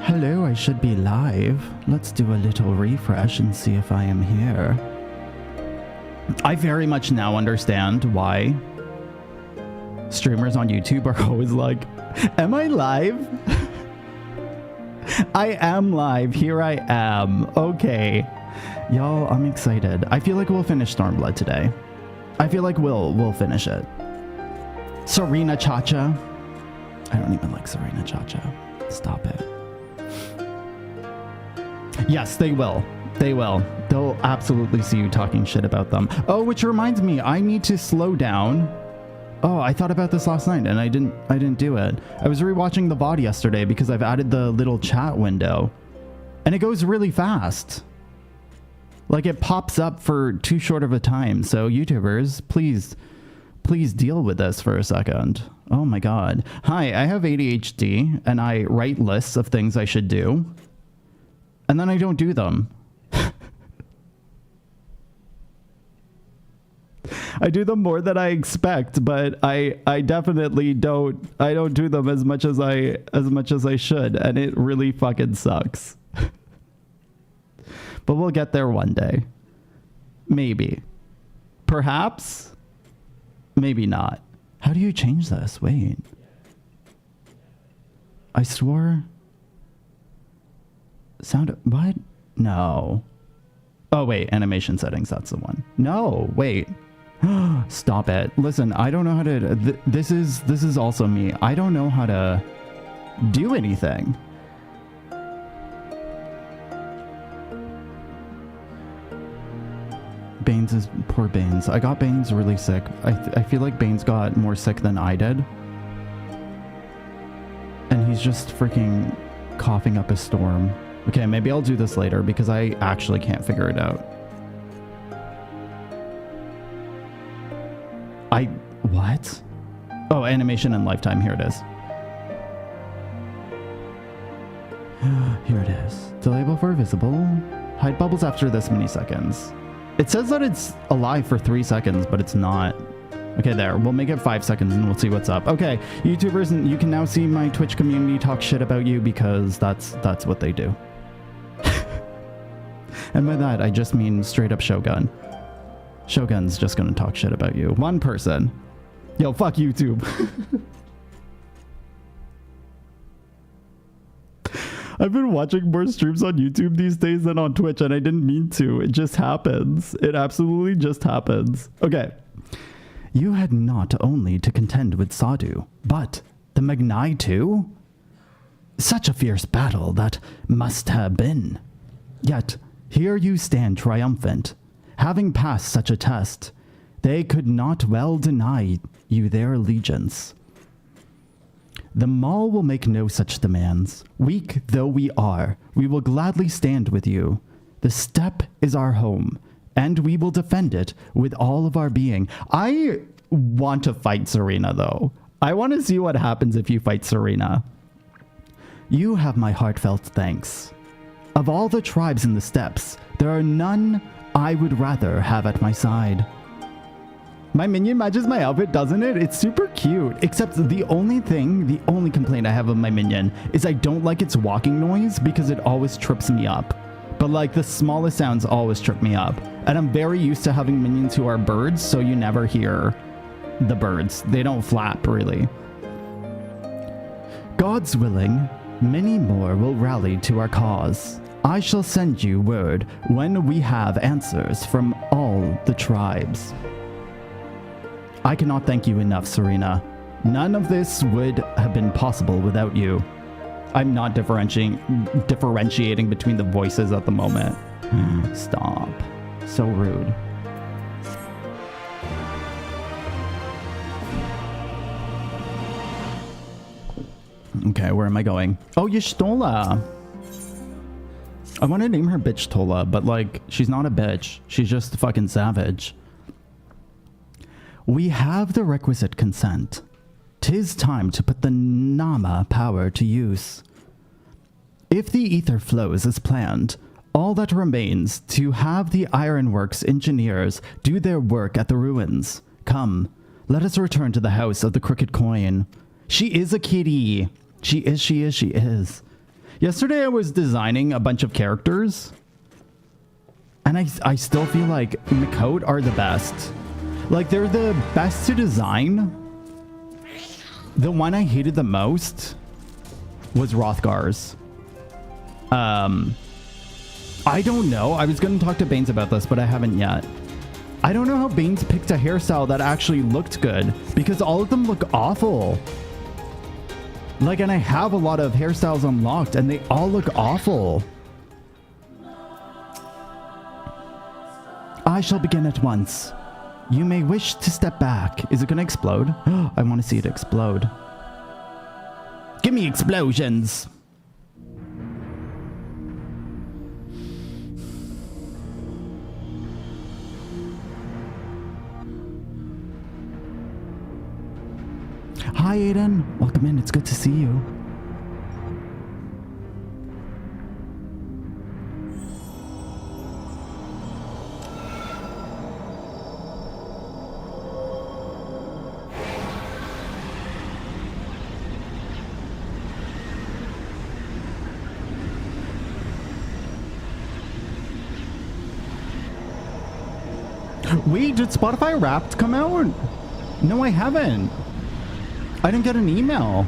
Hello, I should be live. Let's do a little refresh and see if I am here. I very much now understand why streamers on YouTube are always like, am I live? I am live. Here I am. Okay. Y'all, I'm excited. I feel like we'll finish Stormblood today. I feel like we'll finish it. Serena Chacha. I don't even like Serena Chacha. Stop it. Yes, they will. They will. They'll absolutely see you talking shit about them. Oh, which reminds me, I need to slow down. Oh, I thought about this last night and I didn't do it. I was rewatching the VOD yesterday because I've added the little chat window and it goes really fast. Like it pops up for too short of a time. So YouTubers, please deal with this for a second. Oh my God. Hi, I have ADHD and I write lists of things I should do. And then I don't do them. I do them more than I expect, but I definitely don't do them as much as I should, and it really fucking sucks. But we'll get there one day. Maybe. Perhaps. Maybe not. How do you change this? Wait. I swore. Sound. What? No. Oh, wait. Animation settings. That's the one. No. Wait. Stop it. Listen, I don't know how to. This is also me. I don't know how to do anything. Baines is poor Baines. I got Baines really sick. I feel like Baines got more sick than I did. And he's just freaking coughing up a storm. Okay, maybe I'll do this later because I actually can't figure it out. What? Oh, animation and lifetime. Here it is. Here it is. Delay before visible. Hide bubbles after this many seconds. It says that it's alive for 3 seconds, but it's not. Okay, there. We'll make it 5 seconds and we'll see what's up. Okay, YouTubers, and you can now see my Twitch community talk shit about you because that's what they do. And by that, I just mean straight up Shogun. Shogun's just gonna talk shit about you. One person. Yo, fuck YouTube. I've been watching more streams on YouTube these days than on Twitch, and I didn't mean to. It just happens. It absolutely just happens. Okay. You had not only to contend with Sadu, but the Magnai too? Such a fierce battle that must have been. Yet, here you stand triumphant. Having passed such a test, they could not well deny you their allegiance. The Mol will make no such demands. Weak though we are, we will gladly stand with you. The steppe is our home, and we will defend it with all of our being. I want to fight Serena, though. I want to see what happens if you fight Serena. You have my heartfelt thanks. Of all the tribes in the steppes, there are none I would rather have at my side. My minion matches my outfit, doesn't it? It's super cute. Except the only complaint I have of my minion is I don't like its walking noise because it always trips me up. But like the smallest sounds always trip me up. And I'm very used to having minions who are birds, so you never hear the birds. They don't flap, really. God's willing, many more will rally to our cause. I shall send you word when we have answers from all the tribes. I cannot thank you enough, Serena. None of this would have been possible without you. I'm not differentiating between the voices at the moment. Stop. So rude. Okay, where am I going? Oh, Y'shtola. I want to name her bitch Tola, but like, she's not a bitch. She's just fucking savage. We have the requisite consent. 'Tis time to put the Nama power to use. If the ether flows as planned, all that remains to have the ironworks engineers do their work at the ruins. Come, let us return to the house of the crooked coin. She is a kitty. She is. Yesterday I was designing a bunch of characters, and I still feel like Makot are the best. Like, they're the best to design. The one I hated the most was Hrothgar's. I don't know. I was going to talk to Baines about this, but I haven't yet. I don't know how Baines picked a hairstyle that actually looked good, because all of them look awful. Like, and I have a lot of hairstyles unlocked, and they all look awful. I shall begin at once. You may wish to step back. Is it going to explode? I want to see it explode. Give me explosions. Hi, Aiden. Welcome in. It's good to see you. Wait, did Spotify Wrapped come out? No, I haven't. I didn't get an email.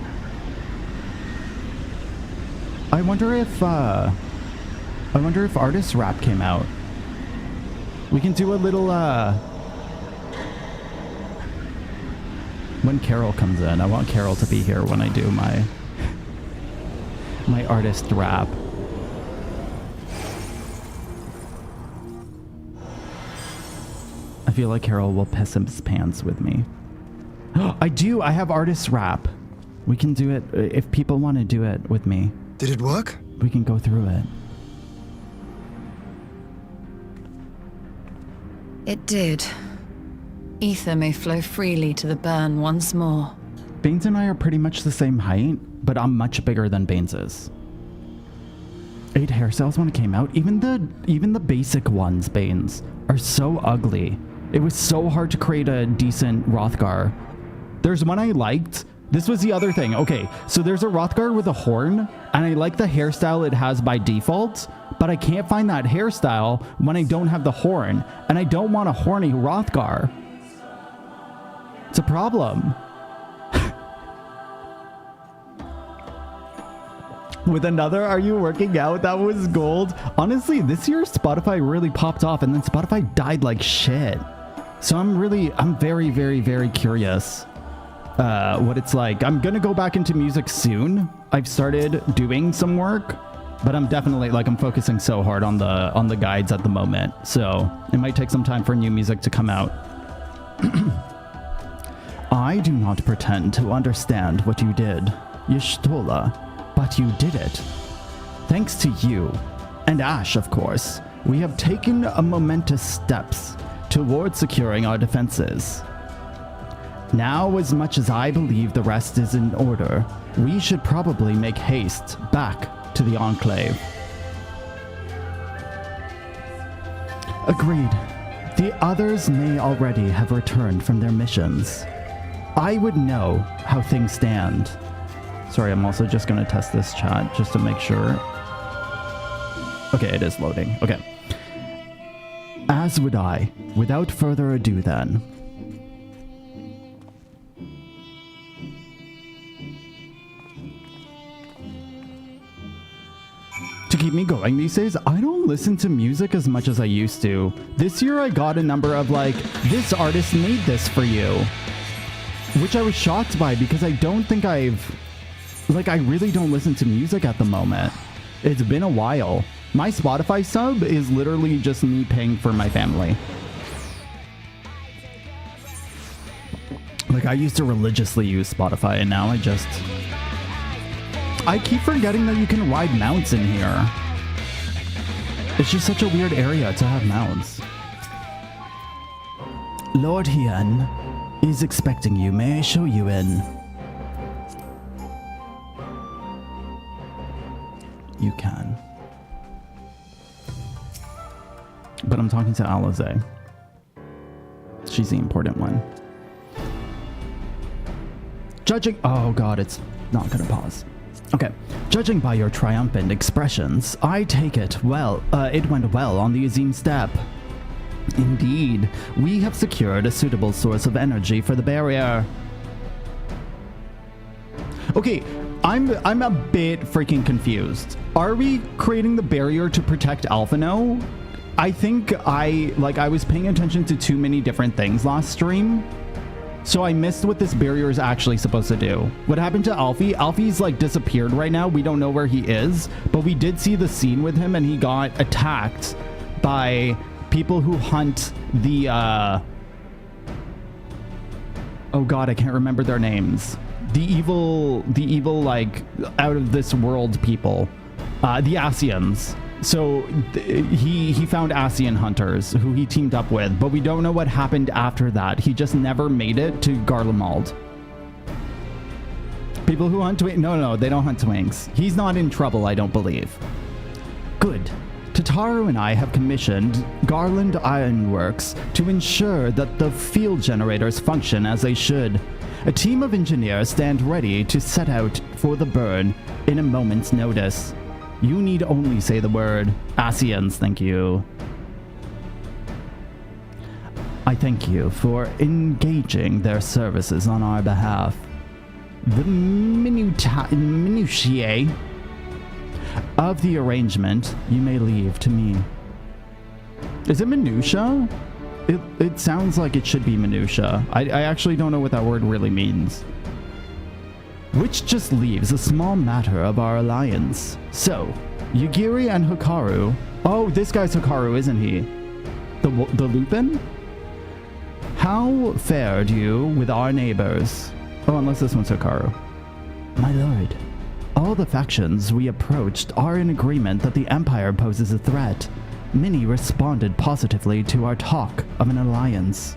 I wonder if Artist Rap came out. We can do a little when Carol comes in. I want Carol to be here when I do my artist rap. I feel like Carol will piss his pants with me. I do. I have artist rap. We can do it if people want to do it with me. Did it work? We can go through it. It did. Ether may flow freely to the burn once more. Baines and I are pretty much the same height, but I'm much bigger than Baines is. 8 hairstyles when it came out. Even the basic ones, Baines, are so ugly. It was so hard to create a decent Hrothgar. There's one I liked. This was the other thing. Okay, so there's a Hrothgar with a horn, and I like the hairstyle it has by default, but I can't find that hairstyle when I don't have the horn, and I don't want a horny Hrothgar. It's a problem. With another, are you working out? That was gold. Honestly, this year Spotify really popped off, and then Spotify died like shit. So I'm very, very, very curious what it's like. I'm gonna go back into music soon. I've started doing some work, but I'm definitely I'm focusing so hard on the guides at the moment. So it might take some time for new music to come out. I do not pretend to understand what you did, Y'shtola, but you did it. Thanks to you, and Ash, of course, we have taken a momentous steps toward securing our defenses. Now, as much as I believe the rest is in order, we should probably make haste back to the Enclave. Agreed. The others may already have returned from their missions. I would know how things stand. Sorry, I'm also just going to test this chat just to make sure. Okay, it is loading. Okay. As would I. Without further ado then. To keep me going these days, I don't listen to music as much as I used to. This year I got a number of this artist made this for you. Which I was shocked by because I don't think I really don't listen to music at the moment. It's been a while. My Spotify sub is literally just me paying for my family. I used to religiously use Spotify, and now I keep forgetting that you can ride mounts in here. It's just such a weird area to have mounts. Lord Hien is expecting you. May I show you in? You can. But I'm talking to Alisaie. She's the important one. Judging... Oh god, it's not gonna pause. Okay. Judging by your triumphant expressions, I take it it went well on the Azim step. Indeed, we have secured a suitable source of energy for the barrier. Okay, I'm a bit freaking confused. Are we creating the barrier to protect Alphinaud? I think I was paying attention to too many different things last stream, so I missed what this barrier is actually supposed to do. What happened to Alfie? Alfie's like disappeared right now. We don't know where he is, but we did see the scene with him and he got attacked by people who hunt the oh god, I can't remember their names. The evil like out of this world people, the Asians. So he found Asian hunters who he teamed up with, but we don't know what happened after that. He just never made it to Garlemald. People who hunt twinks? No, they don't hunt twinks. He's not in trouble, I don't believe. Good. Dotharl and I have commissioned Garland Ironworks to ensure that the field generators function as they should. A team of engineers stand ready to set out for the burn in a moment's notice. You need only say the word. Asians, thank you. I thank you for engaging their services on our behalf. The minutiae of the arrangement you may leave to me. Is it minutia? It sounds like it should be minutia. I actually don't know what that word really means. Which just leaves a small matter of our alliance. So, Yugiri and Hikaru. Oh, this guy's Hikaru, isn't he? The Lupin? How fared you with our neighbors? Oh, unless this one's Hikaru. My lord, all the factions we approached are in agreement that the Empire poses a threat. Many responded positively to our talk of an alliance.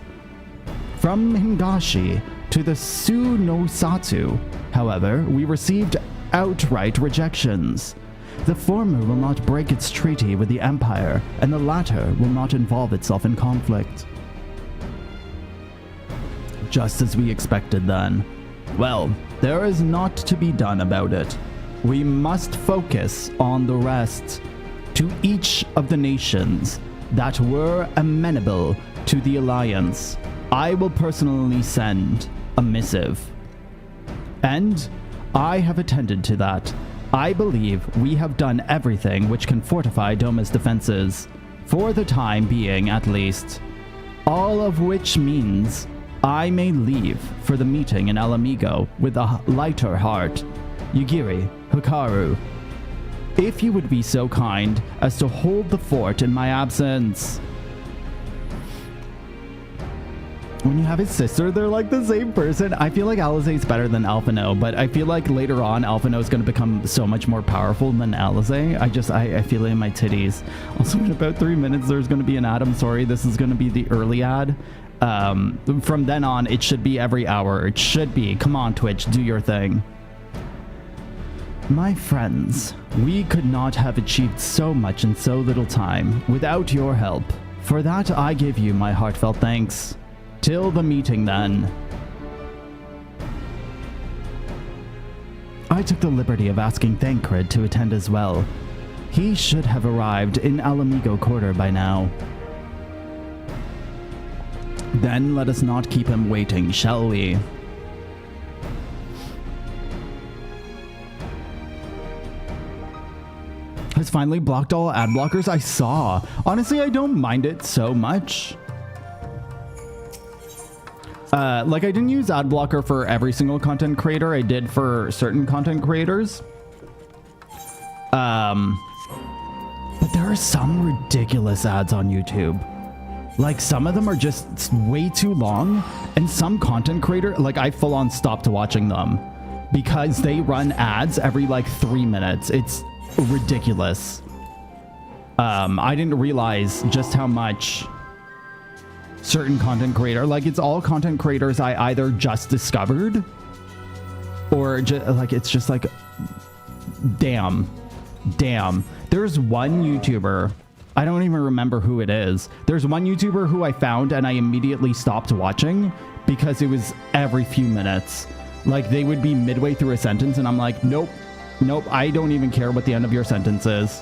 From Hingashi to the Sunosatsu, however, we received outright rejections. The former will not break its treaty with the Empire, and the latter will not involve itself in conflict. Just as we expected then. Well, there is naught to be done about it. We must focus on the rest. To each of the nations that were amenable to the alliance, I will personally send a missive. And I have attended to that. I believe we have done everything which can fortify Doma's defenses, for the time being at least. All of which means I may leave for the meeting in Alamigo with a lighter heart. Yugiri, Hikaru, if you would be so kind as to hold the fort in my absence. When you have his sister, they're like the same person. I feel like Alisaie's better than Alphinaud, but I feel like later on Alphinaud is going to become so much more powerful than Alisaie. I feel it in my titties. Also, in about 3 minutes, there's going to be an ad. I'm sorry, this is going to be the early ad. From then on, it should be every hour. It should be. Come on, Twitch, do your thing. My friends, we could not have achieved so much in so little time without your help. For that, I give you my heartfelt thanks. Till the meeting, then. I took the liberty of asking Thancred to attend as well. He should have arrived in Alamigo Quarter by now. Then let us not keep him waiting, shall we? Has finally blocked all ad blockers. I saw. Honestly, I don't mind it so much. Like, I didn't use ad blocker for every single content creator. I did for certain content creators. But there are some ridiculous ads on YouTube. Like, some of them are just way too long, and some content creator, like, I full on stopped watching them because they run ads every like 3 minutes. It's ridiculous. I didn't realize just how much certain content creator, like, it's all content creators I either just discovered or like, it's just like, damn. There's one YouTuber, I don't even remember who it is. There's one YouTuber who I found and I immediately stopped watching because it was every few minutes. Like, they would be midway through a sentence and I'm like, nope, Nope, I don't even care what the end of your sentence is.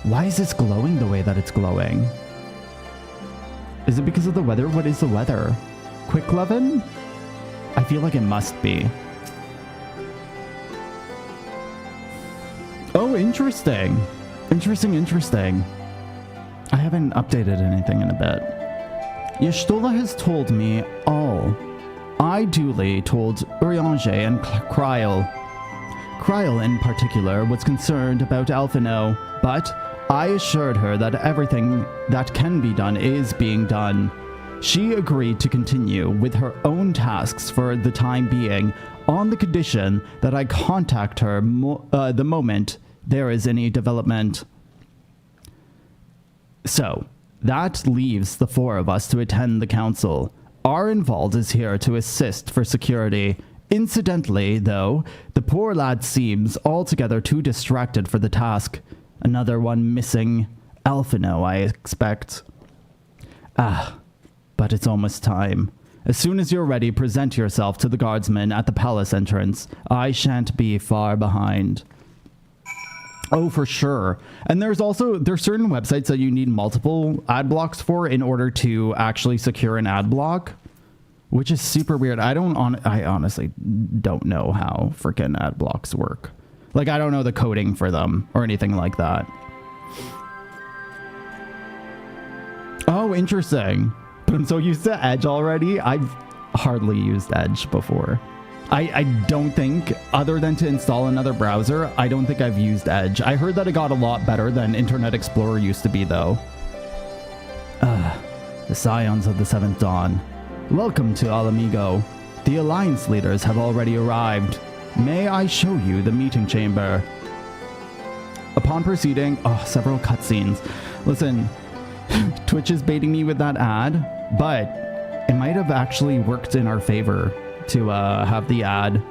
Why is this glowing the way that it's glowing? Is it because of the weather? What is the weather? Quick lovin'? I feel like it must be. Oh, interesting. Interesting. I haven't updated anything in a bit. Y'shtola has told me all. I duly told Urianger and Kryl. Kryl in particular was concerned about Alphinaud, but I assured her that everything that can be done is being done. She agreed to continue with her own tasks for the time being, on the condition that I contact her the moment there is any development. So, that leaves the 4 of us to attend the council. Arenvald is here to assist for security. Incidentally, though, the poor lad seems altogether too distracted for the task. Another one missing. Alphinaud, I expect. But it's almost time. As soon as you're ready, present yourself to the guardsmen at the palace entrance. I shan't be far behind. Oh, for sure. And there's certain websites that you need multiple ad blocks for in order to actually secure an ad block, which is super weird. I honestly don't know how freaking ad blocks work. Like, I don't know the coding for them or anything like that. Oh, interesting. But I'm so used to Edge already. I've hardly used Edge before. I don't think, other than to install another browser, I don't think I've used Edge. I heard that it got a lot better than Internet Explorer used to be, though. The Scions of the Seventh Dawn. Welcome to Alamigo. The Alliance leaders have already arrived. May I show you the meeting chamber? Upon proceeding, several cutscenes. Listen, Twitch is baiting me with that ad, but it might have actually worked in our favor to have the ad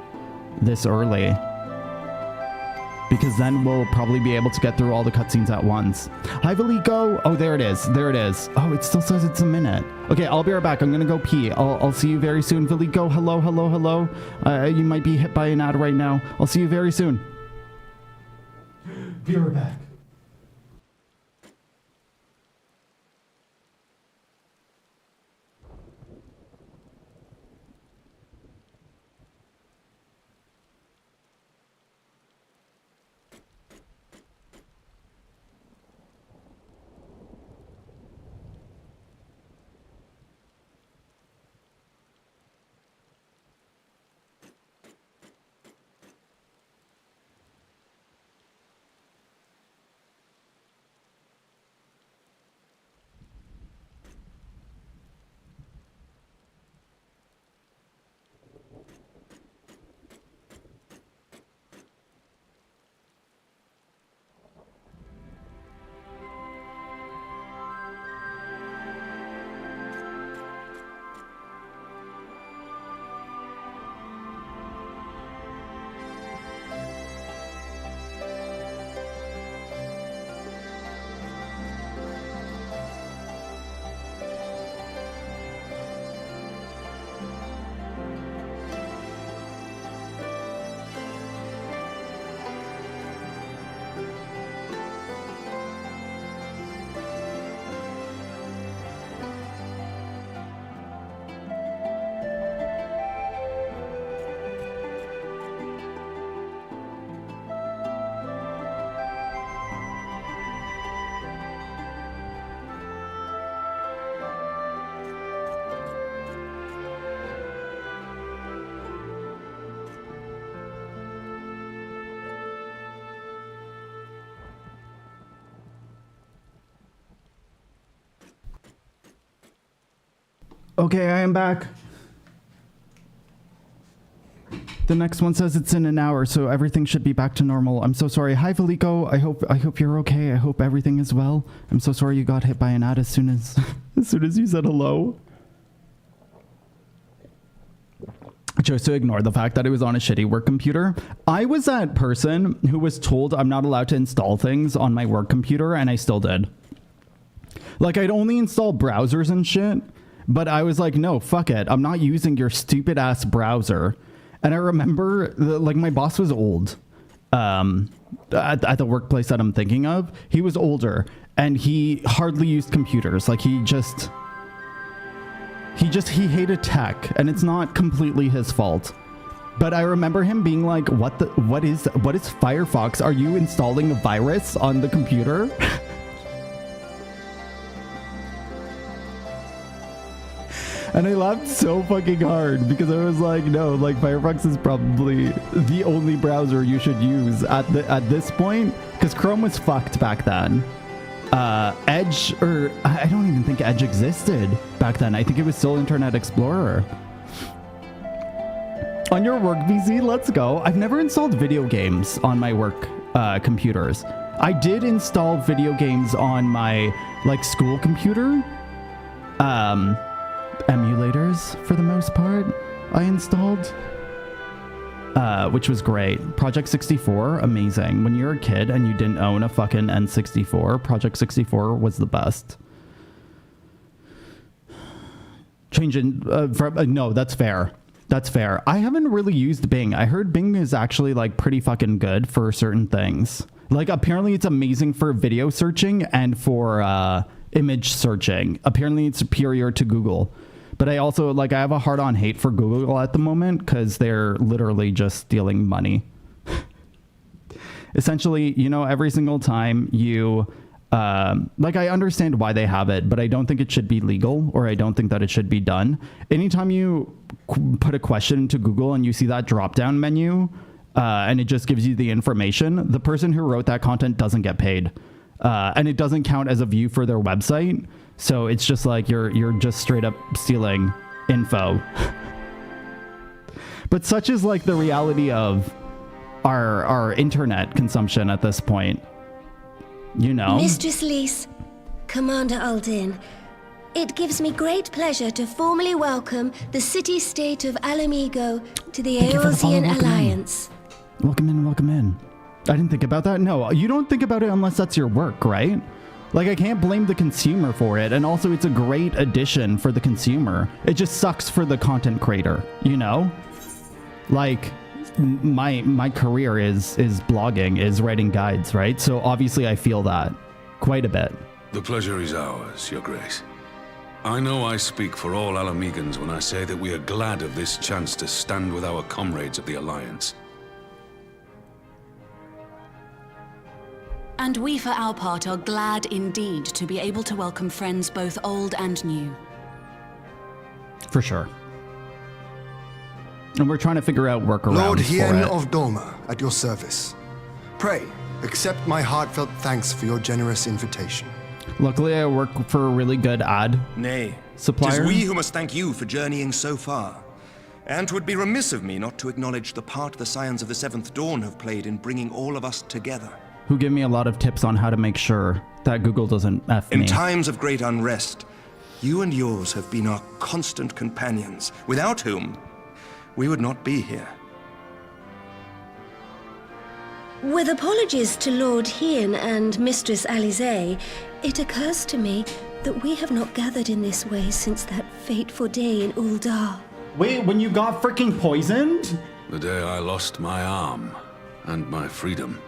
this early, because then we'll probably be able to get through all the cutscenes at once. Hi, Valiko. Oh, there it is. Oh, it still says it's a minute. Okay, I'll be right back. I'm gonna go pee. I'll see you very soon. Valiko, hello. You might be hit by an ad right now. I'll see you very soon. Be right back. Okay, I am back. The next one says it's in an hour, so everything should be back to normal. I'm so sorry. Hi, Valiko. I hope you're okay. I hope everything is well. I'm so sorry you got hit by an ad as soon as you said hello. I chose to ignore the fact that it was on a shitty work computer. I was that person who was told I'm not allowed to install things on my work computer, and I still did. Like, I'd only install browsers and shit, but I was like, no, fuck it. I'm not using your stupid ass browser. And I remember, like, my boss was old. at the workplace that I'm thinking of, he was older and he hardly used computers. Like he hated tech, and it's not completely his fault. But I remember him being like, what is Firefox? Are you installing a virus on the computer? And I laughed so fucking hard because I was like, no, like Firefox is probably the only browser you should use at this point, because Chrome was fucked back then. Edge, or I don't even think Edge existed back then. I think it was still Internet Explorer. On your work PC, let's go. I've never installed video games on my work computers. I did install video games on my like school computer. Emulators for the most part I installed, which was great. Project 64, amazing. When you're a kid and you didn't own a fucking N64, Project 64 was the best. No, that's fair. That's fair. I haven't really used Bing. I heard Bing is actually like pretty fucking good for certain things. Like apparently it's amazing for video searching and for image searching. Apparently it's superior to Google. But I also, like, I have a hard-on hate for Google at the moment because they're literally just stealing money. Essentially, you know, every single time you, like, I understand why they have it, but I don't think it should be legal, or I don't think that it should be done. Anytime you put a question into Google and you see that drop-down menu, and it just gives you the information, the person who wrote that content doesn't get paid. And it doesn't count as a view for their website. So it's just like you're just straight up stealing info. But such is like the reality of our internet consumption at this point. You know? Mistress Lys, Commander Aldin, it gives me great pleasure to formally welcome the city-state of Alamigo to the Eorzean Alliance. Welcome in, welcome in. I didn't think about that. No, you don't think about it unless that's your work, right? Like, I can't blame the consumer for it. And also, it's a great addition for the consumer. It just sucks for the content creator, you know? Like, my career is blogging, is writing guides, right? So obviously I feel that quite a bit. The pleasure is ours, Your Grace. I know I speak for all Alamegans when I say that we are glad of this chance to stand with our comrades of the Alliance. And we, for our part, are glad indeed to be able to welcome friends both old and new. For sure. And we're trying to figure out workarounds Lord Hien for it. of Dorma, at your service. Pray, accept my heartfelt thanks for your generous invitation. Luckily, I work for a really good ad Nay, supplier. 'tis we who must thank you for journeying so far. And 'twould be remiss of me not to acknowledge the part the Scions of the Seventh Dawn have played in bringing all of us together. Who give me a lot of tips on how to make sure that Google doesn't F me. In times of great unrest, you and yours have been our constant companions, without whom we would not be here. With apologies to Lord Hien and Mistress Alisaie, it occurs to me that we have not gathered in this way since that fateful day in Uldar. Wait, when you got freaking poisoned? The day I lost my arm and my freedom.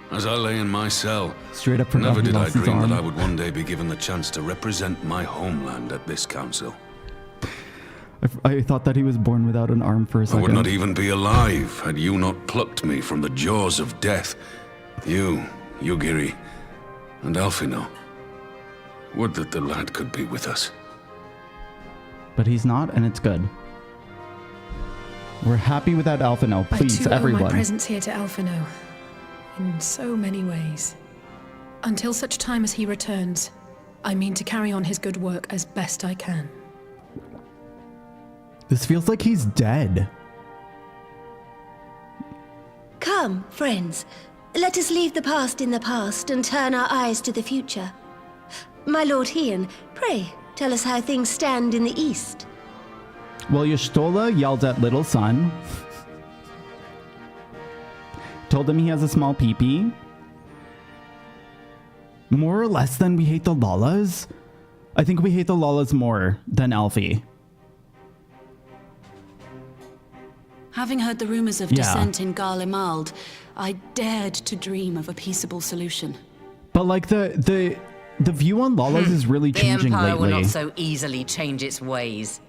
As I lay in my cell, Straight up forgot never he did I lost his dream arm. that I would one day be given the chance to represent my homeland at this council. I thought that he was born without an arm for a I second. would not even be alive had you not plucked me from the jaws of death. You, Yugiri, and Alphinaud. Would that the lad could be with us. But he's not, and it's good. We're happy with that Alphinaud. Please, I too owe everyone. my presence here to Alphinaud. In so many ways. Until such time as he returns, I mean to carry on his good work as best I can. This feels like he's dead. Come, friends, let us leave the past in the past and turn our eyes to the future. My Lord Hien, pray, tell us how things stand in the east. Well, Y'shtola yelled at little son. Told him he has a small peepee. More or less than we hate the Lalas? I think we hate the Lalas more than Alfie. Having heard the rumors of Yeah. dissent in Garlemald, I dared to dream of a peaceable solution. But like the view on Lawless is really The changing Empire lately. will not so easily change its ways.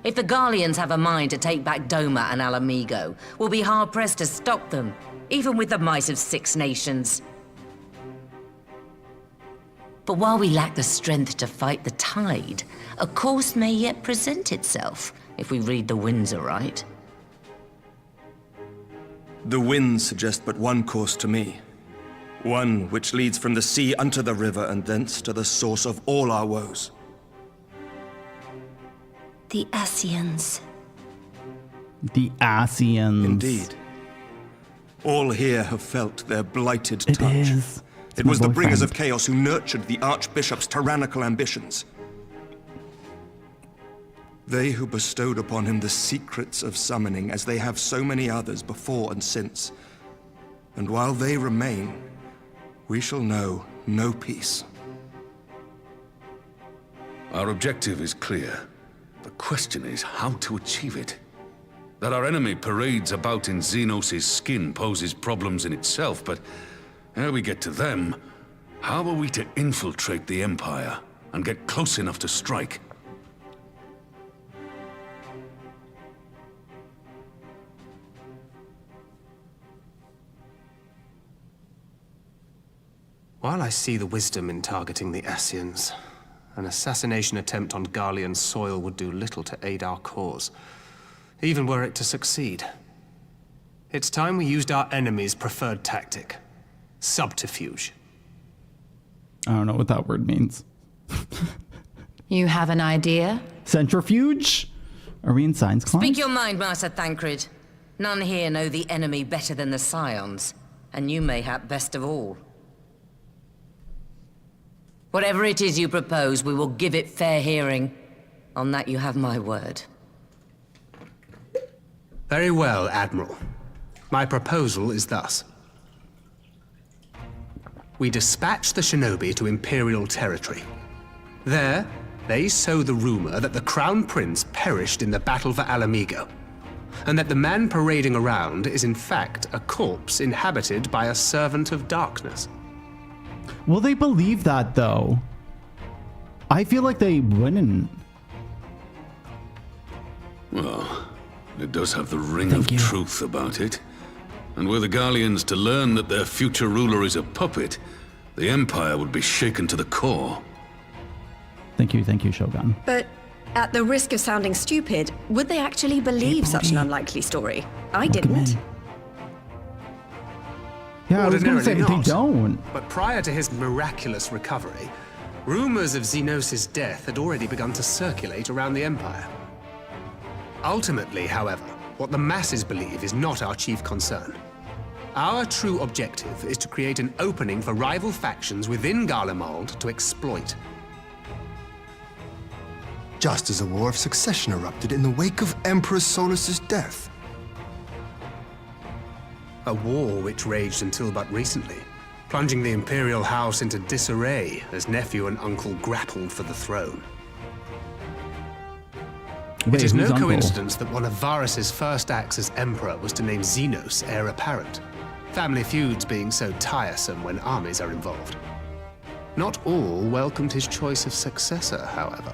If the Garleans have a mind to take back Doma and Alamigo, we'll be hard-pressed to stop them, even with the might of 6 nations. But while we lack the strength to fight the tide, a course may yet present itself, if we read the winds aright. The winds suggest but one course to me. One which leads from the sea unto the river and thence to the source of all our woes. The Ascians. The Ascians. Indeed. All here have felt their blighted It touch. is. It was the bringers of chaos who nurtured the Archbishop's tyrannical ambitions. They who bestowed upon him the secrets of summoning, as they have so many others before and since. And while they remain, we shall know no peace. Our objective is clear. The question is how to achieve it. That our enemy parades about in Xenos' skin poses problems in itself, but ere we get to them, how are we to infiltrate the Empire and get close enough to strike? While I see the wisdom in targeting the Ascians, an assassination attempt on Garlean soil would do little to aid our cause, even were it to succeed. It's time we used our enemy's preferred tactic. Subterfuge. I don't know what that word means. You have an idea? Centrifuge? Are we in science class? Speak your mind, Master Thancred. None here know the enemy better than the Scions, and you mayhap best of all. Whatever it is you propose, we will give it fair hearing. On that you have my word. Very well, Admiral. My proposal is thus. We dispatch the shinobi to Imperial territory. There, they sow the rumor that the Crown Prince perished in the battle for Alamigo, and that the man parading around is in fact a corpse inhabited by a servant of darkness. Will they believe that, though? I feel like they wouldn't. Well, it does have the ring of truth about it. And were the Garleans to learn that their future ruler is a puppet, the Empire would be shaken to the core. Thank you, Shogun. But at the risk of sounding stupid, would they actually believe such an unlikely story? I didn't. Yeah, I was gonna say, Ordinarily they not. don't. But prior to his miraculous recovery, rumors of Xenos' death had already begun to circulate around the Empire. Ultimately, however, what the masses believe is not our chief concern. Our true objective is to create an opening for rival factions within Garlemald to exploit. Just as a war of succession erupted in the wake of Emperor Solus's death. A war which raged until but recently, plunging the Imperial House into disarray as nephew and uncle grappled for the throne. Wait, It is no who's uncle? coincidence that one of Varys' first acts as Emperor was to name Xenos heir apparent, family feuds being so tiresome when armies are involved. Not all welcomed his choice of successor, however.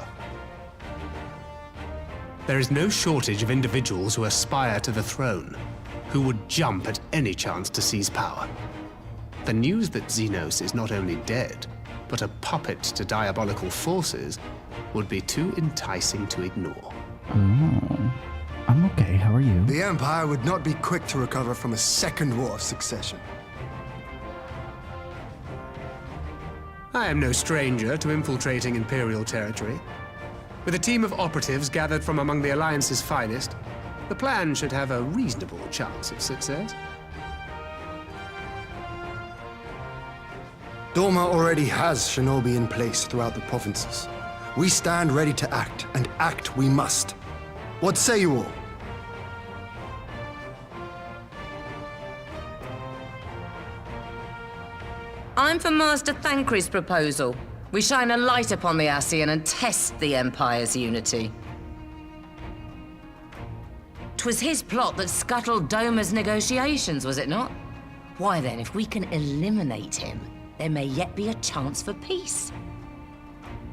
There is no shortage of individuals who aspire to the throne, who would jump at any chance to seize power. The news that Xenos is not only dead, but a puppet to diabolical forces would be too enticing to ignore. Oh, I'm okay. How are you? The Empire would not be quick to recover from a second war of succession. I am no stranger to infiltrating Imperial territory. With a team of operatives gathered from among the Alliance's finest, the plan should have a reasonable chance of success. Doma already has shinobi in place throughout the provinces. We stand ready to act, and act we must. What say you all? I'm for Master Thancred's proposal. We shine a light upon the Ascian and test the Empire's unity. It was his plot that scuttled Doma's negotiations, was it not? Why then, if we can eliminate him, there may yet be a chance for peace.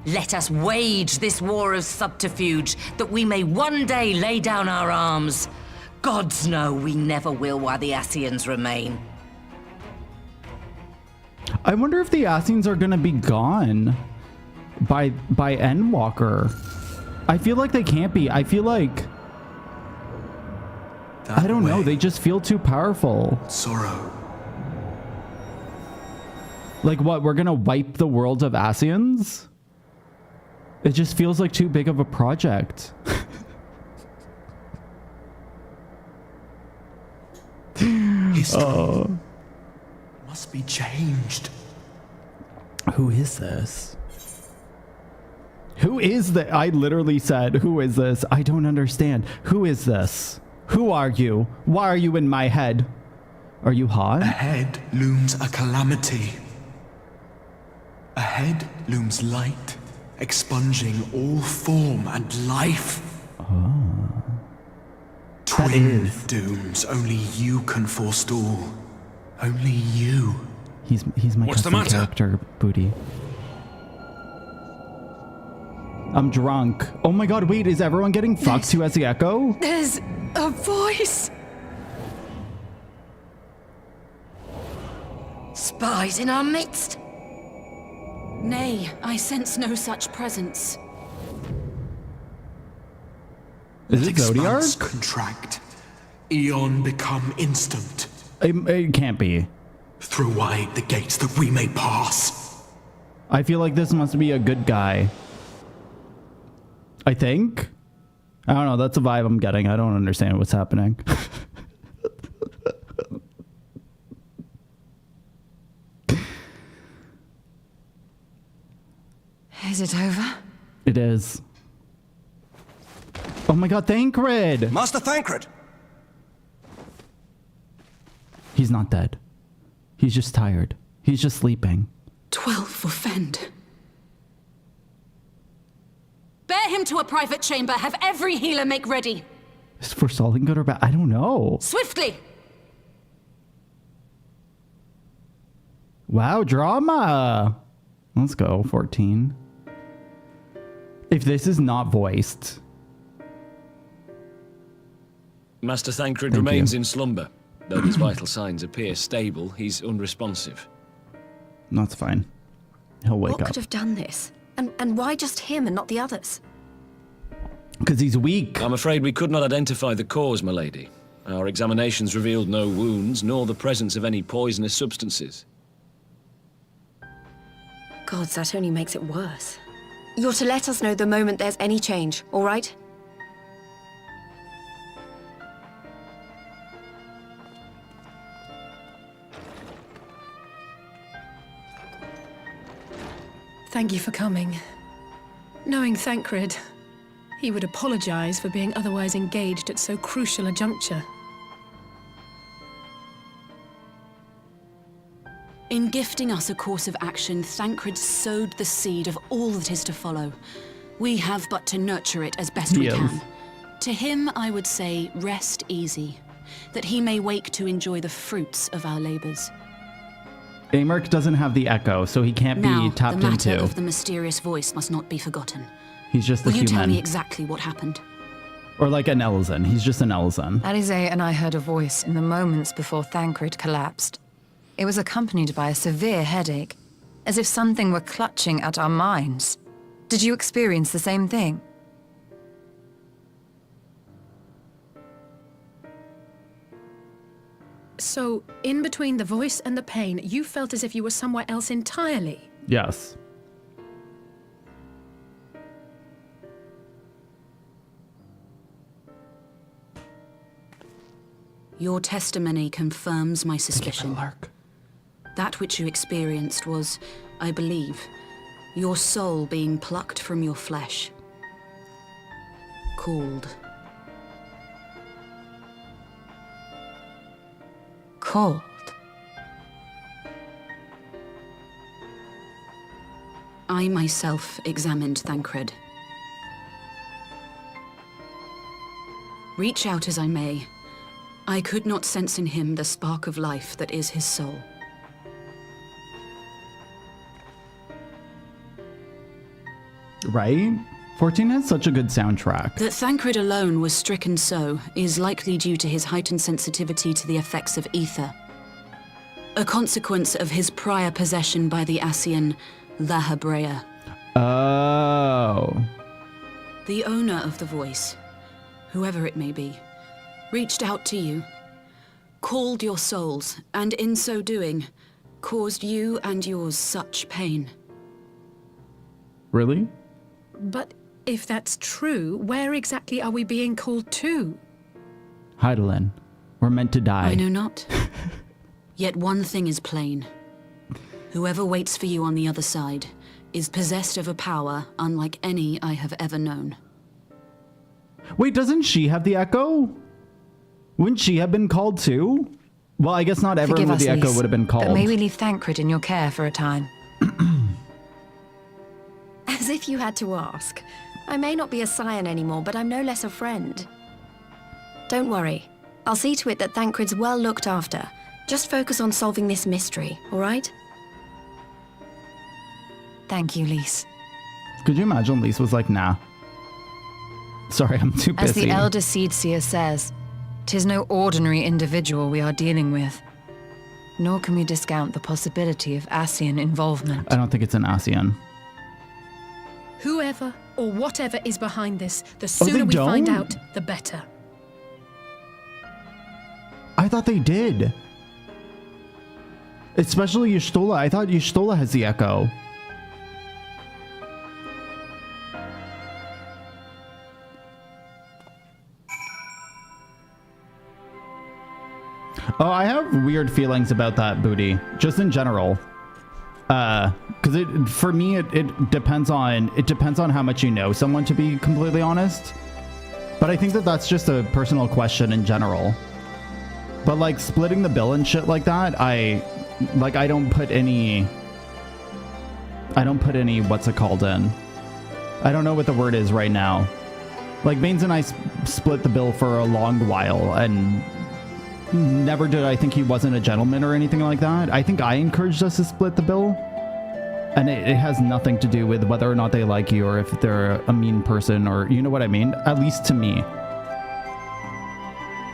Let us wage this war of subterfuge, that we may one day lay down our arms. Gods know we never will while the Ascians remain. I wonder if the Ascians are gonna be gone by Endwalker. I feel like they can't be. I feel like... I don't know, they just feel too powerful. Sorrow. Like what, we're gonna wipe the world of Ascians? It just feels like too big of a project. History must be changed. Who is this? Who is that? I literally said, who is this? I don't understand. Who is this? Who are you? Why are you in my head? Are you hot? Ahead looms a calamity. Ahead looms light, expunging all form and life. Twin dooms only you can forestall. Only you. He's my What's the custom matter? character, Booty. I'm drunk. Oh my god, wait, is everyone getting fucked too as the Echo? There's a voice. Spies in our midst? Nay, I sense no such presence. Is it Expanse Zodiark? contract. Eon become instant. It can't be. Throw wide the gates that we may pass. I feel like this must be a good guy. I think? I don't know, that's a vibe I'm getting. I don't understand what's happening. Is it over? It is. Oh my god, Thancred! Master Thancred! He's not dead. He's just tired. He's just sleeping. 12 for Fend. Bear him to a private chamber. Have every healer make ready. Is for Solid good or bad? I don't know. Swiftly! Wow, drama! Let's go, 14. If this is not voiced... Master Thancred remains in slumber. Though his vital signs appear stable, he's unresponsive. That's fine. He'll wake What up. could have done this? And why just him and not the others? Because he's weak. I'm afraid we could not identify the cause, my lady. Our examinations revealed no wounds, nor the presence of any poisonous substances. Gods, that only makes it worse. You're to let us know the moment there's any change, all right? Thank you for coming. Knowing Thancred, he would apologize for being otherwise engaged at so crucial a juncture. In gifting us a course of action, Thancred sowed the seed of all that is to follow. We have but to nurture it as best we can. To him, I would say, rest easy, that he may wake to enjoy the fruits of our labors. Amerk doesn't have the echo, so he can't Now, be tapped the matter into. of the mysterious voice must not be forgotten. He's just a Will you tell me human. exactly what happened? Or like an Elzen. He's just an Elzen. Alisaie and I heard a voice in the moments before Thancred collapsed. It was accompanied by a severe headache, as if something were clutching at our minds. Did you experience the same thing? So, in between the voice and the pain, you felt as if you were somewhere else entirely. Yes. Your testimony confirms my suspicion. That which you experienced was, I believe, your soul being plucked from your flesh. Called. Called? I myself examined Thancred. Reach out as I may, I could not sense in him the spark of life that is his soul. Right? 14 has such a good soundtrack. That Thancred alone was stricken so is likely due to his heightened sensitivity to the effects of ether. A consequence of his prior possession by the Ascian Lahabrea. Oh. The owner of the voice, whoever it may be, reached out to you, called your souls, and in so doing, caused you and yours such pain. Really? But if that's true, where exactly are we being called to? Heidelin, we're meant to die. I know not. Yet one thing is plain. Whoever waits for you on the other side is possessed of a power unlike any I have ever known. Wait, doesn't she have the echo? Wouldn't she have been called too? Well, I guess not everyone with the echo would have been called. But maybe leave Thancred in your care for a time. As if you had to ask. I may not be a scion anymore, but I'm no less a friend. Don't worry. I'll see to it that Thancred's well looked after. Just focus on solving this mystery, all right? Thank you, Lise. Could you imagine Lise was like, nah. Sorry, I'm too busy. As the Elder Seedseer says, 'tis no ordinary individual we are dealing with. Nor can we discount the possibility of Ascian involvement. I don't think it's an Ascian. Whoever or whatever is behind this, the sooner we find out, the better. I thought they did. Especially Y'shtola. I thought Y'shtola has the echo. Oh, I have weird feelings about that booty, just in general. Because for me, it depends on how much you know someone, to be completely honest. But I think that that's just a personal question in general. But like splitting the bill and shit like that, I don't put any what's it called in. I don't know what the word is right now. Like Baines and I split the bill for a long while, and never did I think he wasn't a gentleman or anything like that. I think I encouraged us to split the bill. And it has nothing to do with whether or not they like you or if they're a mean person, or you know what I mean? At least to me.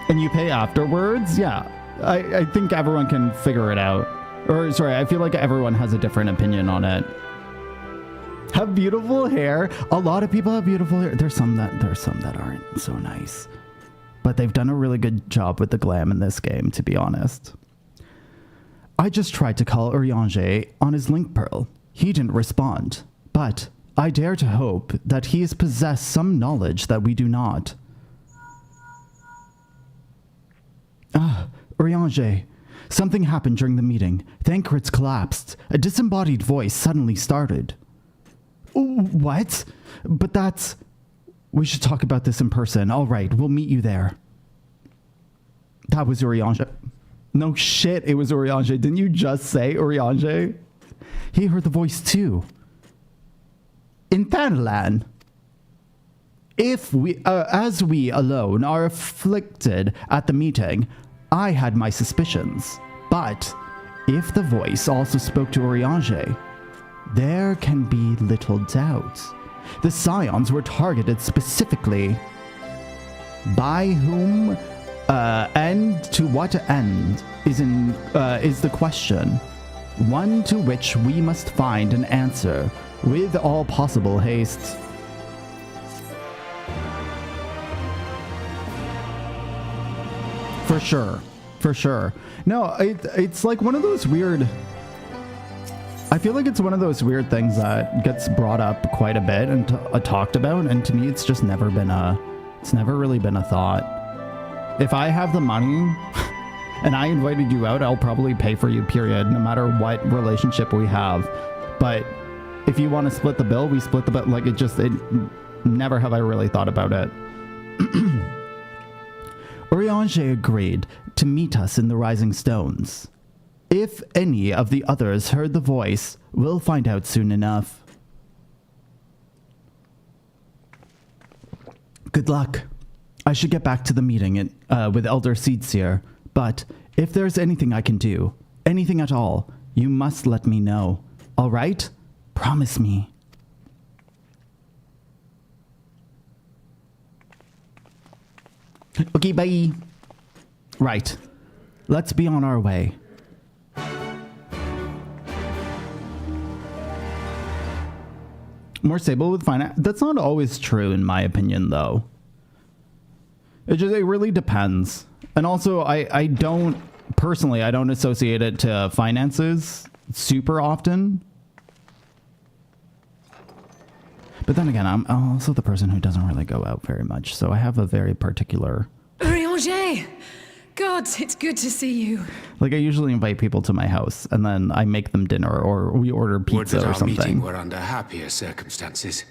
And you pay afterwards? Yeah. I think everyone can figure it out. Or sorry, I feel like everyone has a different opinion on it. Have beautiful hair. A lot of people have beautiful hair. There's some that aren't so nice. But they've done a really good job with the glam in this game, to be honest. I just tried to call Urianger on his link pearl. He didn't respond, but I dare to hope that he has possessed some knowledge that we do not. Urianger, something happened during the meeting. Thancred's collapsed. A disembodied voice suddenly started. What? But that's... We should talk about this in person. All right, we'll meet you there. That was Urianger. No shit, it was Urianger. Didn't you just say Urianger? He heard the voice too. In Thanalan. If we, as we alone are afflicted at the meeting, I had my suspicions. But if the voice also spoke to Urianger, there can be little doubt. The Scions were targeted specifically. By whom and to what end is the question. One to which we must find an answer with all possible haste. For sure. For sure. No, it's like one of those weird... I feel like it's one of those weird things that gets brought up quite a bit and talked about, and to me it's just never been it's never really been a thought. If I have the money and I invited you out, I'll probably pay for you, period, no matter what relationship we have. But if you want to split the bill, we split the bill. Like, never have I really thought about it. Urianger agreed to meet us in the Rising Stones. If any of the others heard the voice, we'll find out soon enough. Good luck. I should get back to the meeting with Elder Seedseer, but if there's anything I can do, anything at all, you must let me know. All right? Promise me. Okay, bye. Right. Let's be on our way. More stable with finance. That's not always true in my opinion, though. It really depends. And also, I don't associate it to finances super often. But then again, I'm also the person who doesn't really go out very much, so I have a very particular... Urianger! God, it's good to see you. Like, I usually invite people to my house, and then I make them dinner, or we order pizza or something. Would that our meeting were under happier circumstances.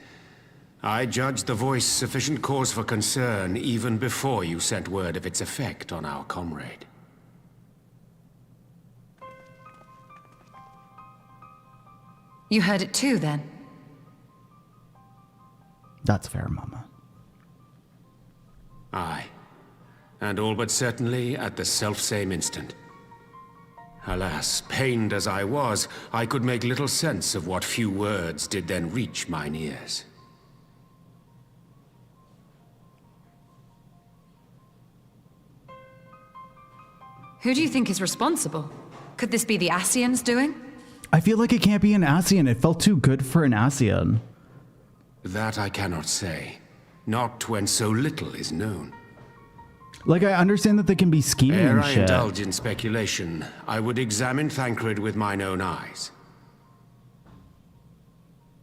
I judged the voice sufficient cause for concern even before you sent word of its effect on our comrade. You heard it too, then? That's fair, Mama. Aye. And all but certainly at the selfsame instant. Alas, pained as I was, I could make little sense of what few words did then reach mine ears. Who do you think is responsible? Could this be the Ascians doing? I feel like it can't be an Ascian. It felt too good for an Ascian. That I cannot say. Not when so little is known. Like, I understand that they can be scheming Ere and I shit. indulge in speculation, I would examine Thancred with mine own eyes.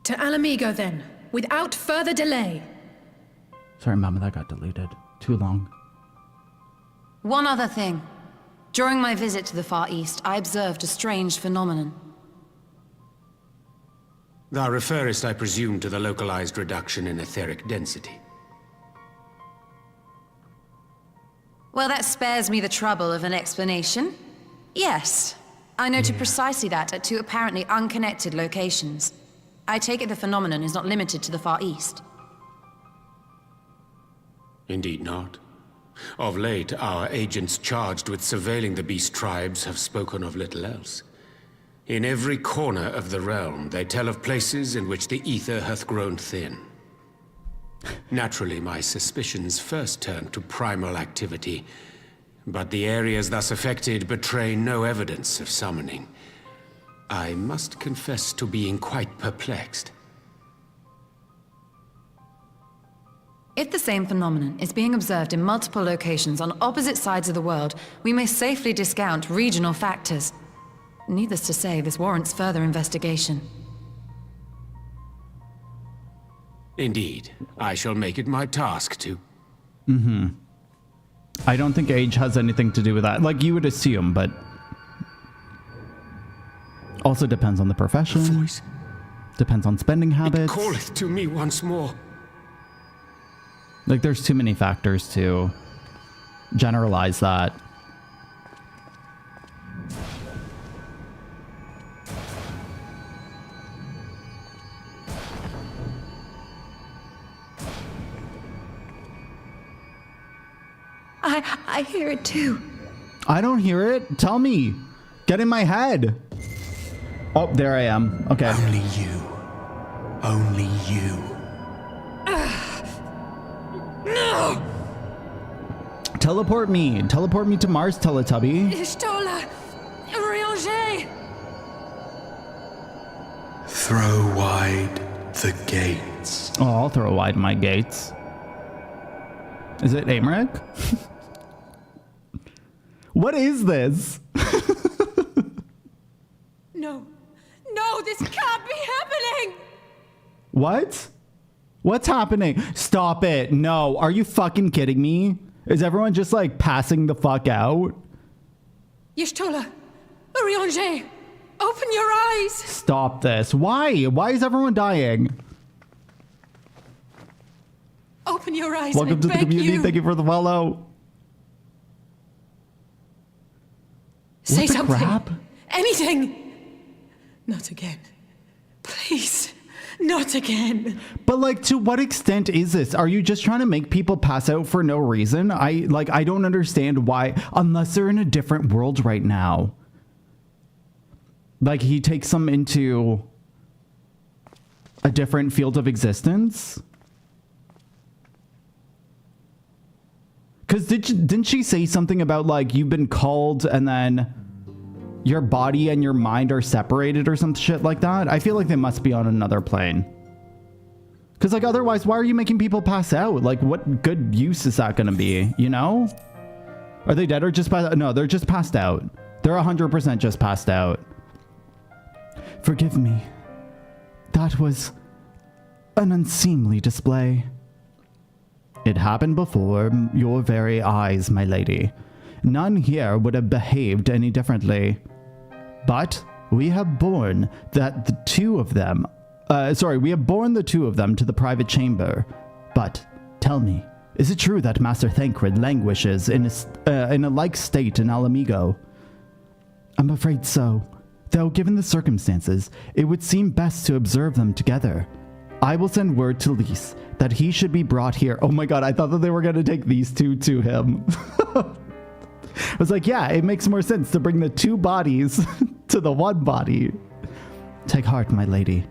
To Alamigo, then, without further delay. Sorry, Mama, that got deleted. Too long. One other thing. During my visit to the Far East, I observed a strange phenomenon. Thou referrest, I presume, to the localized reduction in etheric density. Well, that spares me the trouble of an explanation. Yes, I noted precisely that at two apparently unconnected locations. I take it the phenomenon is not limited to the Far East. Indeed not. Of late, our agents charged with surveilling the beast tribes have spoken of little else. In every corner of the realm, they tell of places in which the ether hath grown thin. Naturally, my suspicions first turned to primal activity, but the areas thus affected betray no evidence of summoning. I must confess to being quite perplexed. If the same phenomenon is being observed in multiple locations on opposite sides of the world, we may safely discount regional factors. Needless to say, this warrants further investigation. Indeed, I shall make it my task to. I don't think age has anything to do with that. Like, you would assume, but... Also depends on the profession. The voice. Depends on spending habits. It calleth to me once more. Like, there's too many factors to generalize that. I hear it too. I don't hear it. Tell me. Get in my head. Oh, there I am. Okay. Only you. Only you. No! Teleport me. Teleport me to Mars, Teletubby. Ishtola! Urianger! Throw wide the gates. Oh, I'll throw wide my gates. Is it Amric? What is this? No. No, this can't be happening! What? What's happening? Stop it. No. Are you fucking kidding me? Is everyone just like passing the fuck out? Y'shtola! Urianger! Open your eyes! Stop this. Why? Why is everyone dying? Open your eyes, Welcome to the community. You. Thank you for the follow. Say What the something. crap? Anything. Not again. Please. Not again. But like, to what extent is this? Are you just trying to make people pass out for no reason? I don't understand why, unless they're in a different world right now. Like, he takes them into a different field of existence. Because didn't she say something about, like, you've been called and then your body and your mind are separated or some shit like that? I feel like they must be on another plane. Because, like, otherwise, why are you making people pass out? Like, what good use is that going to be, you know? Are they dead or just passed out? No, they're just passed out. They're 100% just passed out. Forgive me. That was an unseemly display. It happened before your very eyes, my lady. None here would have behaved any differently. But we have borne the two of them to the private chamber. But tell me, is it true that Master Thancred languishes in a like state in Alamigo? I'm afraid so. Though given the circumstances, it would seem best to observe them together. I will send word to Lys that he should be brought here. Oh my god, I thought that they were going to take these two to him. I was like, yeah, it makes more sense to bring the two bodies to the one body. Take heart, my lady.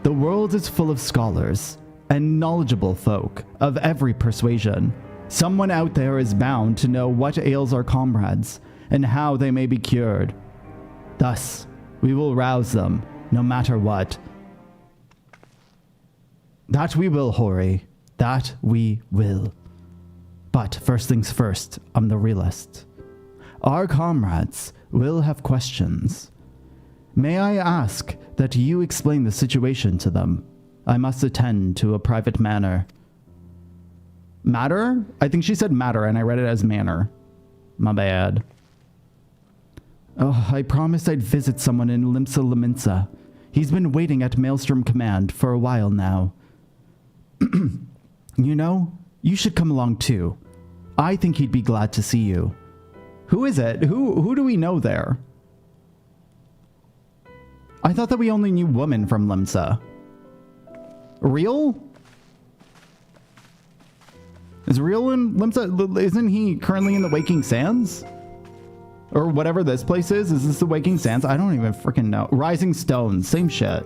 The world is full of scholars and knowledgeable folk of every persuasion. Someone out there is bound to know what ails our comrades and how they may be cured. Thus, we will rouse them, no matter what. That we will, Hori. That we will. But first things first, I'm the realist. Our comrades will have questions. May I ask that you explain the situation to them? I must attend to a private matter. Matter? I think she said matter, and I read it as manner. My bad. Oh, I promised I'd visit someone in Limsa Laminsa. He's been waiting at Maelstrom Command for a while now. You know, you should come along too. I think he'd be glad to see you. Who is it? Who do we know there? I thought that we only knew women from Limsa. Real? Is Real in Limsa? Isn't he currently in the Waking Sands? Or whatever this place is? Is this the Waking Sands? I don't even freaking know. Rising Stones, same shit.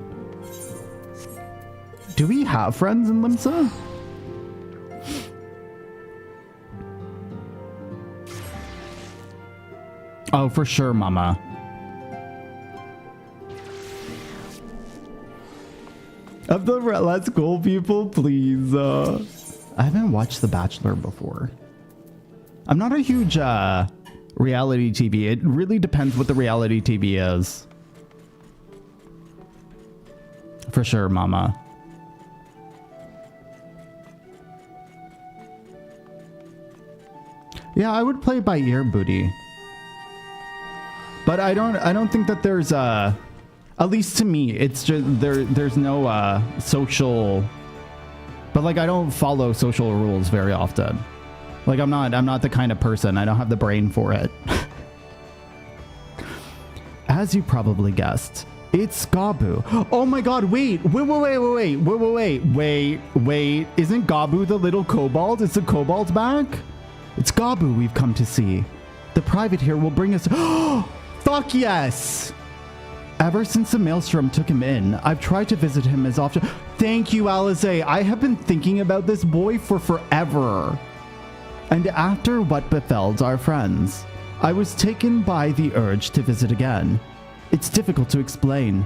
Do we have friends in Limsa? Oh, for sure, mama. Of the Let's Go people, please. I haven't watched The Bachelor before. I'm not a huge reality TV. It really depends what the reality TV is. For sure, mama. Yeah, I would play it by ear, booty. But I don't think that there's at least to me, it's just there's no social, but like I don't follow social rules very often. Like I'm not the kind of person. I don't have the brain for it. As you probably guessed, it's Gabu. Oh my god, wait. Isn't Gabu the little kobold? Is the kobold back? It's Gabu we've come to see. The private here will bring us... Fuck yes! Ever since the Maelstrom took him in, I've tried to visit him as often... Thank you, Alisaie. I have been thinking about this boy for forever. And after what befell our friends, I was taken by the urge to visit again. It's difficult to explain.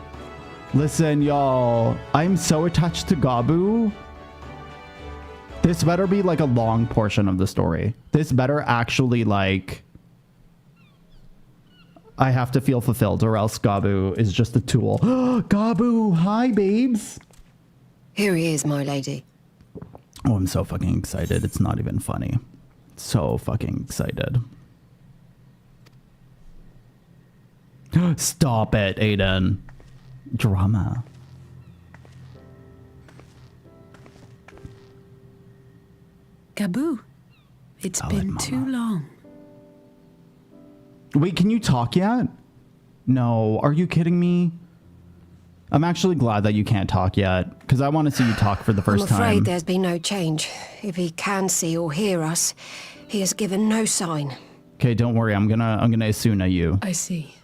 Listen, y'all. I'm so attached to Gabu. This better be like a long portion of the story. This better actually like... I have to feel fulfilled or else Gabu is just a tool. Gabu, hi babes. Here he is, my lady. Oh, I'm so fucking excited. It's not even funny. So fucking excited. Stop it, Aiden. Drama. Gabu, it's been too long. Wait, can you talk yet? No, are you kidding me? I'm actually glad that you can't talk yet, because I want to see you talk for the first time. I'm afraid there's been no change. If he can see or hear us, he has given no sign. Okay, don't worry. I'm gonna Asuna you. I see.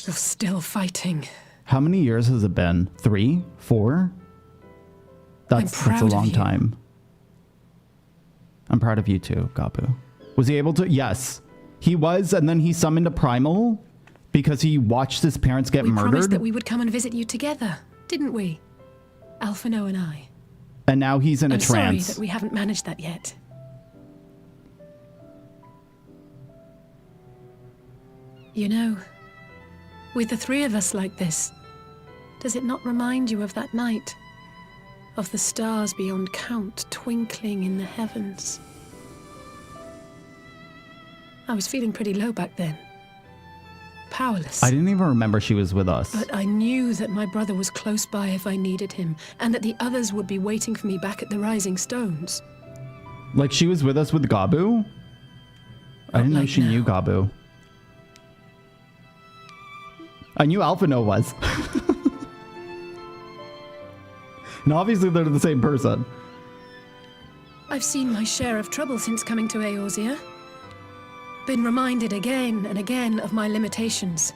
You're still fighting. How many years has it been? 3? 4? That's a long time. I'm proud of you too, Gabu. Was he able to? Yes. He was, and then he summoned a primal because he watched his parents get murdered. We promised that we would come and visit you together, didn't we? Alphinaud and I. And now he's in a I'm trance. sorry that we haven't managed that yet. You know, with the 3 of us like this, does it not remind you of that night? Of the stars beyond count twinkling in the heavens? I was feeling pretty low back then. Powerless. I didn't even remember she was with us. But I knew that my brother was close by if I needed him, and that the others would be waiting for me back at the Rising Stones. Like she was with us with Gabu? I didn't know she knew Gabu. I knew Alphinaud was. And obviously they're the same person. I've seen my share of trouble since coming to Eorzea. Been reminded again and again of my limitations,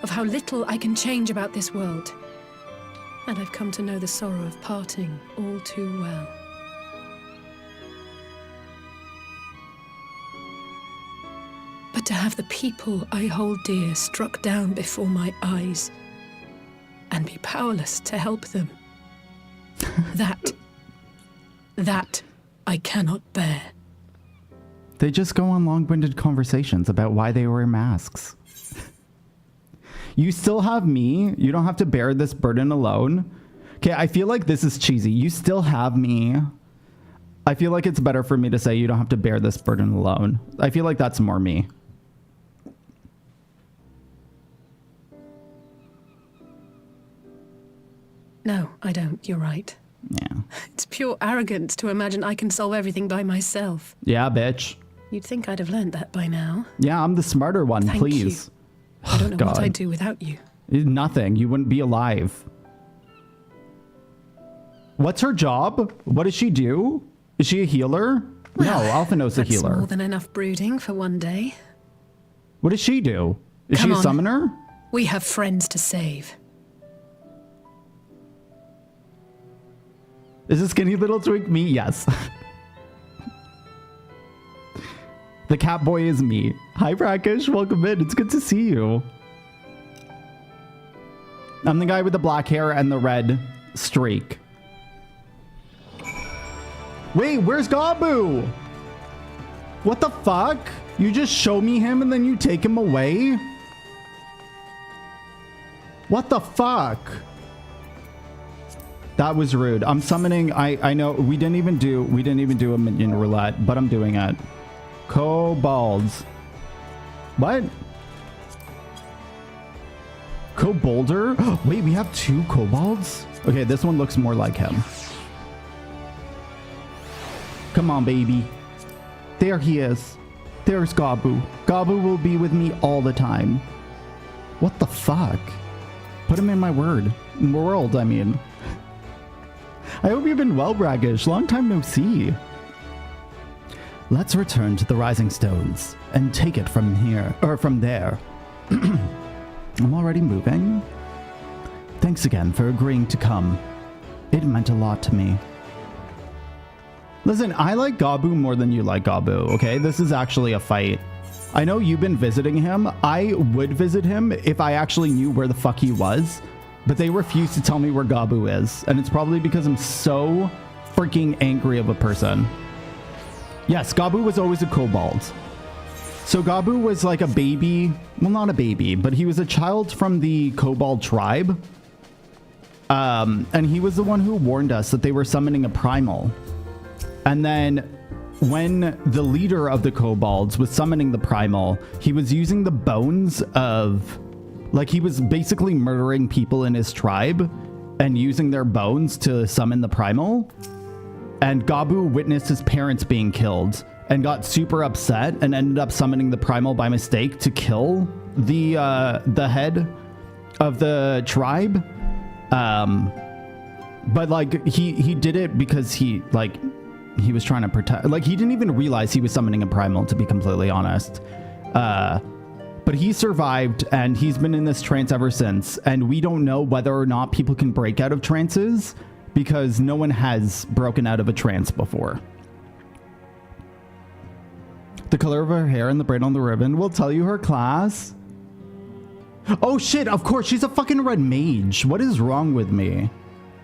of how little I can change about this world. And I've come to know the sorrow of parting all too well. But to have the people I hold dear struck down before my eyes, and be powerless to help them, that I cannot bear. They just go on long-winded conversations about why they wear masks. You still have me. You don't have to bear this burden alone. Okay, I feel like this is cheesy. You still have me. I feel like it's better for me to say you don't have to bear this burden alone. I feel like that's more me. No, I don't. You're right. Yeah. It's pure arrogance to imagine I can solve everything by myself. Yeah, bitch. You'd think I'd have learned that by now. Yeah, I'm the smarter one, Thank please. You. I don't know what I'd do without you. Nothing. You wouldn't be alive. What's her job? What does she do? Is she a healer? Well, no, Alphinaud's a healer. That's more than enough brooding for one day. What does she do? Is Come she a on. summoner? We have friends to save. Is a skinny little twink me? Yes. The cat boy is me. Hi, Rakesh. Welcome in. It's good to see you. I'm the guy with the black hair and the red streak. Wait, where's Gabu? What the fuck? You just show me him and then you take him away? What the fuck? That was rude. I'm summoning. I know we didn't even do a minion roulette, but I'm doing it. Kobolds. What? Kobolder? Wait, we have 2 kobolds? Okay, this one looks more like him. Come on, baby. There he is. There's Gabu. Gabu will be with me all the time. What the fuck? Put him in my world, I mean. I hope you've been well, Braggish. Long time no see. Let's return to the Rising Stones and take it from here, or from there. I'm already moving. Thanks again for agreeing to come. It meant a lot to me. Listen, I like Gabu more than you like Gabu, okay? This is actually a fight. I know you've been visiting him. I would visit him if I actually knew where the fuck he was. But they refuse to tell me where Gabu is. And it's probably because I'm so freaking angry of a person. Yes, Gabu was always a kobold. So Gabu was like a baby. Well, not a baby, but he was a child from the kobold tribe. And he was the one who warned us that they were summoning a primal. And then when the leader of the kobolds was summoning the primal, he was using the bones of... Like, he was basically murdering people in his tribe and using their bones to summon the primal. And Gabu witnessed his parents being killed and got super upset and ended up summoning the primal by mistake to kill the head tribe. But like he did it because he was trying to protect, like he didn't even realize he was summoning a primal, to be completely honest. But he survived and he's been in this trance ever since, and we don't know whether or not people can break out of trances because no one has broken out of a trance before. The color of her hair and the braid on the ribbon will tell you her class. Oh shit, of course, she's a fucking red mage. What is wrong with me?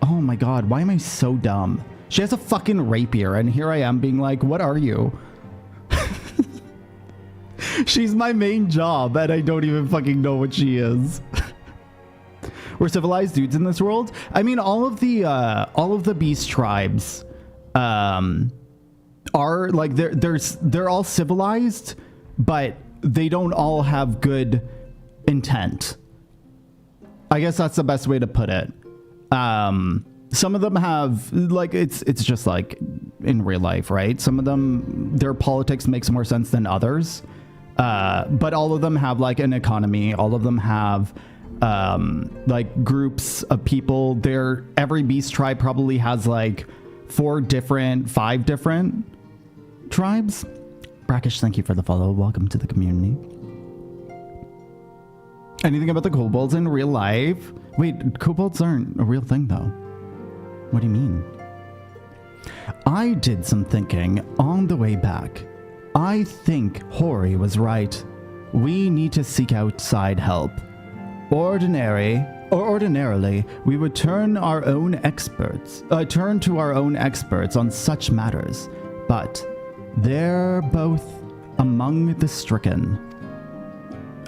Oh my god, why am I so dumb? She has a fucking rapier, and here I am being like, what are you? She's my main job, and I don't even fucking know what she is. We're civilized dudes in this world. I mean, all of the beast tribes, are like they're all civilized, but they don't all have good intent. I guess that's the best way to put it. Some of them have, like, it's just like in real life, right? Some of them, their politics makes more sense than others. But all of them have like an economy. All of them have like groups of people. Every beast tribe probably has like 5 different tribes. Brackish, thank you for the follow. Welcome to the community. Anything about the kobolds in real life? Wait, kobolds aren't a real thing though. What do you mean? I did some thinking on the way back. I think Hori was right. We need to seek outside help. Ordinarily, we would turn to our own experts on such matters, but they're both among the stricken.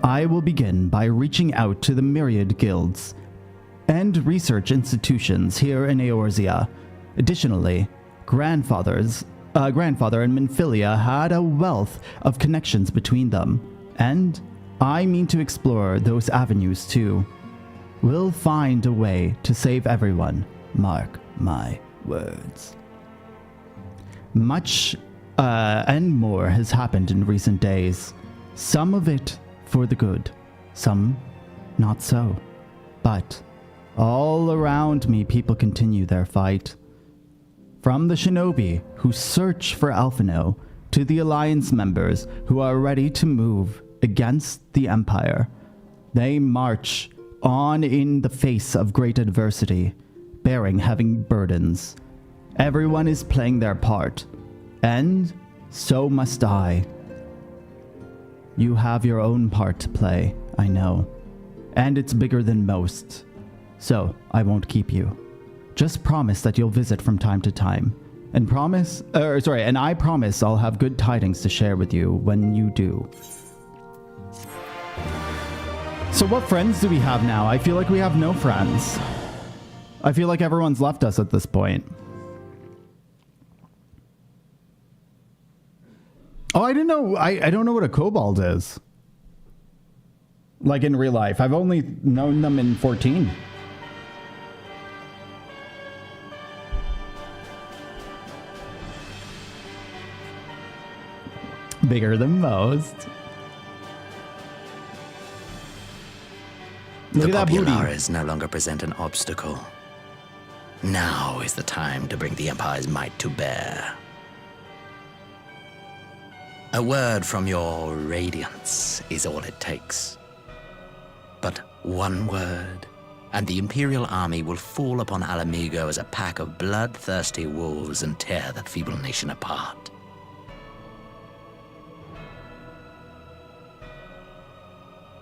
I will begin by reaching out to the myriad guilds and research institutions here in Eorzea. Additionally, grandfather and Minfilia had a wealth of connections between them, and I mean to explore those avenues too. We'll find a way to save everyone, mark my words. Much and more has happened in recent days, some of it for the good, some not so. But all around me, people continue their fight. From the shinobi who search for Alphinaud to the Alliance members who are ready to move against the Empire, they march on in the face of great adversity, bearing heavy burdens. Everyone is playing their part, and so must I. You have your own part to play, I know, and it's bigger than most, so I won't keep you. Just promise that you'll visit from time to time, and I promise I'll have good tidings to share with you when you do. So what friends do we have now? I feel like we have no friends. I feel like everyone's left us at this point. Oh, I didn't know. I don't know what a kobold is. Like in real life. I've only known them in 14. Bigger than most. The Populares no longer present an obstacle. Now is the time to bring the Empire's might to bear. A word from your radiance is all it takes. But one word, and the Imperial army will fall upon Alamigo as a pack of bloodthirsty wolves and tear that feeble nation apart.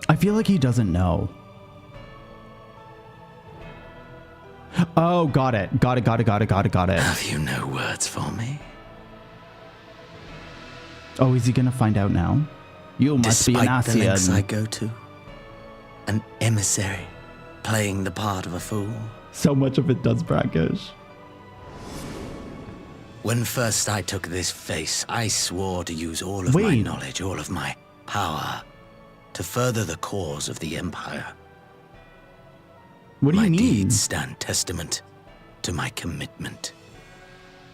I feel like he doesn't know. Oh, got it. Got it. Have you no words for me? Oh, is he gonna find out now? You must be an Asian. Despite the lengths I go to, an emissary playing the part of a fool. So much of it does brackish. When first I took this face, I swore to use all of my knowledge, all of my power, to further the cause of the Empire. What do you mean? My deeds stand testament to my commitment.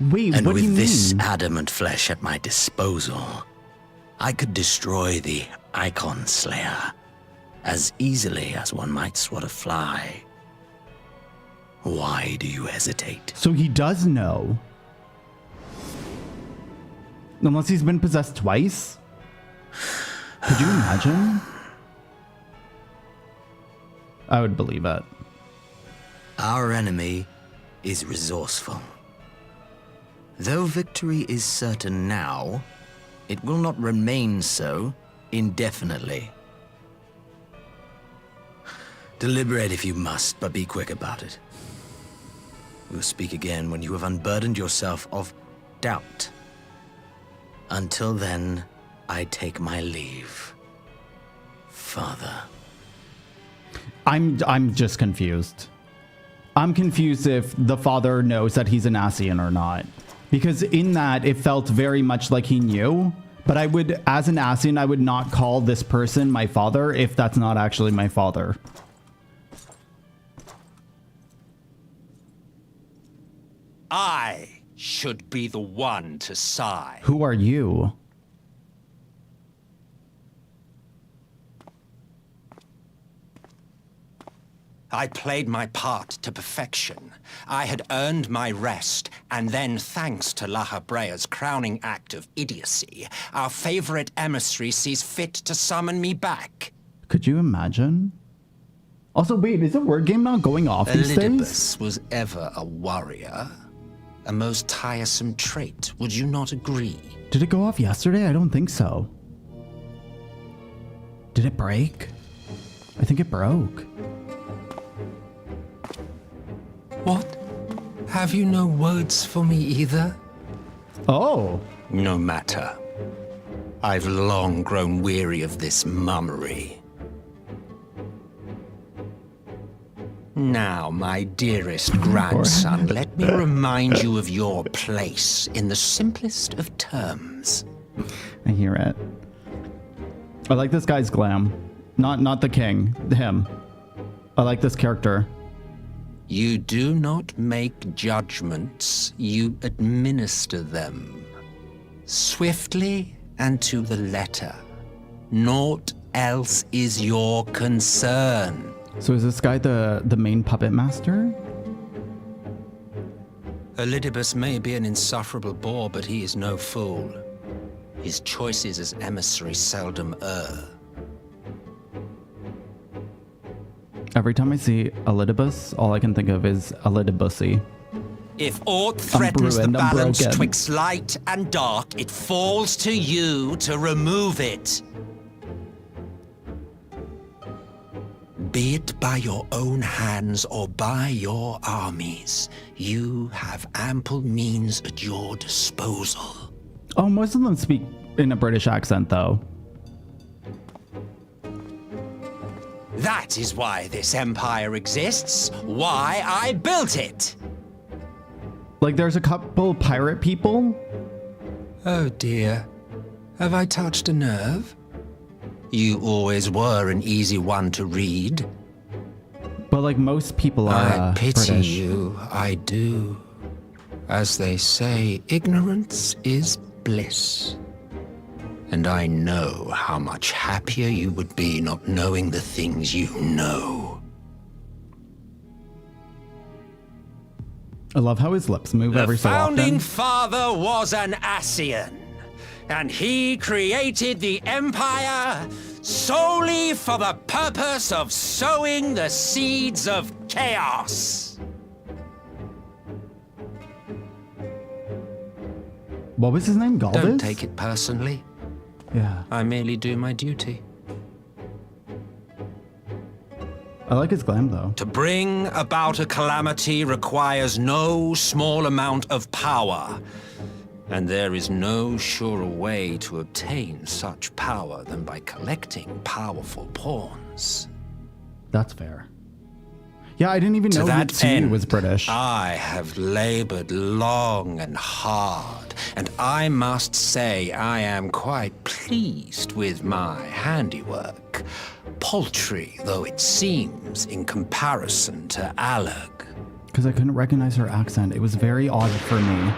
Wait, and what do you with this mean? adamant flesh at my disposal, I could destroy the Icon Slayer as easily as one might swat a fly. Why do you hesitate? So he does know. Unless he's been possessed twice? Could you imagine? I would believe it. Our enemy is resourceful. Though victory is certain now, it will not remain so indefinitely. Deliberate if you must, but be quick about it. We'll speak again when you have unburdened yourself of doubt. Until then, I take my leave. Father. I'm just confused. I'm confused if the father knows that he's an Ascian or not. Because in that, it felt very much like he knew. But I would, as an Ascian, I would not call this person my father if that's not actually my father. I should be the one to sigh. Who are you? I played my part to perfection. I had earned my rest, and then, thanks to La Habrea's crowning act of idiocy, our favorite emissary sees fit to summon me back. Could you imagine? Also, wait, is the word game not going off these days? Elidibus was ever a warrior. A most tiresome trait, would you not agree? Did it go off yesterday? I don't think so. Did it break? I think it broke. What? Have you no words for me either? Oh. No matter. I've long grown weary of this mummery. Now, my dearest grandson, let me remind you of your place in the simplest of terms. I hear it. I like this guy's glam. Not the king, him. I like this character. You do not make judgments, you administer them. Swiftly and to the letter. Naught else is your concern. So is this guy the main puppet master? Elidibus may be an insufferable bore, but he is no fool. His choices as emissary seldom err. Every time I see Elidibus, all I can think of is Elidibusy. If aught threatens the I'm balance broken. twixt light and dark, it falls to you to remove it. Be it by your own hands or by your armies, you have ample means at your disposal. Oh, most of them speak in a British accent, though. That is why this empire exists, why I built it. Like, there's a couple pirate people. Oh dear, have I touched a nerve? You always were an easy one to read. But like most people are I pity British. you, I do. As they say, ignorance is bliss. And I know how much happier you would be not knowing the things you know. I love how his lips move every so often. The founding father was an Ascian, and he created the Empire solely for the purpose of sowing the seeds of chaos. What was his name? Galvis? Don't take it personally. Yeah. I merely do my duty. I like his glam, though. To bring about a calamity requires no small amount of power. And there is no surer way to obtain such power than by collecting powerful pawns. That's fair. Yeah, I didn't even know that Mitsuru end, was British. I have labored long and hard, and I must say I am quite pleased with my handiwork, paltry though it seems in comparison to Alag. Because I couldn't recognize her accent. It was very odd for me.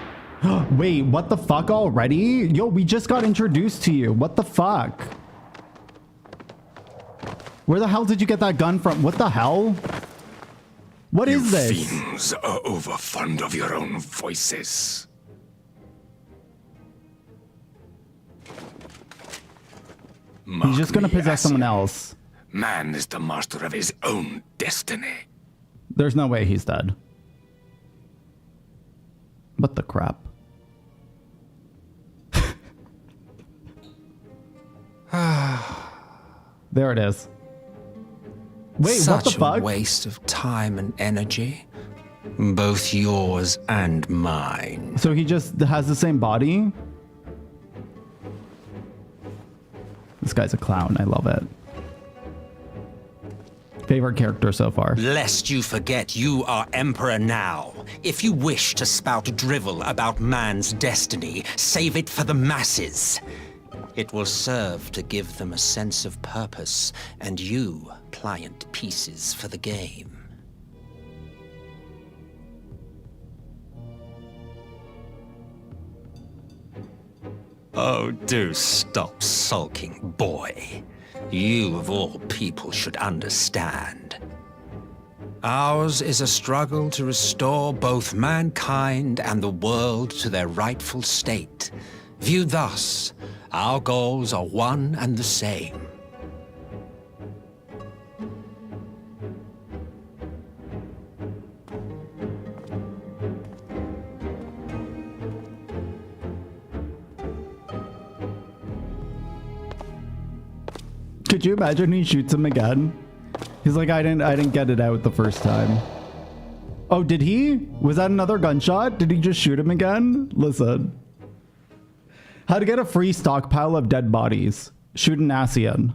Wait, what the fuck already? Yo, we just got introduced to you. What the fuck? Where the hell did you get that gun from? What the hell? What is this? You fiends are overfond of your own voices. He's just gonna possess someone else. Man is the master of his own destiny. There's no way he's dead. What the crap? There it is. Wait, what the Such fuck? a waste of time and energy. Both yours and mine. So he just has the same body? This guy's a clown. I love it. Favorite character so far. Lest you forget, you are Emperor now. If you wish to spout drivel about man's destiny, save it for the masses. It will serve to give them a sense of purpose, and you pliant pieces for the game. Oh, do stop sulking, boy. You, of all people, should understand. Ours is a struggle to restore both mankind and the world to their rightful state. Viewed thus, our goals are one and the same. Could you imagine he shoots him again? He's like, I didn't get it out the first time. Oh, did he? Was that another gunshot? Did he just shoot him again? Listen. How to get a free stockpile of dead bodies. Shoot an Asian.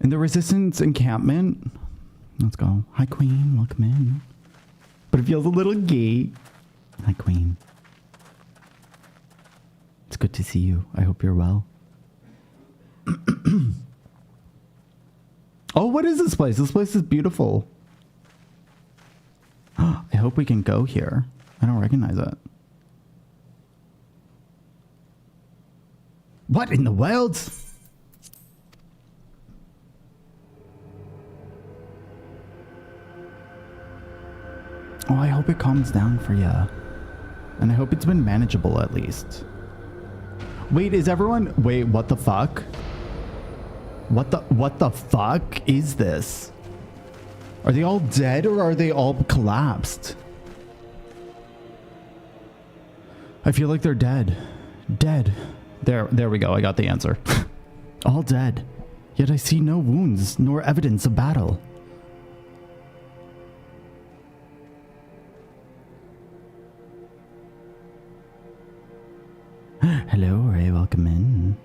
In the Resistance encampment. Let's go. Hi, Queen. Welcome in. But it feels a little gay. Hi, Queen. It's good to see you. I hope you're well. Oh, what is this place? This place is beautiful. I hope we can go here. I don't recognize it. What in the world? Oh, I hope it calms down for ya. And I hope it's been manageable at least. Wait, is everyone... Wait, what the fuck? What the fuck is this? Are they all dead or are they all collapsed? I feel like they're dead. Dead. There we go. I got the answer. All dead. Yet I see no wounds nor evidence of battle. Hello, Ray. Welcome in.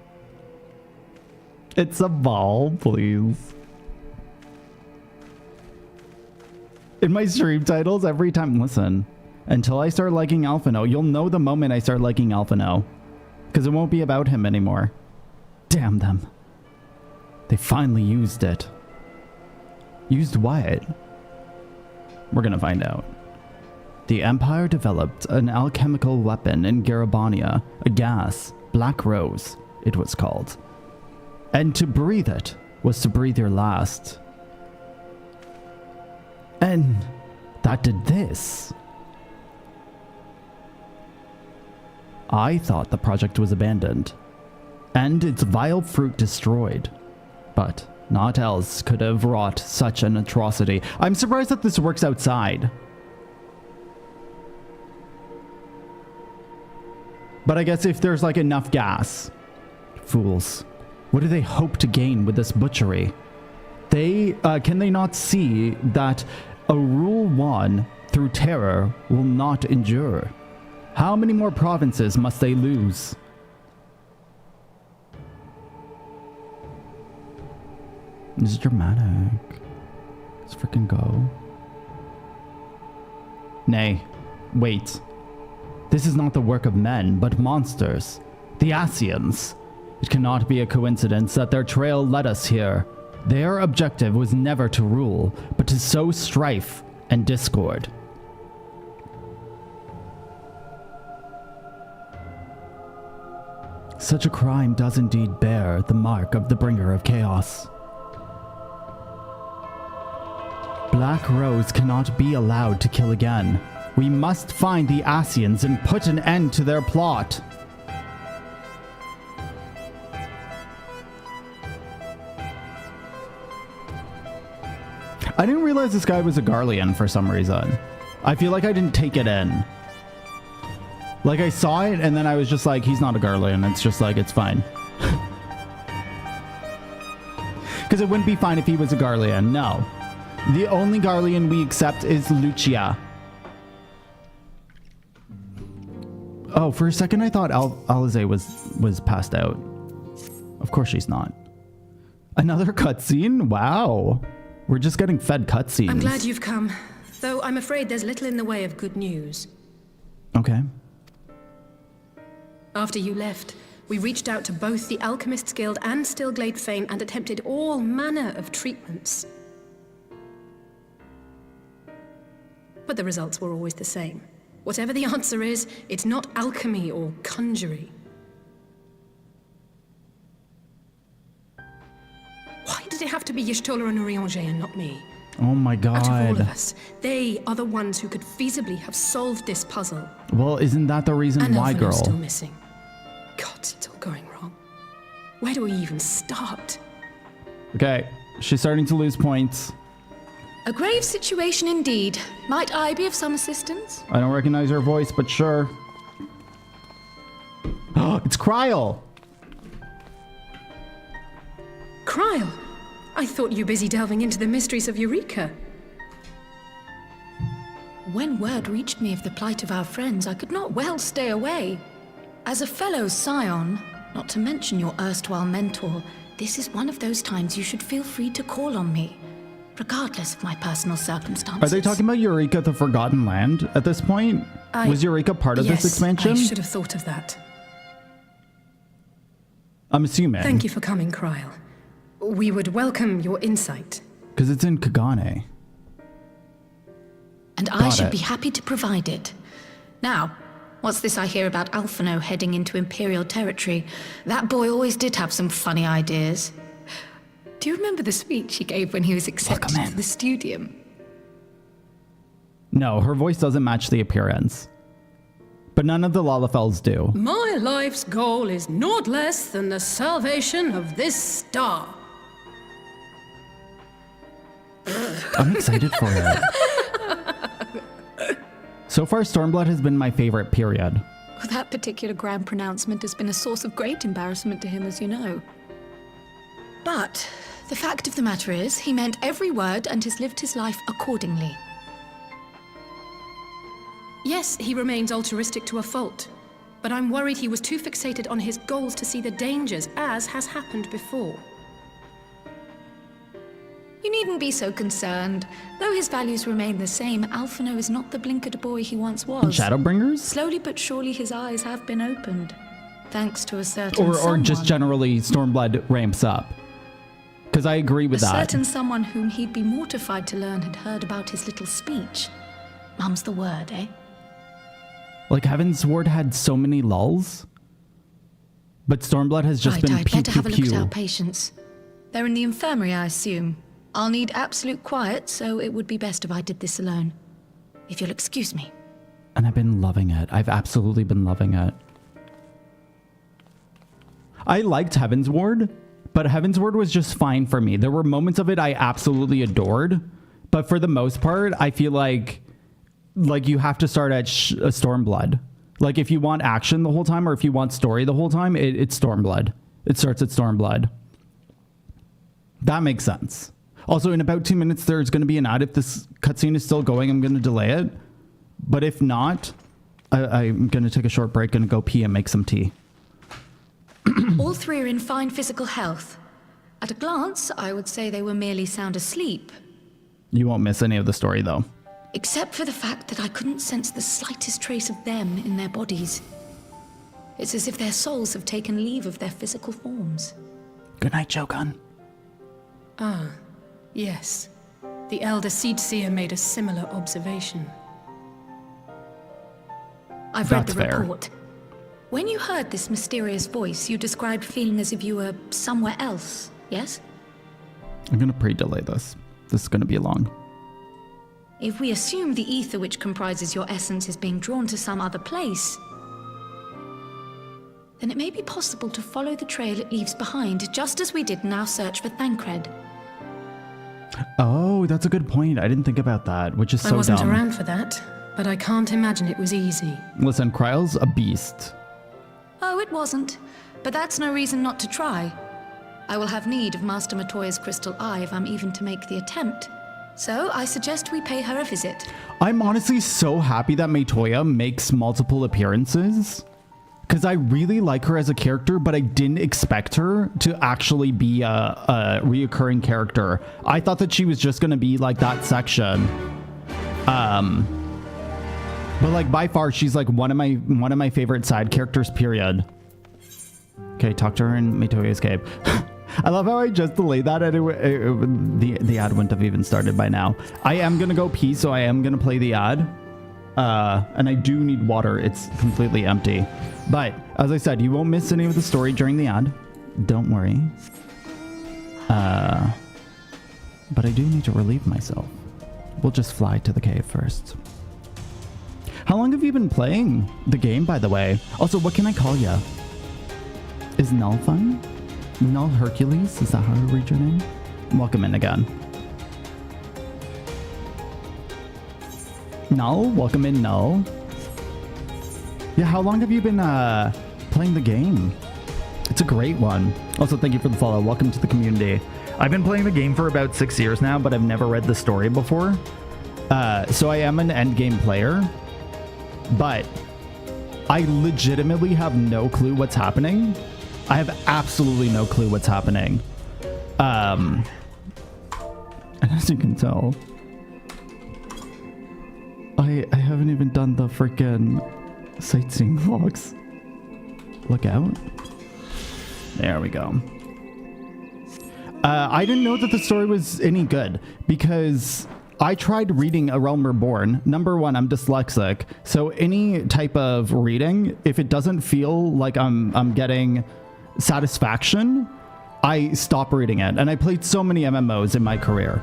It's a ball, please. In my stream titles, every time, listen, until I start liking Alphinaud, you'll know the moment I start liking Alphinaud. Because it won't be about him anymore. Damn them. They finally used it. Used what? We're gonna find out. The Empire developed an alchemical weapon in Garabania, a gas, Black Rose, it was called. And to breathe it was to breathe your last. And that did this. I thought the project was abandoned, and its vile fruit destroyed. But naught else could have wrought such an atrocity. I'm surprised that this works outside. But I guess if there's like enough gas. Fools. What do they hope to gain with this butchery? Can they not see that a rule won through terror will not endure? How many more provinces must they lose? This is dramatic. Let's freaking go. Nay, wait. This is not the work of men, but monsters. The Asians. It cannot be a coincidence that their trail led us here. Their objective was never to rule, but to sow strife and discord. Such a crime does indeed bear the mark of the bringer of chaos. Black Rose cannot be allowed to kill again. We must find the Asians and put an end to their plot. I didn't realize this guy was a Garlean for some reason. I feel like I didn't take it in. Like, I saw it, and then I was just like, he's not a Garlean. It's just like, it's fine. Because it wouldn't be fine if he was a Garlean. No. The only Garlean we accept is Lucia. Oh, for a second I thought Alisaie was passed out. Of course she's not. Another cutscene? Wow. We're just getting fed cutscenes. I'm glad you've come, though I'm afraid there's little in the way of good news. Okay. After you left, we reached out to both the Alchemists Guild and Stillglade Fane and attempted all manner of treatments. But the results were always the same. Whatever the answer is, it's not alchemy or conjury. Why did it have to be Y'shtola and Urianger and not me? Oh my god. Out of all of us, they are the ones who could feasibly have solved this puzzle. Well, isn't that the reason And why, Alphinaud's girl? still missing. God, it's all going wrong. Where do we even start? Okay, she's starting to lose points. A grave situation indeed. Might I be of some assistance? I don't recognize her voice, but sure. It's Kryl! Kryl! I thought you busy delving into the mysteries of Eureka. When word reached me of the plight of our friends, I could not well stay away. As a fellow scion, not to mention your erstwhile mentor, this is one of those times you should feel free to call on me, regardless of my personal circumstances. Are they talking about Eureka the Forgotten Land at this point? Was Eureka part of this expansion? I should have thought of that. I'm assuming. Thank you for coming, Kryl. We would welcome your insight. Because it's in Kagane. And I should be happy to provide it. Now, what's this I hear about Alphinaud heading into Imperial territory? That boy always did have some funny ideas. Do you remember the speech he gave when he was accepted to the Studium? No, her voice doesn't match the appearance. But none of the Lalafels do. My life's goal is naught less than the salvation of this star. I'm excited for it. So far, Stormblood has been my favorite, period. Well, that particular grand pronouncement has been a source of great embarrassment to him, as you know. But the fact of the matter is, he meant every word and has lived his life accordingly. Yes, he remains altruistic to a fault. But I'm worried he was too fixated on his goals to see the dangers, as has happened before. You needn't be so concerned. Though his values remain the same, Alphinaud is not the blinkered boy he once was. Shadowbringers? Slowly but surely his eyes have been opened. Thanks to a certain Or just generally Stormblood ramps up. Because I agree with that. A certain someone whom he'd be mortified to learn had heard about his little speech. Mum's the word, eh? Like, Heaven's Ward had so many lulls. But Stormblood has just been I'd pew better pew have a look at pew. our patients. They're in the infirmary, I assume. I'll need absolute quiet, so it would be best if I did this alone. If you'll excuse me. And I've been loving it. I've absolutely been loving it. I liked Heaven's Ward, but Heaven's Ward was just fine for me. There were moments of it I absolutely adored, but for the most part, I feel like you have to start at Stormblood. Like, if you want action the whole time, or if you want story the whole time, it's Stormblood. It starts at Stormblood. That makes sense. Also, in about 2 minutes, there's going to be an ad. If this cutscene is still going, I'm going to delay it. But if not, I'm going to take a short break and go pee and make some tea. All three are in fine physical health. At a glance, I would say they were merely sound asleep. You won't miss any of the story, though. Except for the fact that I couldn't sense the slightest trace of them in their bodies. It's as if their souls have taken leave of their physical forms. Good night, Jogun. Ah, yes. The Elder Seedseer made a similar observation. I've read That's the fair. report. When you heard this mysterious voice, you described feeling as if you were somewhere else, yes? I'm going to pre-delay this. This is going to be long. If we assume the ether which comprises your essence is being drawn to some other place, then it may be possible to follow the trail it leaves behind, just as we did in our search for Thancred. Oh, that's a good point. I didn't think about that, which is so dumb. I wasn't around for that, but I can't imagine it was easy. Listen, Kryle's a beast. Oh, it wasn't. But that's no reason not to try. I will have need of Master Matoya's crystal eye if I'm even to make the attempt. So I suggest we pay her a visit. I'm honestly so happy that Matoya makes multiple appearances, because I really like her as a character, but I didn't expect her to actually be a reoccurring character. I thought that she was just going to be like that section. But like by far, she's like one of my favorite side characters, period. Okay, talk to her in Matoya's cave. I love how I just delayed that, and the ad wouldn't have even started by now. I am gonna go pee, so I am gonna play the ad. And I do need water. It's completely empty. But as I said, you won't miss any of the story during the ad. Don't worry. But I do need to relieve myself. We'll just fly to the cave first. How long have you been playing the game, by the way? Also, what can I call you? Is Null fun? Null Hercules? Is that how you read your name? Welcome in again. Null? Welcome in, Null. Yeah, how long have you been playing the game? It's a great one. Also, thank you for the follow. Welcome to the community. I've been playing the game for about 6 years now, but I've never read the story before. So I am an endgame player, but I legitimately have no clue what's happening. I have absolutely no clue what's happening. And as you can tell, I haven't even done the freaking sightseeing vlogs. Look out. There we go. I didn't know that the story was any good because I tried reading A Realm Reborn. Number one, I'm dyslexic. So any type of reading, if it doesn't feel like I'm getting satisfaction, I stop reading it. And I played so many MMOs in my career,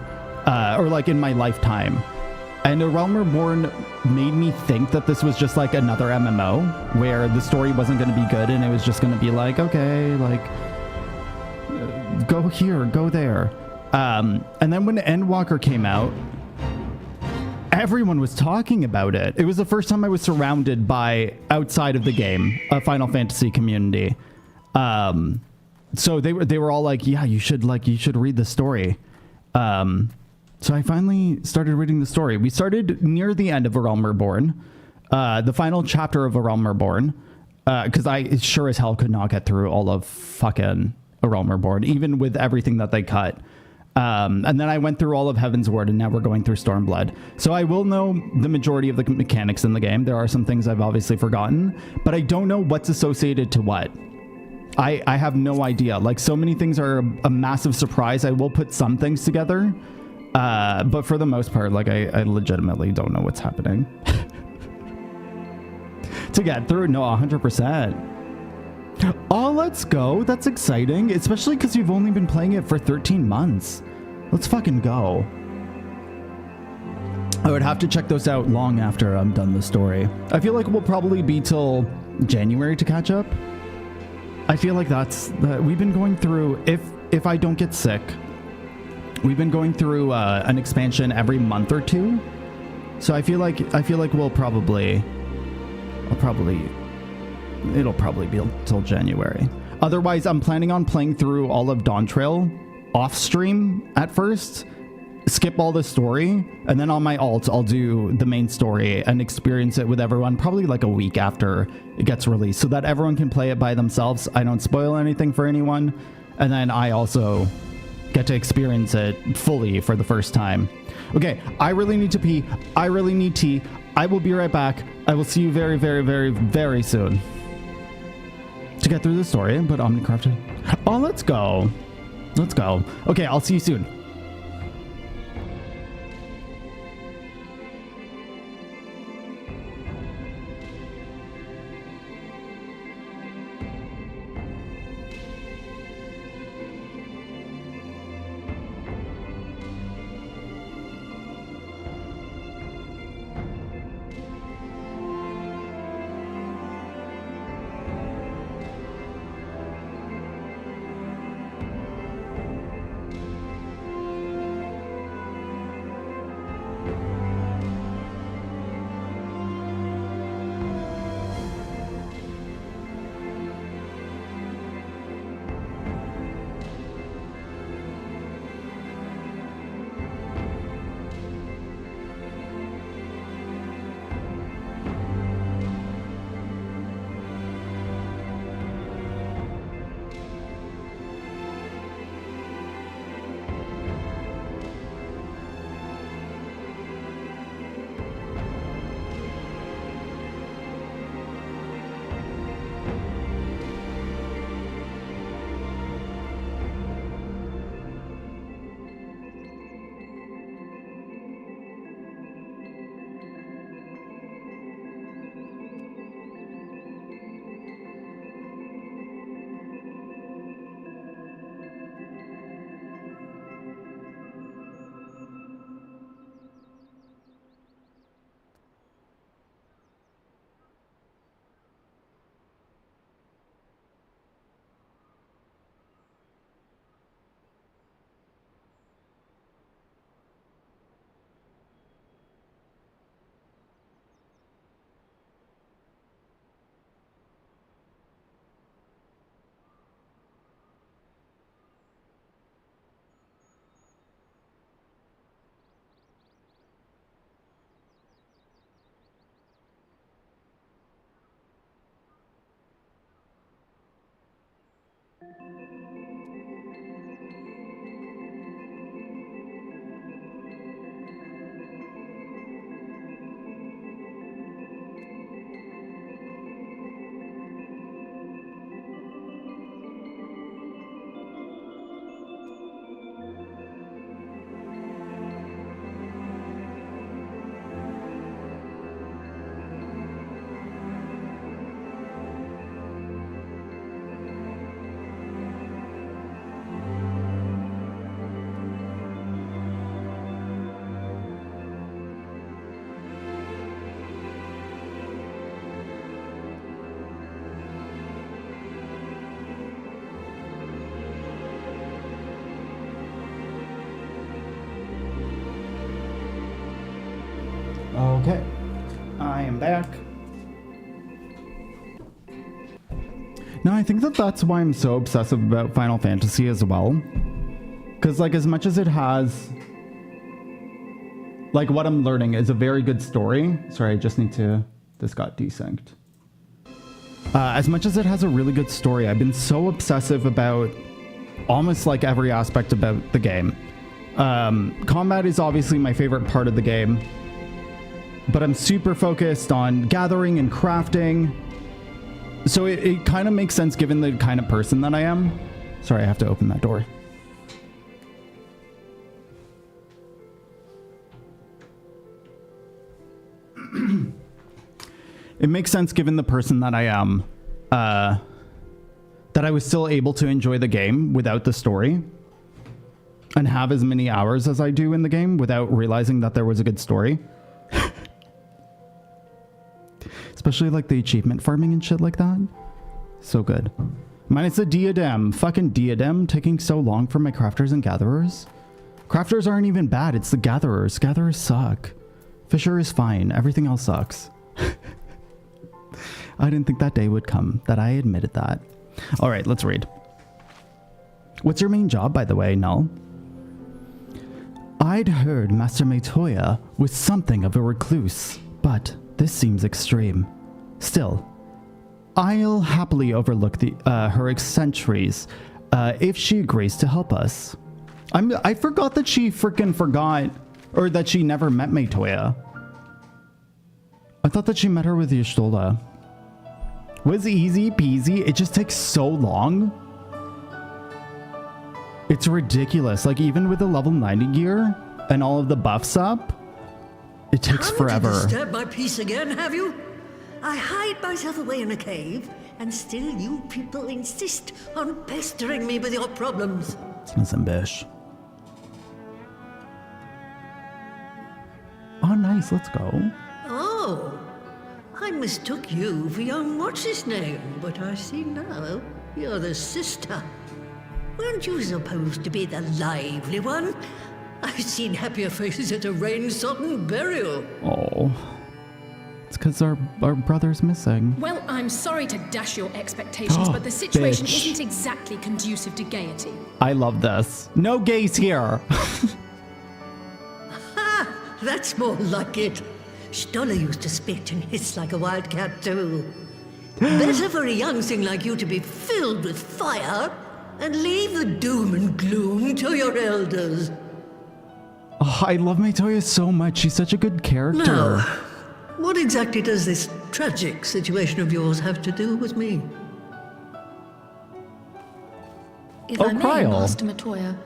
or like in my lifetime. And A Realm Reborn made me think that this was just like another MMO where the story wasn't going to be good and it was just going to be like, okay, like go here, go there. And then when Endwalker came out, everyone was talking about it. It was the first time I was surrounded by outside of the game, a Final Fantasy community. So they were all like, yeah, you should read the story. So I finally started reading the story. We started near the end of A Realm Reborn, the final chapter of A Realm Reborn, because I sure as hell could not get through all of fucking A Realm Reborn, even with everything that they cut. And then I went through all of Heaven's Word, and now we're going through Stormblood. So I will know the majority of the mechanics in the game. There are some things I've obviously forgotten, but I don't know what's associated to what. I have no idea. Like, so many things are a massive surprise. I will put some things together. But for the most part, like, I legitimately don't know what's happening. To get through, no, 100%. Oh, let's go. That's exciting, especially because you've only been playing it for 13 months. Let's fucking go. I would have to check those out long after I'm done the story. I feel like we'll probably be till January to catch up. I feel like we've been going through, if I don't get sick, we've been going through an expansion every month or two. So I feel like it'll probably be till January. Otherwise, I'm planning on playing through all of Dawntrail off stream at first, skip all the story, and then on my alt, I'll do the main story and experience it with everyone probably like a week after it gets released so that everyone can play it by themselves. I don't spoil anything for anyone. And then I also get to experience it fully for the first time. Okay, I really need to pee. I really need tea. I will be right back. I will see you very, very, very, very soon. To get through the story, but Omnicrafted. Oh, let's go. Let's go. Okay, I'll see you soon. Okay, I am back. No, I think that that's why I'm so obsessive about Final Fantasy as well. Because, like, as much as it has... Like, what I'm learning is a very good story. Sorry, I just need to... This got desynced. As much as it has a really good story, I've been so obsessive about almost, like, every aspect about the game. Combat is obviously my favorite part of the game. But I'm super focused on gathering and crafting. So it kind of makes sense given the kind of person that I am. Sorry, I have to open that door. It makes sense given the person that I am, that I was still able to enjoy the game without the story and have as many hours as I do in the game without realizing that there was a good story. Especially like the achievement farming and shit like that. So good. Minus the diadem. Fucking diadem taking so long for my crafters and gatherers. Crafters aren't even bad. It's the gatherers. Gatherers suck. Fisher is fine. Everything else sucks. I didn't think that day would come that I admitted that. All right, let's read. What's your main job, by the way, Null? I'd heard Master Matoya was something of a recluse, but this seems extreme. Still, I'll happily overlook her eccentrics if she agrees to help us. I forgot that she freaking forgot, or that she never met Matoya. I thought that she met her with Y'shtola. Was easy peasy. It just takes so long. It's ridiculous. Like, even with the level 90 gear and all of the buffs up, it takes forever. To disturb my peace again, have you? I hide myself away in a cave, and still you people insist on pestering me with your problems. Listen, bish. Oh, nice. Let's go. Oh, I mistook you for young what's-his-name, but I see now you're the sister. Weren't you supposed to be the lively one? I've seen happier faces at a rain-sodden burial. Oh. It's because our brother's missing. Well, I'm sorry to dash your expectations, but the situation Bitch. isn't exactly conducive to gaiety. I love this. No gays here. Ha! That's more like it. Stoller used to spit and hiss like a wildcat too. Better for a young thing like you to be filled with fire and leave the doom and gloom to your elders. Oh, I love Matoya so much. She's such a good character. Now, what exactly does this tragic situation of yours have to do with me? If I may, Master Matoya,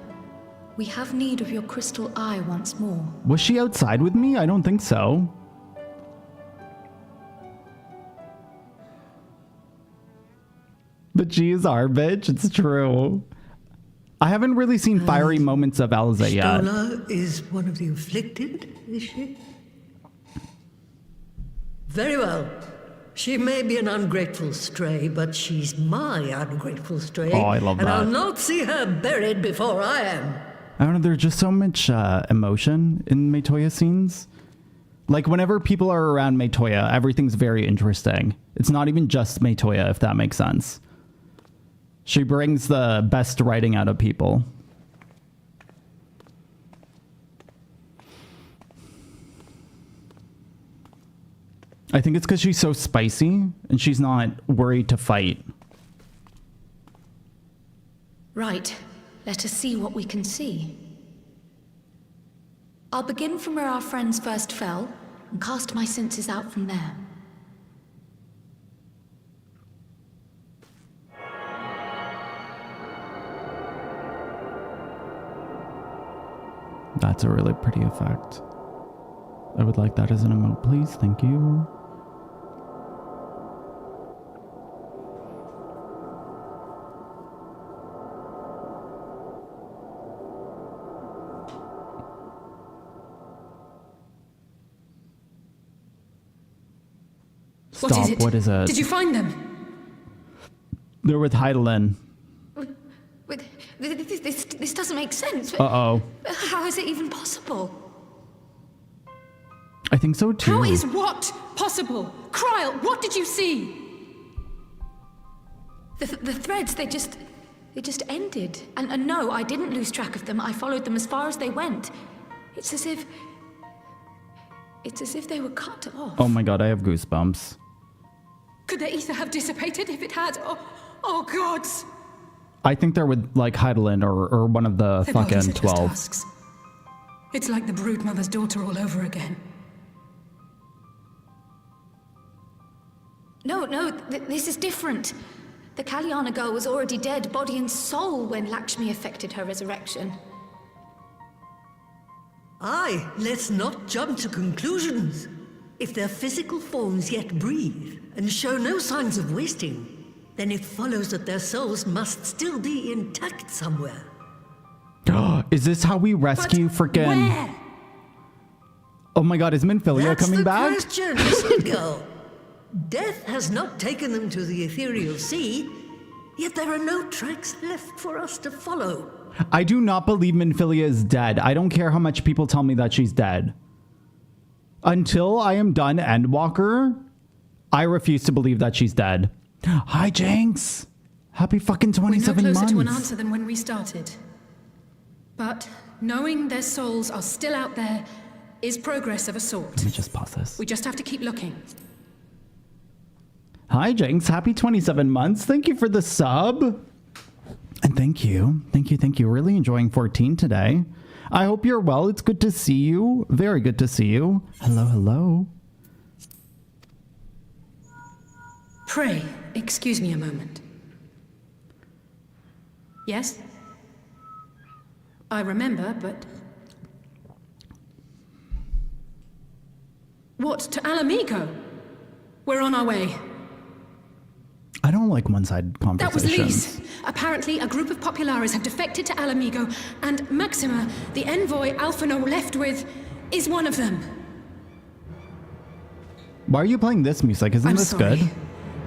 we have need of your crystal eye once more. Was she outside with me? I don't think so. But she is our bitch. It's true. I haven't really seen fiery moments of Alisaie yet. Stoller is one of the afflicted, is she? Very well. She may be an ungrateful stray, but she's my ungrateful stray. Oh, I love and that. I'll not see her buried before I am. I don't know, there's just so much emotion in Matoya scenes. Like, whenever people are around Matoya, everything's very interesting. It's not even just Matoya, if that makes sense. She brings the best writing out of people. I think it's because she's so spicy, and she's not worried to fight. Right. Let us see what we can see. I'll begin from where our friends first fell, and cast my senses out from there. That's a really pretty effect. I would like that as an emote, please. Thank you. Stop. What is it? Did you find them? They're with Heidelin. This doesn't make sense. Uh-oh. How is it even possible? I think so too. How is what possible? Kryl, what did you see? The threads, they just ended. And no, I didn't lose track of them. I followed them as far as they went. It's as if they were cut off. Oh my god, I have goosebumps. Could the ether have dissipated if it had? Oh gods! I think they're with like Heidelin or one of the Their fucking bodies are just 12. husks. It's like the broodmother's daughter all over again. No, this is different. The Kalyana girl was already dead, body and soul, when Lakshmi effected her resurrection. Aye, let's not jump to conclusions. If their physical forms yet breathe and show no signs of wasting, then it follows that their souls must still be intact somewhere. Is this how we rescue frickin'... Where? Oh my god, is Minfilia coming back? That's the question, isn't it, girl? Death has not taken them to the ethereal sea, yet there are no tracks left for us to follow. I do not believe Minfilia is dead. I don't care how much people tell me that she's dead. Until I am done Endwalker, I refuse to believe that she's dead. Hi, Jinx. Happy fucking 27 We're no closer months. to an answer than when we started. But knowing their souls are still out there is progress of a sort. Let me just pause this. We just have to keep looking. Hi, Jinx. Happy 27 months. Thank you for the sub. And thank you. Really enjoying 14 today. I hope you're well. It's good to see you. Very good to see you. Hello. Pray, excuse me a moment. Yes? I remember, but... What, to Alamigo? We're on our way. I don't like one-sided That was conversations. Lise. Apparently, a group of Populares have defected to Alamigo, and Maxima, the envoy Alphinaud left with, is one of them. Why are you playing this music? Isn't I'm this sorry. good?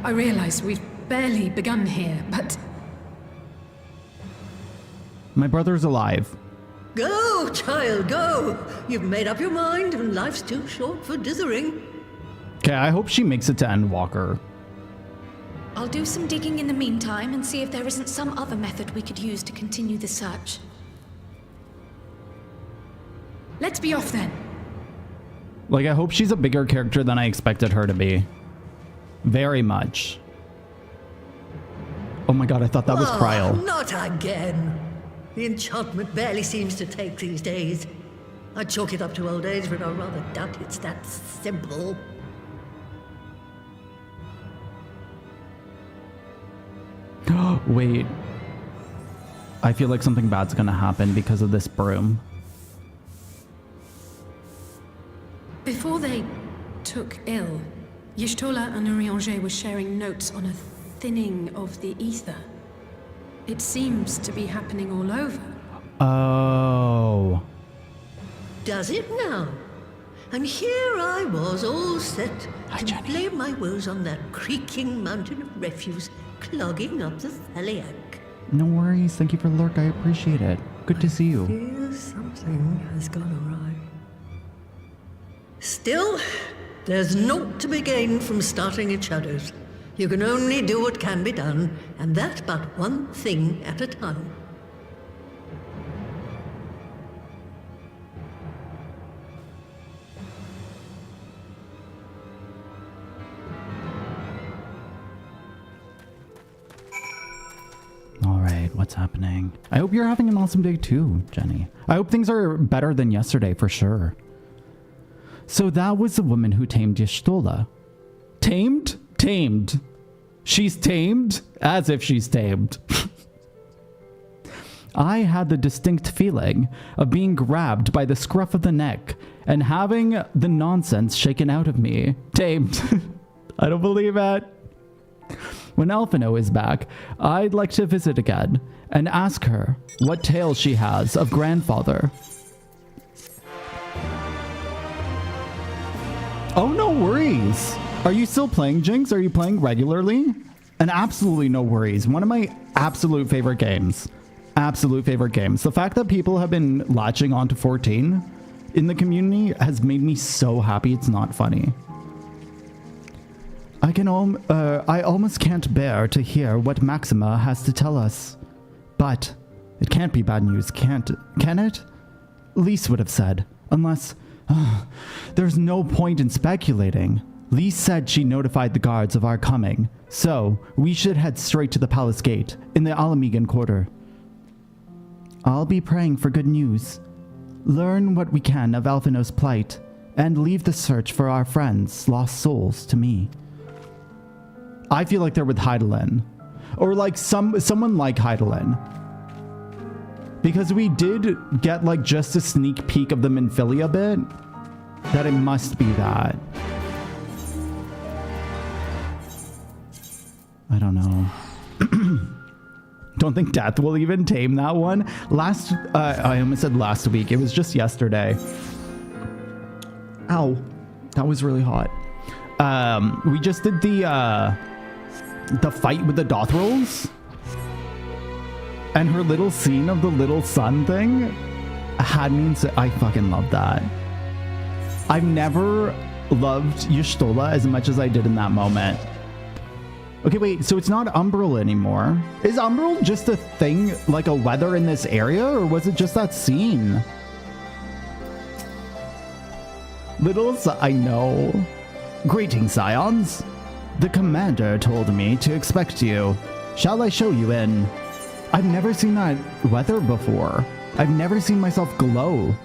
I realize we've barely begun here, but... My brother's alive. Go, child, go! You've made up your mind, and life's too short for dithering. Okay, I hope she makes it to Endwalker. I'll do some digging in the meantime and see if there isn't some other method we could use to continue the search. Let's be off then. Like, I hope she's a bigger character than I expected her to be. Very much. Oh my god, I thought that was Kryl. Not again. The enchantment barely seems to take these days. I chalk it up to old age, but I rather doubt it's that simple. Wait. I feel like something bad's gonna happen because of this broom. Before they took ill, Y'shtola and Urianger were sharing notes on a thinning of the ether. It seems to be happening all over. Oh. Does it now? And here I was all set to blame my woes on that creaking mountain of refuse clogging up the Thaliak. No worries. Thank you for the lurk. I appreciate it. Good to see you. Fear something has gone awry. Still, there's naught to be gained from starting at shadows. You can only do what can be done, and that but one thing at a time. Alright, what's happening? I hope you're having an awesome day too, Jenny. I hope things are better than yesterday for sure. So that was the woman who tamed Y'shtola. Tamed? Tamed. She's tamed? As if she's tamed. I had the distinct feeling of being grabbed by the scruff of the neck and having the nonsense shaken out of me. Tamed. I don't believe it. When Alphinaud is back, I'd like to visit again and ask her what tale she has of grandfather. Oh, no worries. Are you still playing, Jinx? Are you playing regularly? And absolutely no worries. One of my absolute favorite games. Absolute favorite games. The fact that people have been latching on to 14 in the community has made me so happy it's not funny. I almost can't bear to hear what Maxima has to tell us. But it can't be bad news, can it? Lise would have said, unless... there's no point in speculating. Lise said she notified the guards of our coming, so we should head straight to the palace gate in the Alamegan quarter. I'll be praying for good news. Learn what we can of Alphinaud's plight, and leave the search for our friends' lost souls to me. I feel like they're with Hydaelyn. Or like someone like Hydaelyn. Because we did get like just a sneak peek of them in Philly a bit. That it must be that. I don't know. Don't think death will even tame that one. I almost said last week. It was just yesterday. Ow. That was really hot. We just did the fight with the Dotharls. And her little scene of the little sun thing had me I fucking love that. I've never loved Y'shtola as much as I did in that moment. Okay, wait, so it's not Umbral anymore. Is Umbral just a thing, like a weather in this area, or was it just that scene? I know. Greetings, Scions. The commander told me to expect you. Shall I show you in? I've never seen that weather before. I've never seen myself glow.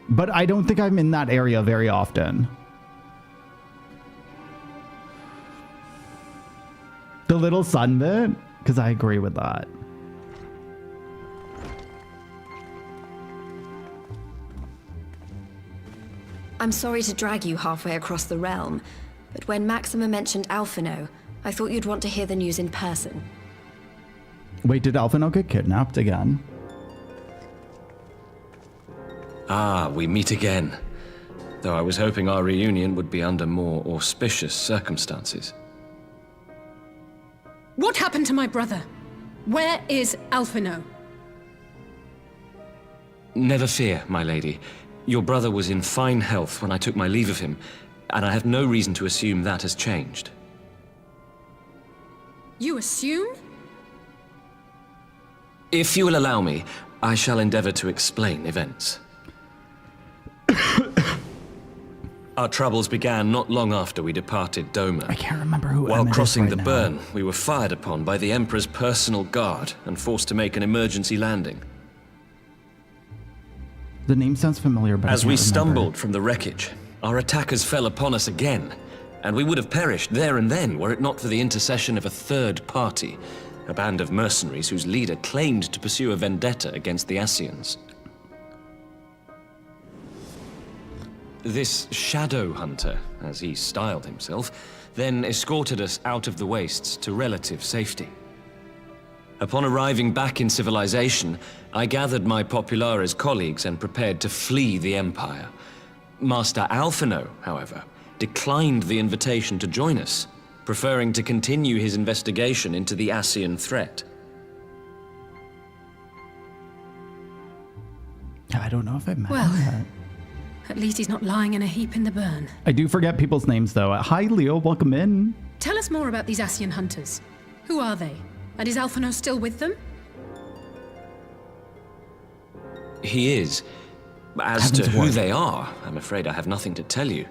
But I don't think I'm in that area very often. The little sun bit? Because I agree with that. I'm sorry to drag you halfway across the realm, but when Maxima mentioned Alphinaud, I thought you'd want to hear the news in person. Wait, did Alphinaud get kidnapped again? Ah, we meet again. Though I was hoping our reunion would be under more auspicious circumstances. What happened to my brother? Where is Alphinaud? Never fear, my lady. Your brother was in fine health when I took my leave of him, and I have no reason to assume that has changed. You assume? If you will allow me, I shall endeavor to explain events. Our troubles began not long after we departed Doma. I can't remember who. While crossing the now. burn, we were fired upon by the Emperor's personal guard and forced to make an emergency landing. The name sounds familiar, but as we stumbled from the wreckage, our attackers fell upon us again, and we would have perished there and then were it not for the intercession of a third party, a band of mercenaries whose leader claimed to pursue a vendetta against the Ascians. This shadow hunter, as he styled himself, then escorted us out of the wastes to relative safety. Upon arriving back in civilization, I gathered my Populares colleagues and prepared to flee the Empire. Master Alphinaud, however, declined the invitation to join us, preferring to continue his investigation into the Ascian threat. I don't know if I met well, him. At least he's not lying in a heap in the burn. I do forget people's names, though. Hi, Leo. Welcome in. Tell us more about these Ascian hunters. Who are they? And is Alphinaud still with them? He is. As to who they are, I'm afraid I have nothing to tell you.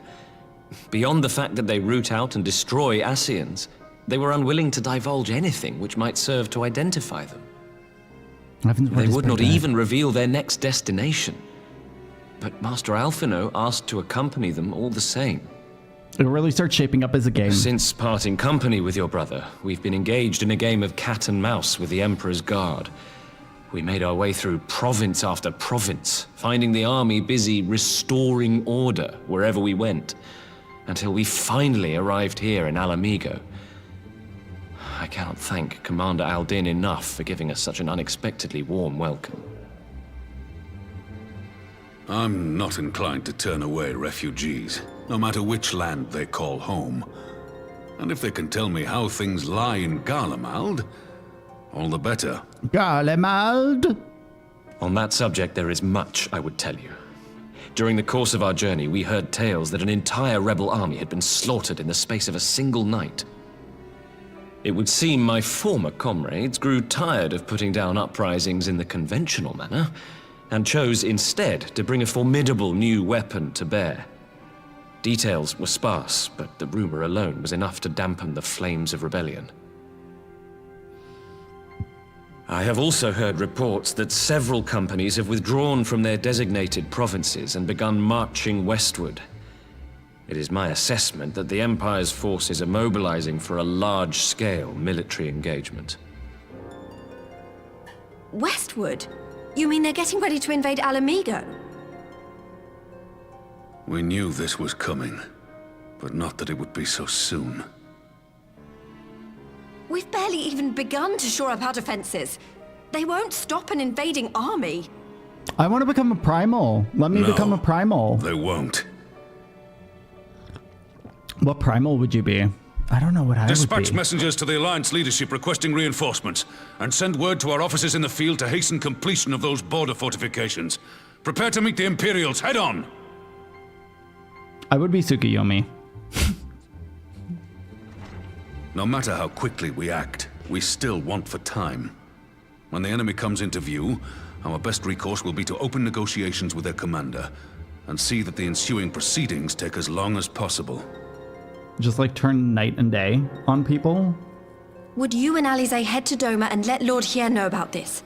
Beyond the fact that they root out and destroy Ascians, they were unwilling to divulge anything which might serve to identify them. They would not even reveal their next destination. But Master Alphinaud asked to accompany them all the same. It really starts shaping up as a game. Since parting company with your brother, we've been engaged in a game of cat and mouse with the Emperor's guard. We made our way through province after province, finding the army busy restoring order wherever we went, until we finally arrived here in Alamigo. I cannot thank Commander Aldin enough for giving us such an unexpectedly warm welcome. I'm not inclined to turn away refugees, no matter which land they call home. And if they can tell me how things lie in Garlemald, all the better. Garlemald? On that subject, there is much I would tell you. During the course of our journey, we heard tales that an entire rebel army had been slaughtered in the space of a single night. It would seem my former comrades grew tired of putting down uprisings in the conventional manner, and chose instead to bring a formidable new weapon to bear. Details were sparse, but the rumor alone was enough to dampen the flames of rebellion. I have also heard reports that several companies have withdrawn from their designated provinces and begun marching westward. It is my assessment that the Empire's forces are mobilizing for a large-scale military engagement. Westward? You mean they're getting ready to invade Alamigo? We knew this was coming, but not that it would be so soon. We've barely even begun to shore up our defenses. They won't stop an invading army. I want to become a primal. Let me become a primal. They won't. What primal would you be? I don't know what I would be. Dispatch messengers to the Alliance leadership requesting reinforcements, and send word to our officers in the field to hasten completion of those border fortifications. Prepare to meet the Imperials head on! I would be Tsukuyomi. No matter how quickly we act, we still want for time. When the enemy comes into view, our best recourse will be to open negotiations with their commander, and see that the ensuing proceedings take as long as possible. Just like turn night and day on people? Would you and Alisaie head to Doma and let Lord Hien know about this?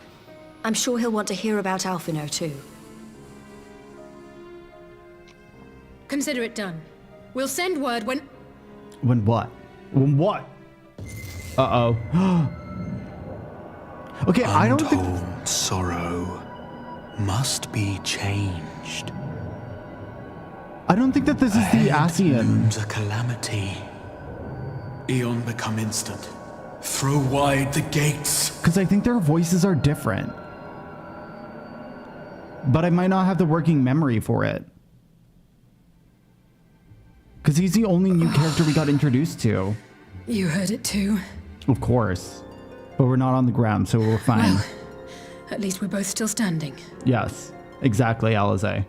I'm sure he'll want to hear about Alphinaud too. Consider it done. We'll send word when... When what? When what? Uh-oh. Okay, I don't think... Untold sorrow must be changed. I don't think that this is the Asian. Looms a calamity. Eon become instant. Throw wide the gates. Because I think their voices are different. But I might not have the working memory for it. Because he's the only new character we got introduced to. You heard it too. Of course. But we're not on the ground, so we're fine. Well, at least we're both still standing. Yes, exactly, Alisaie.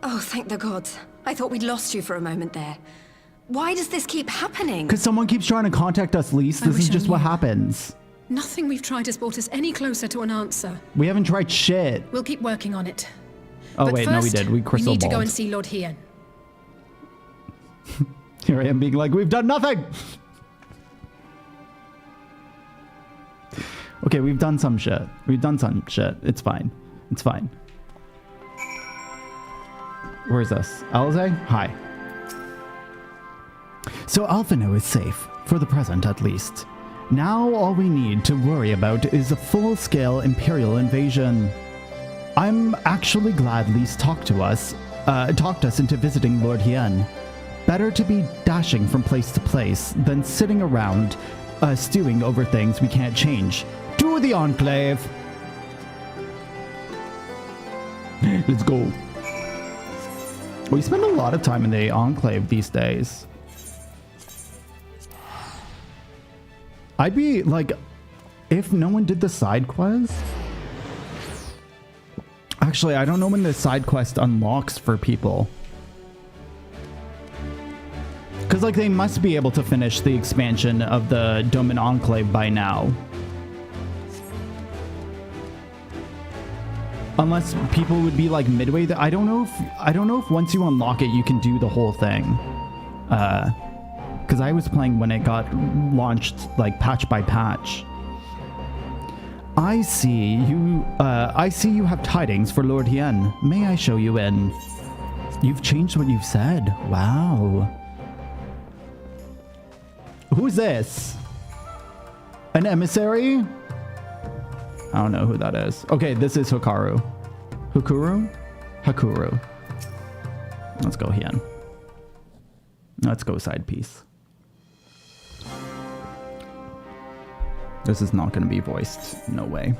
Oh, thank the gods. I thought we'd lost you for a moment there. Why does this keep happening? Because someone keeps trying to contact us, Lise. This is just what happens. Nothing we've tried has brought us any closer to an answer. We haven't tried shit. We'll keep working on it. Oh, but wait, first, no, we did. We crystal need to go balled. and see Lord Hien. Here I am being like, we've done nothing! Okay, we've done some shit. We've done some shit. It's fine. It's fine. Where is this? Alisaie? Hi. So Alphinaud is safe, for the present at least. Now all we need to worry about is a full-scale Imperial invasion. I'm actually glad Lise talked us into visiting Lord Hien. Better to be dashing from place to place than sitting around stewing over things we can't change. To the Enclave! Let's go. We spend a lot of time in the Enclave these days. I'd be like, if no one did the side quest. Actually, I don't know when the side quest unlocks for people. Because, like, they must be able to finish the expansion of the Doman Enclave by now. Unless people would be, like, midway. I don't know if once you unlock it, you can do the whole thing. Because I was playing when it got launched, like, patch by patch. I see you have tidings for Lord Hien. May I show you in? You've changed what you've said. Wow. Who's this? An emissary? I don't know who that is. Okay, this is Hikaru. Hukuru? Hakuru. Let's go Hien. Let's go side piece. This is not going to be voiced. No way.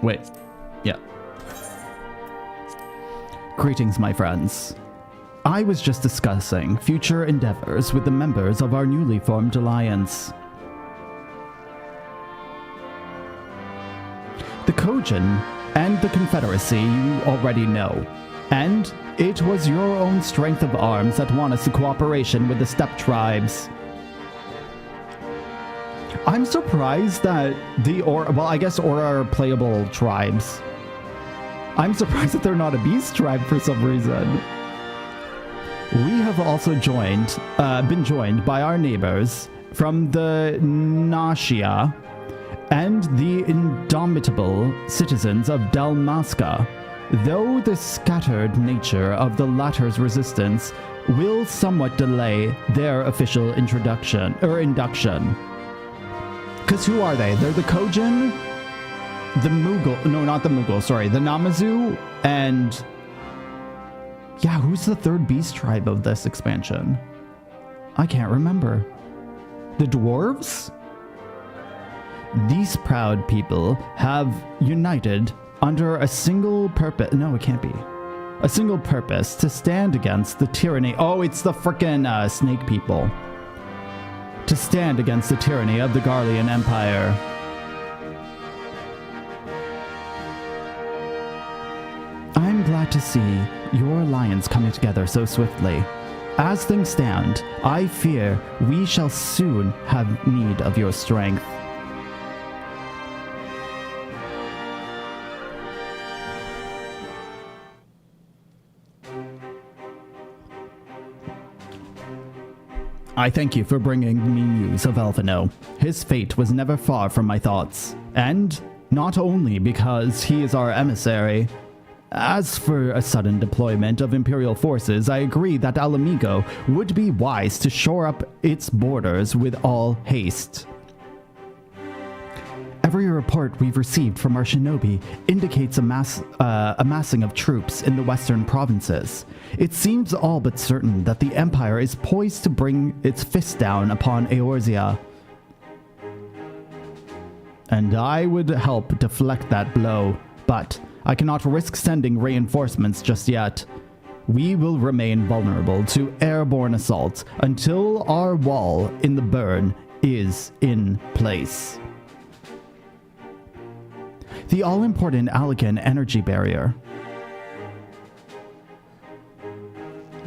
Wait. Yeah. Greetings, my friends. I was just discussing future endeavors with the members of our newly formed alliance. The Kojin and the Confederacy you already know. And it was your own strength of arms that won us the cooperation with the steppe tribes. I'm surprised that I guess Aura are playable tribes. I'm surprised that they're not a beast tribe for some reason. We have also been joined by our neighbors from the Nausea and the indomitable citizens of Dalmasca, though the scattered nature of the latter's resistance will somewhat delay their official induction. Because who are they? They're the Kojin, the Mughal, no, not the Mughal, sorry, the Namazu, and yeah, who's the third beast tribe of this expansion? I can't remember. The dwarves? These proud people have united under a single purpose. No, it can't be. A single purpose to stand against the tyranny. Oh, it's the frickin' snake people. To stand against the tyranny of the Garlean Empire. I'm glad to see your alliance coming together so swiftly. As things stand, I fear we shall soon have need of your strength. I thank you for bringing me news of Alphinaud. His fate was never far from my thoughts, and not only because he is our emissary. As for a sudden deployment of Imperial forces, I agree that Alamigo would be wise to shore up its borders with all haste. Every report we've received from our shinobi indicates amassing of troops in the western provinces. It seems all but certain that the Empire is poised to bring its fist down upon Eorzea. And I would help deflect that blow, but I cannot risk sending reinforcements just yet. We will remain vulnerable to airborne assault until our wall in the burn is in place. The all-important Allagan energy barrier.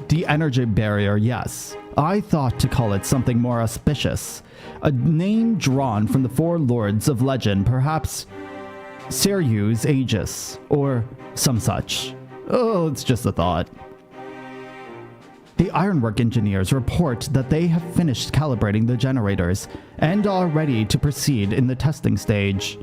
The energy barrier, yes. I thought to call it something more auspicious. A name drawn from the four lords of legend, perhaps Seryu's Aegis, or some such. Oh, it's just a thought. The ironwork engineers report that they have finished calibrating the generators and are ready to proceed in the testing stage.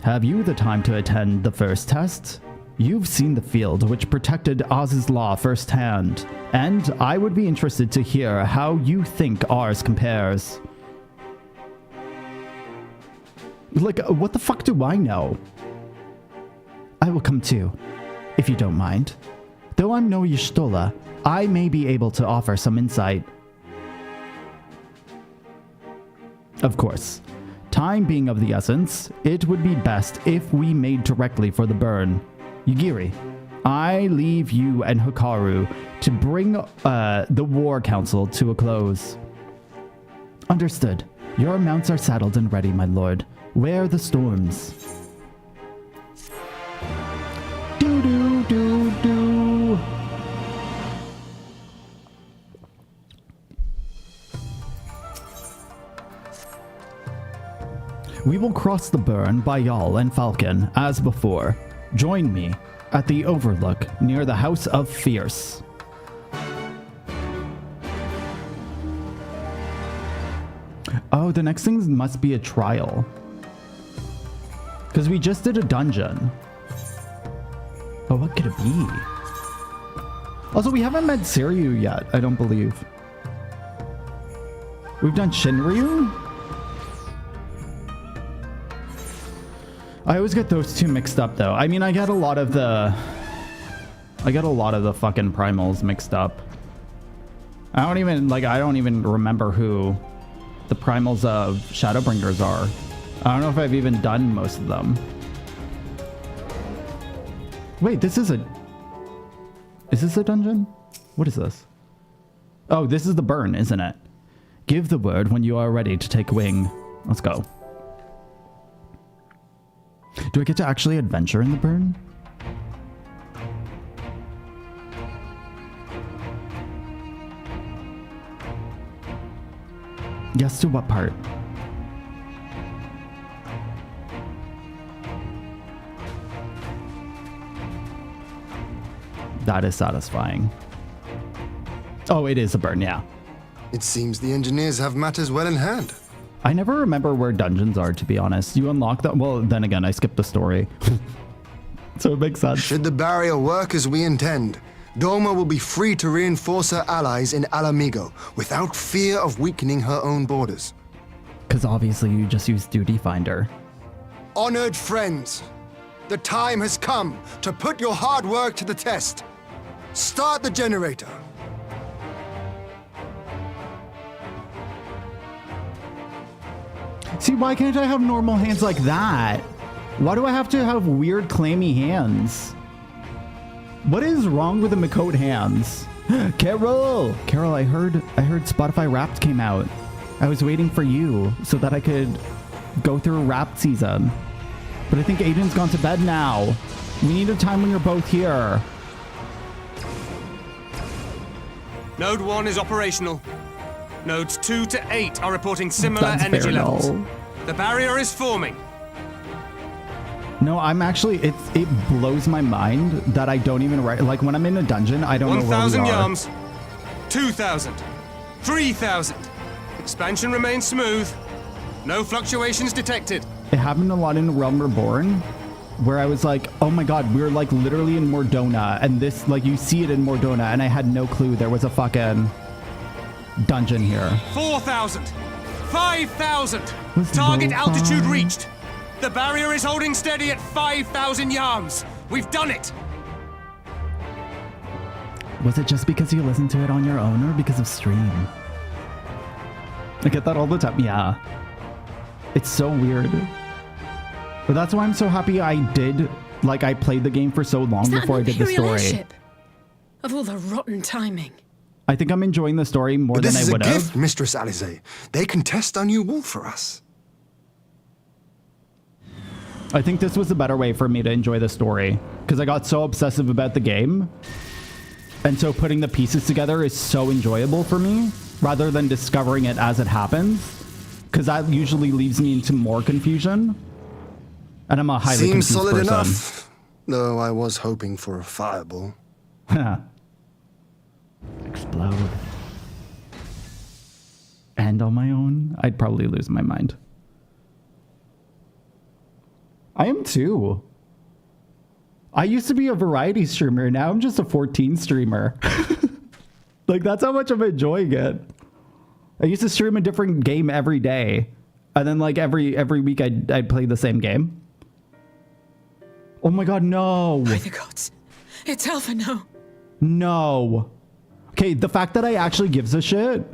Have you the time to attend the first test? You've seen the field which protected Oz's law firsthand, and I would be interested to hear how you think ours compares. Like, what the fuck do I know? I will come too, if you don't mind. Though I'm no Y'shtola, I may be able to offer some insight. Of course. Time being of the essence, it would be best if we made directly for the burn. Yugiri, I leave you and Hikaru to bring the War Council to a close. Understood. Your mounts are saddled and ready, my lord. Where the storms? Do-do-do-do. We will cross the burn by Yawl and Falcon, as before. Join me at the overlook near the House of Fierce. Oh, the next thing must be a trial. Because we just did a dungeon. But what could it be? Also, we haven't met Seryu yet, I don't believe. We've done Shinryu? I always get those two mixed up, though. I mean, I get a lot of the fucking primals mixed up. I don't even remember who the primals of Shadowbringers are. I don't know if I've even done most of them. Wait, is this a dungeon? What is this? Oh, this is the burn, isn't it? Give the word when you are ready to take wing. Let's go. Do I get to actually adventure in the burn? Yes, to what part? That is satisfying. Oh, it is a burn, yeah. It seems the engineers have matters well in hand. I never remember where dungeons are, to be honest. You unlock that. Well, then again, I skipped the story. So it makes sense. Should the barrier work as we intend, Doma will be free to reinforce her allies in Alamigo without fear of weakening her own borders. Because obviously you just use Duty Finder. Honored friends, the time has come to put your hard work to the test. Start the generator. See, why can't I have normal hands like that? Why do I have to have weird clammy hands? What is wrong with the Makot hands? Carol! Carol, I heard Spotify Wrapped came out. I was waiting for you so that I could go through Wrapped season. But I think Aiden's gone to bed now. We need a time when you're both here. Node 1 is operational. Nodes 2 to 8 are reporting similar energy levels. No. The barrier is forming. No, I'm actually, it blows my mind that I don't even write. Like when I'm in a dungeon, I don't know where we 1,000 are. yards. 2,000. 3,000. Expansion remains smooth. No fluctuations detected. It happened a lot in Realm Reborn, where I was like, oh my god, we're like literally in Mordona, and this, like you see it in Mordona, and I had no clue there was a fucking dungeon here. 4,000. 5,000. Target altitude reached. The barrier is holding steady at 5,000 yards. We've done it. Was it just because you listened to it on your own or because of stream? I get that all the time. Yeah. It's so weird. But that's why I'm so happy I did, like I played the game for so long before I did the Imperial story. airship? Of all the rotten timing. I think I'm enjoying the story more than I would have. This is a gift, Mistress Alisaie. They can test our new wall for us. I think this was a better way for me to enjoy the story because I got so obsessive about the game. And so putting the pieces together is so enjoyable for me rather than discovering it as it happens, because that usually leaves me into more confusion. And I'm a highly Seems confused solid person. enough, though I was hoping for a fireball. Explode. And on my own, I'd probably lose my mind. I am too. I used to be a variety streamer. Now I'm just a 14 streamer. Like, that's how much I'm enjoying it. I used to stream a different game every day. And then, like, every week I'd play the same game. Oh my god, no. By the gods. It's Alphinaud. No. Okay, the fact that I actually gives a shit.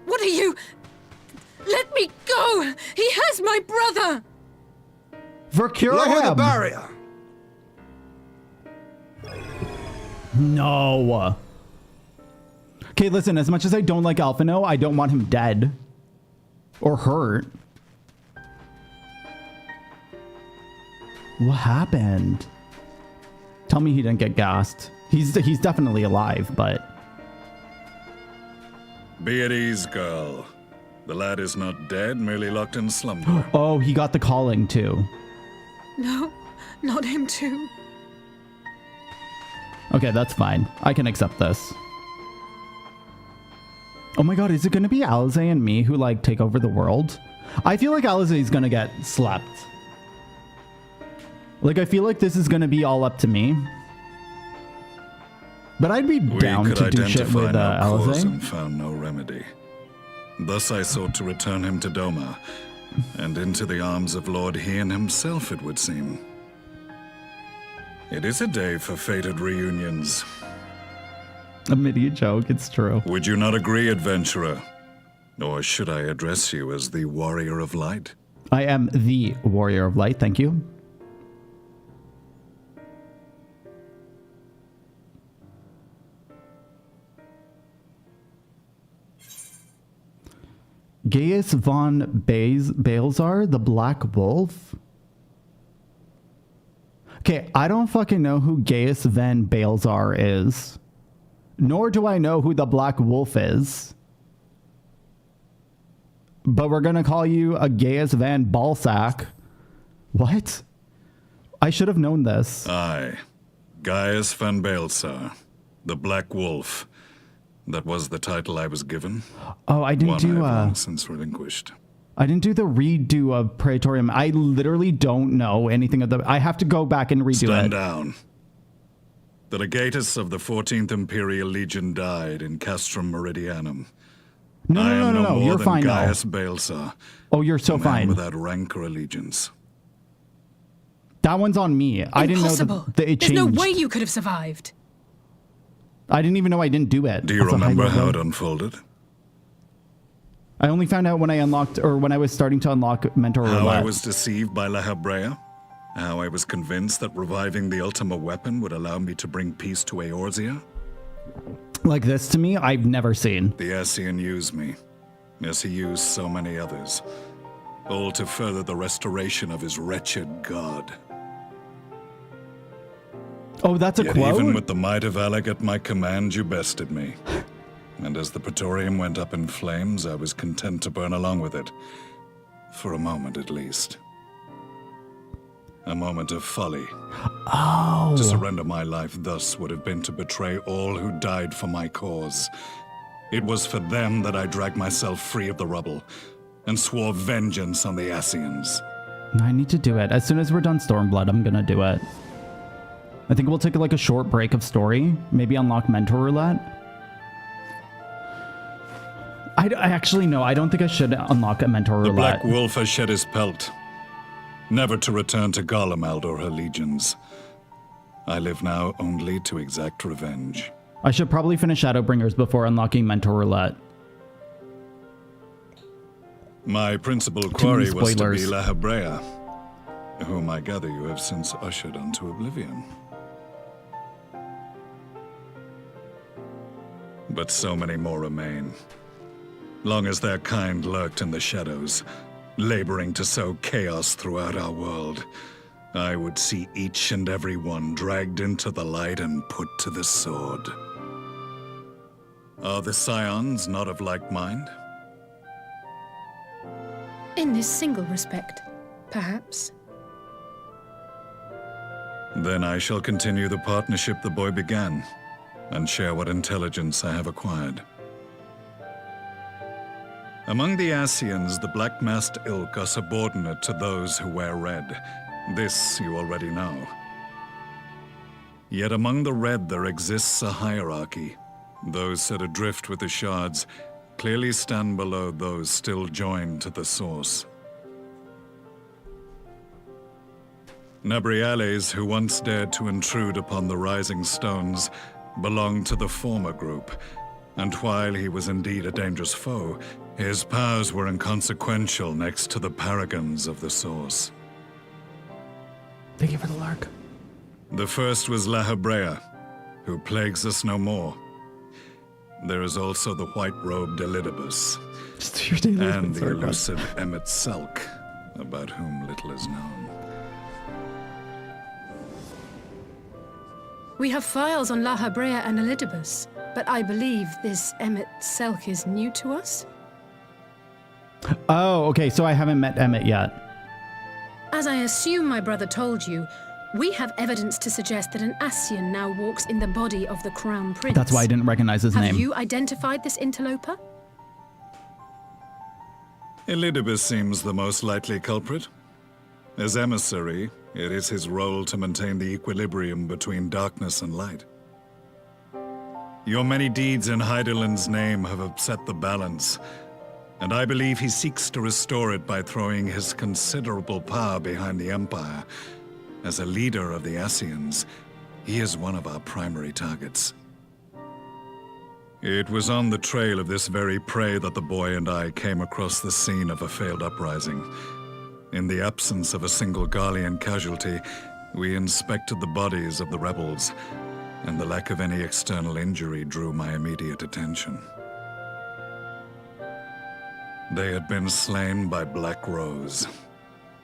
What are you? Let me go! He has my brother! Vercure Lower him. the barrier. No. Okay, listen, as much as I don't like Alphinaud, I don't want him dead. Or hurt. What happened? Tell me he didn't get gassed. He's definitely alive, but... Be at ease, girl. The lad is not dead, merely locked in slumber. Oh, he got the calling too. No, not him too. Okay, that's fine. I can accept this. Oh my god, is it gonna be Alisaie and me who, like, take over the world? I feel like Alisaie's gonna get slept. Like, I feel like this is gonna be all up to me. But I'd be down to do shit with Alisaie. And found no remedy. Thus I sought to return him to Doma, and into the arms of Lord Hien himself, it would seem. It is a day for fated reunions. A mini joke, it's true. Would you not agree, adventurer? Or should I address you as the Warrior of Light? I am the Warrior of Light, thank you. Gaius von Balezar, the Black Wolf? Okay, I don't fucking know who Gaius Van Balzar is. Nor do I know who the Black Wolf is. But we're gonna call you a Gaius Van Balsac. What? I should have known this. Aye. Gaius Van Balzar, the Black Wolf. That was the title I was given. Oh, I didn't do I've long since relinquished. I didn't do the redo of Praetorium. I literally don't know anything of the... I have to go back and redo it. Stand down. The legatus of the 14th Imperial Legion died in Castrum Meridianum. No, I am no more you're than fine now. Gaius Balzar. Oh, you're so a man fine. without rank or allegiance. That one's on me. I didn't know that it changed. There's no way you could have survived. I didn't even know I didn't do it. Do you That's a high remember level. how it unfolded? I only found out when I unlocked, or when I was starting to unlock Mentor How Roulette. I was deceived by La Habrea? How I was convinced that reviving the Ultima weapon would allow me to bring peace to Eorzea? Like this to me, I've never seen. The Ascian used me, as he used so many others, all to further the restoration of his wretched god. Oh, that's a Yet quote? even with the might of Alec at my command, you bested me. And as the Praetorium went up in flames, I was content to burn along with it. For a moment, at least. A moment of folly. Oh. To surrender my life thus would have been to betray all who died for my cause. It was for them that I dragged myself free of the rubble, and swore vengeance on the Ascians. I need to do it. As soon as we're done Stormblood, I'm gonna do it. I think we'll take like a short break of story. Maybe unlock Mentor Roulette. I actually, no, I don't think I should unlock a Mentor The Roulette. Black Wolf has shed his pelt, never to return to Garlemald or her legions. I live now only to exact revenge. I should probably finish Shadowbringers before unlocking Mentor Roulette. My principal Too quarry many was to be spoilers. La Habrea, whom I gather you have since ushered unto oblivion. But so many more remain. Long as their kind lurked in the shadows, laboring to sow chaos throughout our world, I would see each and every one dragged into the light and put to the sword. Are the Scions not of like mind? In this single respect, perhaps. Then I shall continue the partnership the boy began, and share what intelligence I have acquired. Among the Ascians, the black-masked ilk are subordinate to those who wear red. This you already know. Yet among the red there exists a hierarchy. Those set adrift with the shards clearly stand below those still joined to the source. Nabriales, who once dared to intrude upon the Rising Stones, belonged to the former group, and while he was indeed a dangerous foe, his powers were inconsequential next to the paragons of the Source. Thank you for the lark. The first was La Habrea, who plagues us no more. There is also the white-robed Elidibus, and the elusive Emmet Selk, about whom little is known. We have files on La Habrea and Elidibus, but I believe this Emmet Selk is new to us? Oh, okay, so I haven't met Emmett yet. As I assume my brother told you, we have evidence to suggest that an Ascian now walks in the body of the Crown Prince. That's why I didn't recognize his name. Have you identified this interloper? Elidibus seems the most likely culprit. As emissary, it is his role to maintain the equilibrium between darkness and light. Your many deeds in Hydaelyn's name have upset the balance, and I believe he seeks to restore it by throwing his considerable power behind the Empire. As a leader of the Ascians, he is one of our primary targets. It was on the trail of this very prey that the boy and I came across the scene of a failed uprising. In the absence of a single Garlean casualty, we inspected the bodies of the rebels, and the lack of any external injury drew my immediate attention. They had been slain by Black Rose,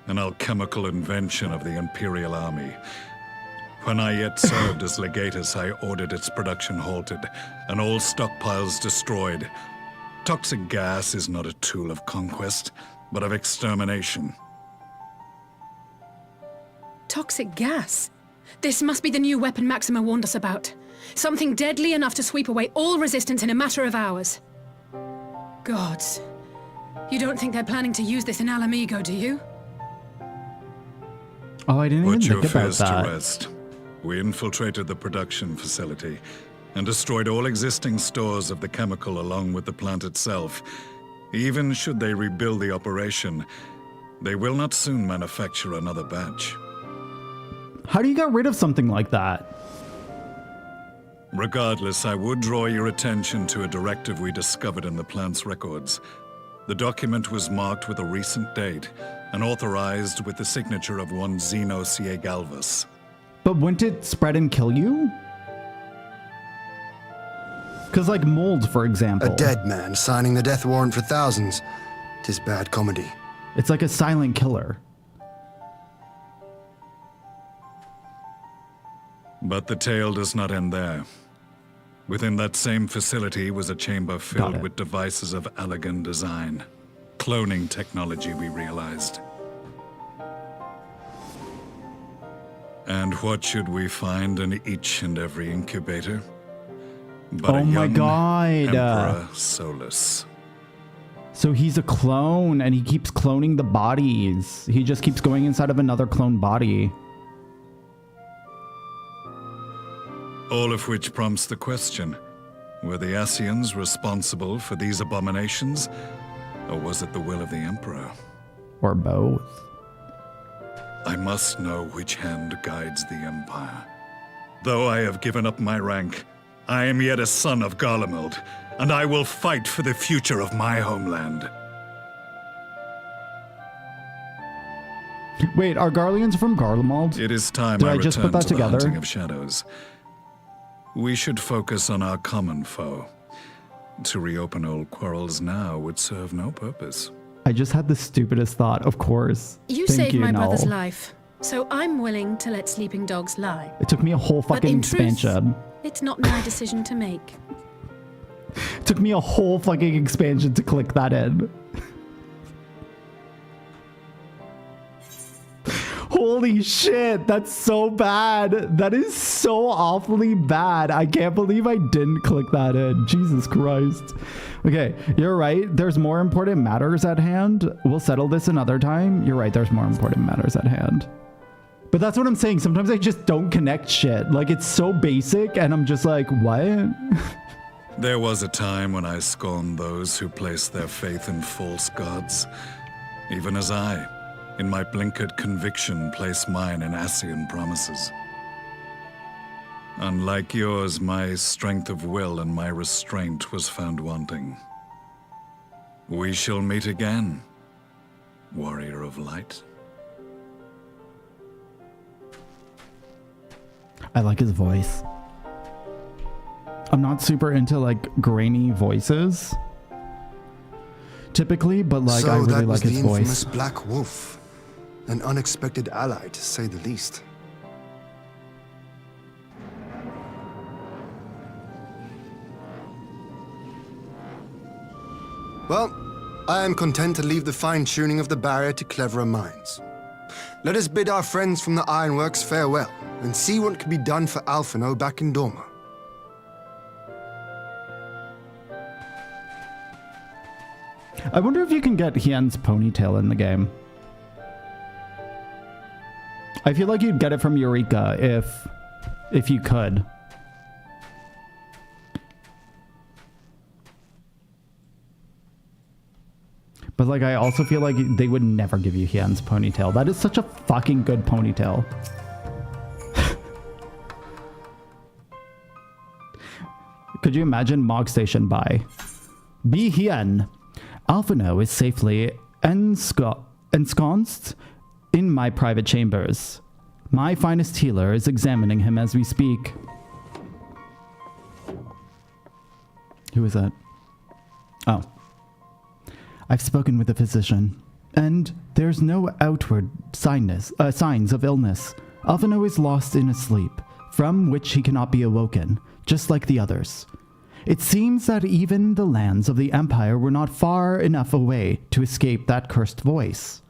an alchemical invention of the Imperial Army, When I yet served as legatus, I ordered its production halted and all stockpiles destroyed. Toxic gas is not a tool of conquest, but of extermination. Toxic gas? This must be the new weapon Maxima warned us about. Something deadly enough to sweep away all resistance in a matter of hours. Gods. You don't think they're planning to use this in Alamigo, do you? Oh, I didn't even think about that. Put your fears to rest. We infiltrated the production facility and destroyed all existing stores of the chemical along with the plant itself. Even should they rebuild the operation, they will not soon manufacture another batch. How do you get rid of something like that? Regardless, I would draw your attention to a directive we discovered in the plant's records. The document was marked with a recent date and authorized with the signature of one Zeno C. Galvus. But wouldn't it spread and kill you? Because like mold, for example. A dead man signing the death warrant for thousands. 'Tis bad comedy. It's like a silent killer. But the tale does not end there. Within that same facility was a chamber filled with devices of elegant design. Cloning technology, we realized. And what should we find in each and every incubator? But oh my god! Emperor Solus. So he's a clone, and he keeps cloning the bodies. He just keeps going inside of another clone body. All of which prompts the question, were the Ascians responsible for these abominations? Or was it the will of the Emperor? Or both. I must know which hand guides the Empire. Though I have given up my rank, I am yet a son of Garlemald, and I will fight for the future of my homeland. Wait, are Garleans from Garlemald? It is time Did I just put return that to the together? hunting of shadows. We should focus on our common foe. To reopen old quarrels now would serve no purpose. I just had the stupidest thought, of course. You Thank saved my Nol. brother's life, so I'm willing to let sleeping dogs lie. It took me a whole But fucking in truth, expansion. it's not my decision to make. It took me a whole fucking expansion to click that in. Holy shit, that's so bad. That is so awfully bad. I can't believe I didn't click that in. Jesus Christ. Okay, you're right. There's more important matters at hand. We'll settle this another time. You're right, there's more important matters at hand. But that's what I'm saying. Sometimes I just don't connect shit. Like, it's so basic, and I'm just like, what? There was a time when I scorned those who placed their faith in false gods. Even as I, in my blinkered conviction, place mine in Ascian promises. Unlike yours, my strength of will and my restraint was found wanting. We shall meet again, warrior of light. I like his voice. I'm not super into like grainy voices typically, but like so I really that like was his the voice. infamous Black Wolf. An unexpected ally, to say the least. Well, I am content to leave the fine-tuning of the barrier to cleverer minds. Let us bid our friends from the Ironworks farewell, and see what can be done for Alphinaud back in Dorma. I wonder if you can get Hien's ponytail in the game. I feel like you'd get it from Eureka if you could. But like I also feel like they would never give you Hien's ponytail. That is such a fucking good ponytail. Could you imagine Mog Station by Be Hien? Alphinaud is safely ensconced in my private chambers. My finest healer is examining him as we speak. Who is that? Oh. I've spoken with the physician, and there's no outward signs of illness. Alphinaud is lost in a sleep, from which he cannot be awoken, just like the others. It seems that even the lands of the Empire were not far enough away to escape that cursed voice.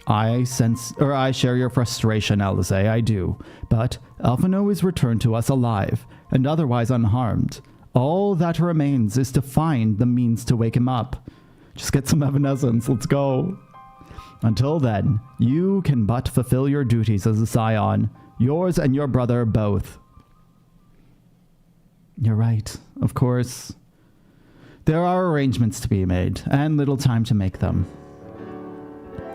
I share your frustration, Alisaie, I do. But Alphinaud is returned to us alive, and otherwise unharmed. All that remains is to find the means to wake him up. Just get some evanescence, let's go. Until then, you can but fulfill your duties as a scion. Yours and your brother both. You're right, of course. There are arrangements to be made, and little time to make them.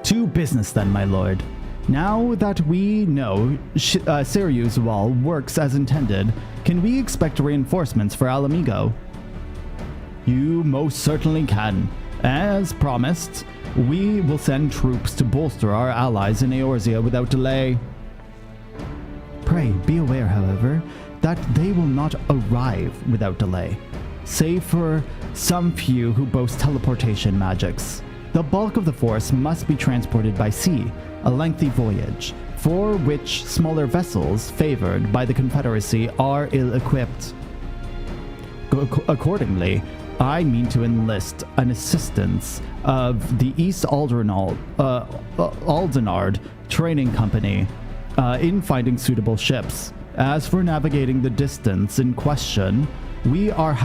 To business then, my lord. Now that we know Sirius Wall works as intended, can we expect reinforcements for Alamigo? You most certainly can. As promised, we will send troops to bolster our allies in Eorzea without delay. Pray, be aware, however, that they will not arrive without delay, save for some few who boast teleportation magics. The bulk of the force must be transported by sea, a lengthy voyage, for which smaller vessels favored by the Confederacy are ill-equipped. Accordingly, I mean to enlist an assistance of the East Aldenard Training Company in finding suitable ships. As for navigating the distance in question, we are in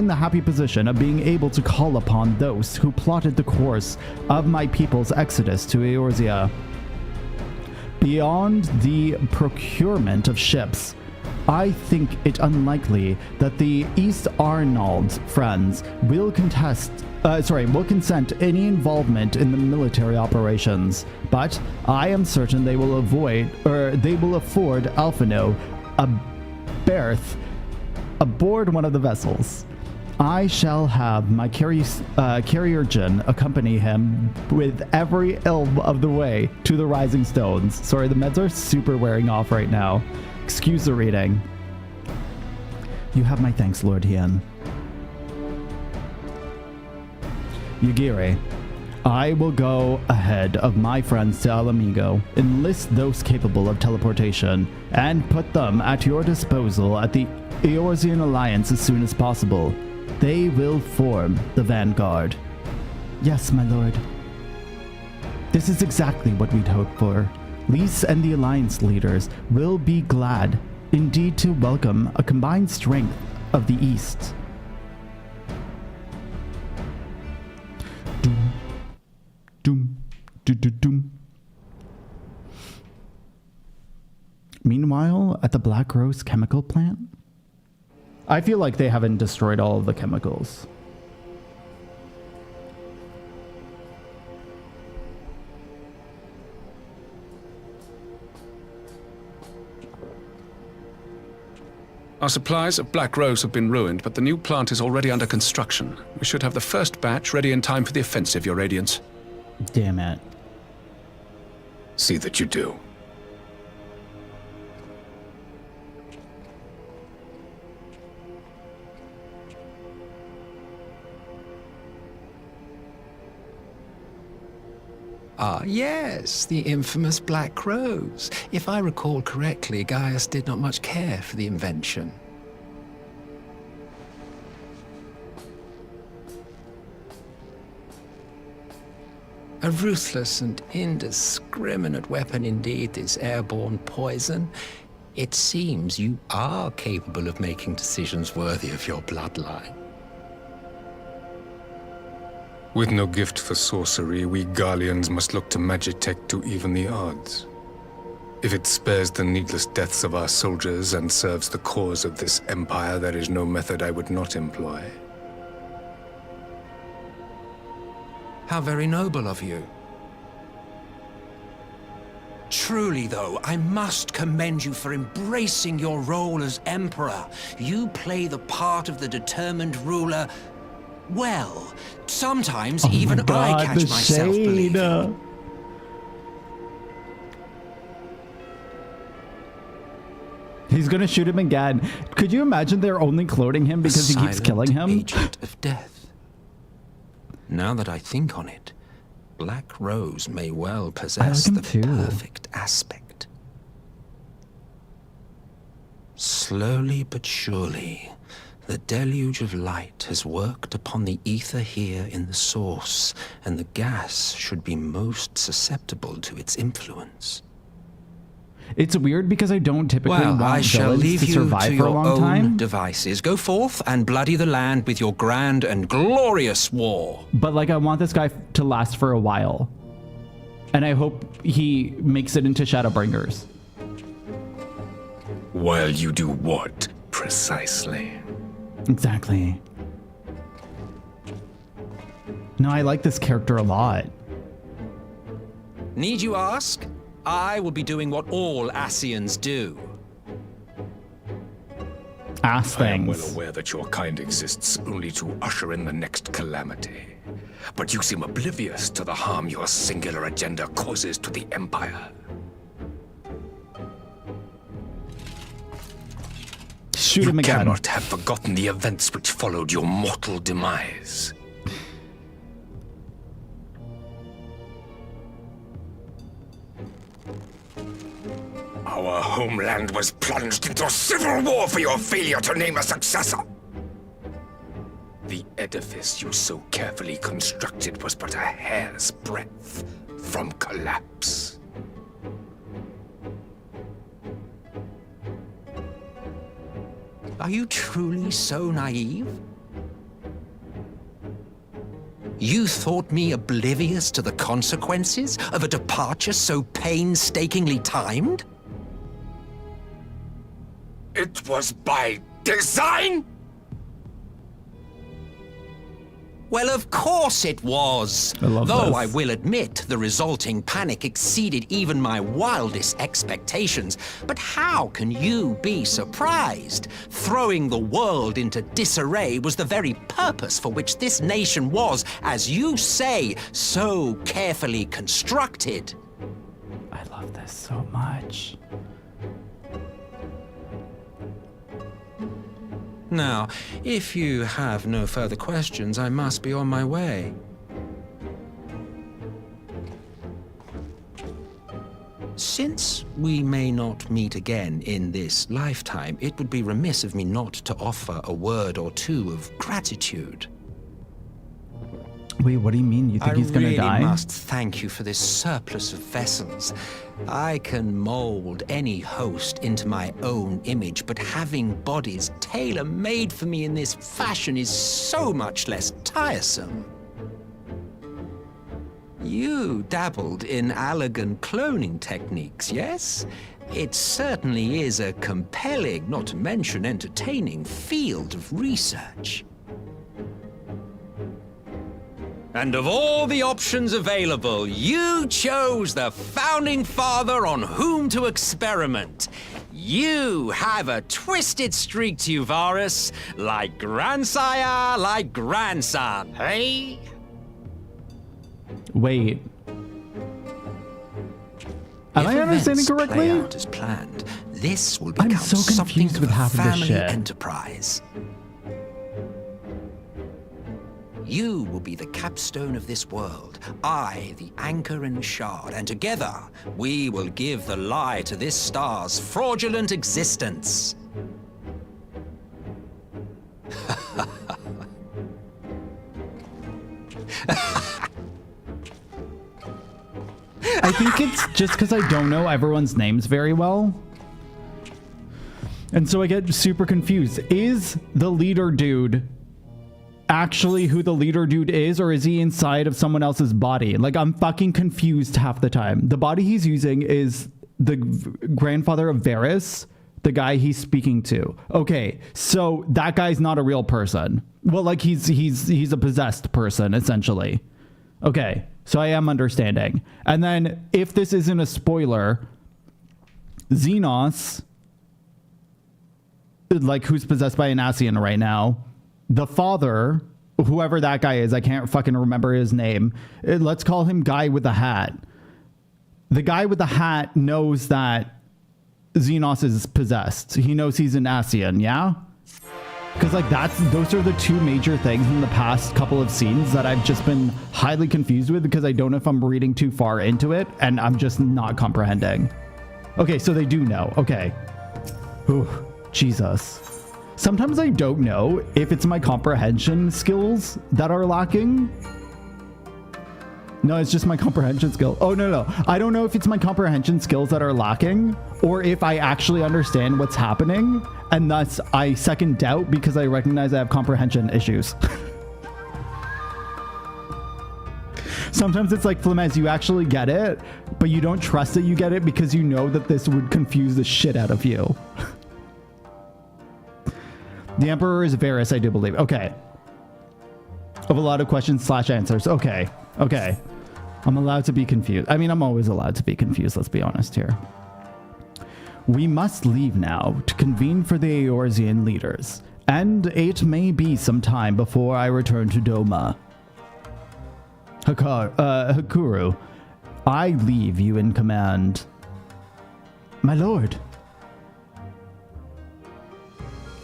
the happy position of being able to call upon those who plotted the course of my people's exodus to Eorzea. Beyond the procurement of ships, I think it unlikely that the East Arnold friends will consent any involvement in the military operations, but I am certain they will afford Alphinaud a berth aboard one of the vessels. I shall have my carrier-gen accompany him with every elm of the way to the Rising Stones. Sorry, the meds are super wearing off right now. Excuse the reading. You have my thanks, Lord Hien. Yugiri, I will go ahead of my friends to Alamigo, enlist those capable of teleportation, and put them at your disposal at the Eorzean Alliance as soon as possible. They will form the vanguard. Yes, my lord. This is exactly what we'd hoped for. Lys and the Alliance leaders will be glad indeed to welcome a combined strength of the East. Doom, doom, doom, doom, doom. Meanwhile, at the Black Rose chemical plant, I feel like they haven't destroyed all of the chemicals. Our supplies of Black Rose have been ruined, but the new plant is already under construction. We should have the first batch ready in time for the offensive, Your Radiance. Damn it. See that you do. Ah, yes, the infamous Black Rose. If I recall correctly, Gaius did not much care for the invention. A ruthless and indiscriminate weapon indeed, this airborne poison. It seems you are capable of making decisions worthy of your bloodline. With no gift for sorcery, we Garleans must look to Magitech to even the odds. If it spares the needless deaths of our soldiers and serves the cause of this empire, there is no method I would not employ. How very noble of you. Truly, though, I must commend you for embracing your role as Emperor. You play the part of the determined ruler well. Sometimes even I catch myself believing. He's gonna shoot him again. Could you imagine they're only cloning him because he keeps killing him? Agent of death. Now that I think on it, Black Rose may well possess the perfect aspect. Slowly but surely, the deluge of light has worked upon the ether here in the source, and the gas should be most susceptible to its influence. It's weird because I don't typically Well, want I shall villains leave to you survive to for a your long own time. devices. Go forth and bloody the land with your grand and glorious war. But like, I want this guy to last for a while. And I hope he makes it into Shadowbringers. While you do what, precisely? Exactly. No, I like this character a lot. Need you ask? I will be doing what all Ascians do. Ass I am well things. aware that your kind exists only to usher in the next calamity. But you seem oblivious to the harm your singular agenda causes to the Empire. Shoot him again. You cannot have forgotten the events which followed your mortal demise. Our homeland was plunged into civil war for your failure to name a successor. The edifice you so carefully constructed was but a hair's breadth from collapse. Are you truly so naive? You thought me oblivious to the consequences of a departure so painstakingly timed? It was by design? Well, of course it was. I love Though this. I will admit the resulting panic exceeded even my wildest expectations. But how can you be surprised? Throwing the world into disarray was the very purpose for which this nation was, as you say, so carefully constructed. I love this so much. Now, if you have no further questions, I must be on my way. Since we may not meet again in this lifetime, it would be remiss of me not to offer a word or two of gratitude. Wait, what do you mean? You think he's gonna die? I really must thank you for this surplus of vessels. I can mold any host into my own image, but having bodies tailor-made for me in this fashion is so much less tiresome. You dabbled in Allagan cloning techniques, yes? It certainly is a compelling, not to mention entertaining, field of research. And of all the options available, you chose the Founding Father on whom to experiment. You have a twisted streak to you, Varus, like grandsire, like grandson, hey? Wait. Am I understanding correctly? Play out as planned, this will become so something confused of with a half of this family shit. enterprise. You will be the capstone of this world, I the anchor and shard, and together we will give the lie to this star's fraudulent existence. I think it's just because I don't know everyone's names very well. And so I get super confused. Is the leader dude actually who the leader dude is, or is he inside of someone else's body? Like, I'm fucking confused half the time. The body he's using is the grandfather of Varys, the guy he's speaking to. Okay, so that guy's not a real person. Well, like he's a possessed person, essentially. Okay, so I am understanding. And then, if this isn't a spoiler, Xenos, like, who's possessed by an Ascian right now, the father, whoever that guy is, I can't fucking remember his name. Let's call him Guy with the Hat. The guy with the hat knows that Xenos is possessed. He knows he's an Ascian, yeah? Because like those are the two major things in the past couple of scenes that I've just been highly confused with because I don't know if I'm reading too far into it and I'm just not comprehending. Okay, so they do know. Okay. Ooh, Jesus. Sometimes I don't know if it's my comprehension skills that are lacking. No, it's just my comprehension skill. Oh, no. I don't know if it's my comprehension skills that are lacking or if I actually understand what's happening. And thus I second doubt because I recognize I have comprehension issues. Sometimes it's like, Flemez, you actually get it, but you don't trust that you get it because you know that this would confuse the shit out of you. The Emperor is Varys, I do believe. Okay. Of a lot of questions / answers. Okay. I'm allowed to be confused. I mean, I'm always allowed to be confused, let's be honest here. We must leave now to convene for the Eorzean leaders, and it may be some time before I return to Doma. Hakuru, I leave you in command. My lord.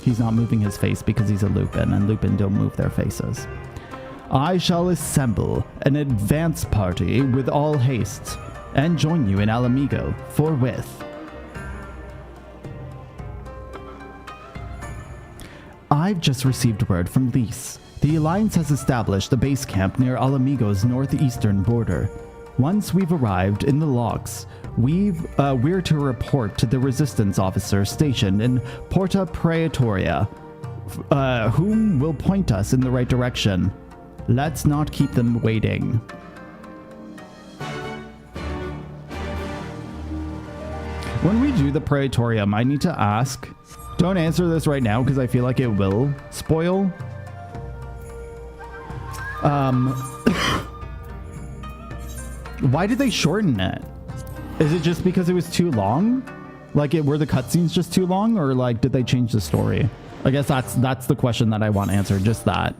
He's not moving his face because he's a Lupin, and Lupin don't move their faces. I shall assemble an advance party with all haste, and join you in Alamigo forthwith. I've just received word from Lys. The Alliance has established a base camp near Alamigo's northeastern border. Once we've arrived in the locks, we're to report to the Resistance officer stationed in Porta Praetoria, whom will point us in the right direction. Let's not keep them waiting. When we do the Praetorium, I need to ask. Don't answer this right now because I feel like it will spoil. Why did they shorten it? Is it just because it was too long? Like, were the cutscenes just too long, or like did they change the story? I guess that's the question that I want answered. Just that.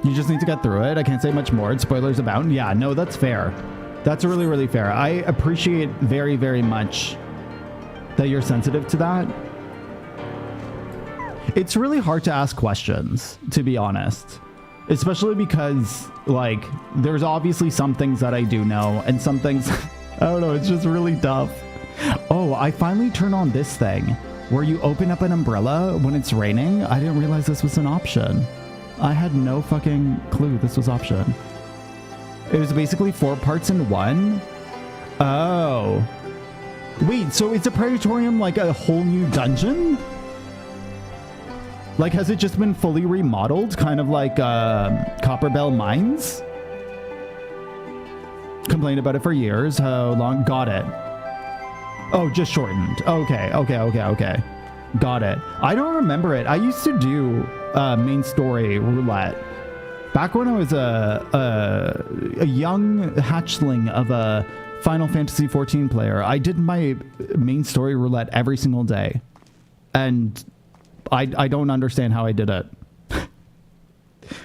You just need to get through it. I can't say much more. Spoilers abound. Yeah, no, that's fair. That's really, really fair. I appreciate very, very much that you're sensitive to that. It's really hard to ask questions, to be honest. Especially because, like, there's obviously some things that I do know, and some things, I don't know, it's just really tough. Oh, I finally turned on this thing, where you open up an umbrella when it's raining. I didn't realize this was an option. I had no fucking clue this was option. It was basically 4 parts in one. Oh. Wait, so is the Praetorium like a whole new dungeon? Like, has it just been fully remodeled? Kind of like Copperbell Mines? Complained about it for years. How long? Got it. Oh, just shortened. Okay. Got it. I don't remember it. I used to do main story roulette. Back when I was a young hatchling of a Final Fantasy XIV player, I did my main story roulette every single day. And I don't understand how I did it.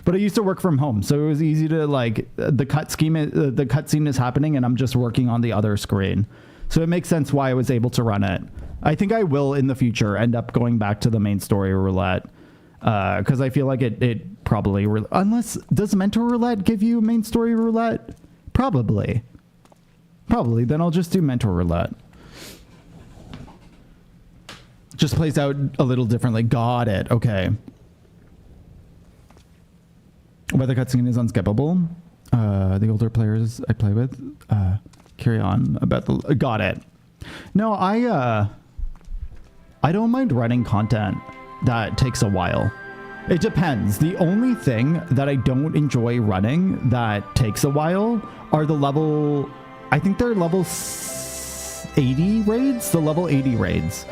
But I used to work from home, so it was easy to, like, the cutscene is happening and I'm just working on the other screen. So it makes sense why I was able to run it. I think I will in the future end up going back to the main story roulette. Because I feel like it probably... Unless... Does Mentor Roulette give you main story roulette? Probably. Then I'll just do Mentor Roulette. Just plays out a little differently. Got it. Okay. Whether cutscene is unskippable. The older players I play with carry on about the... Got it. No, I don't mind running content that takes a while. It depends. The only thing that I don't enjoy running that takes a while are the level... I think they're level 80 raids? The level 80 raids.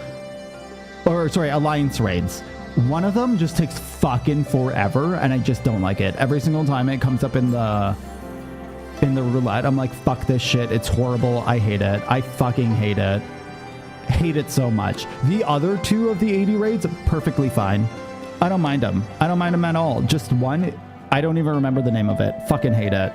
Or, sorry, Alliance raids. One of them just takes fucking forever, and I just don't like it. Every single time it comes up in the roulette, I'm like, fuck this shit. It's horrible. I hate it. I fucking hate it. Hate it so much. The other 2 of the 80 raids, perfectly fine. I don't mind them. I don't mind them at all. Just one, I don't even remember the name of it. Fucking hate it.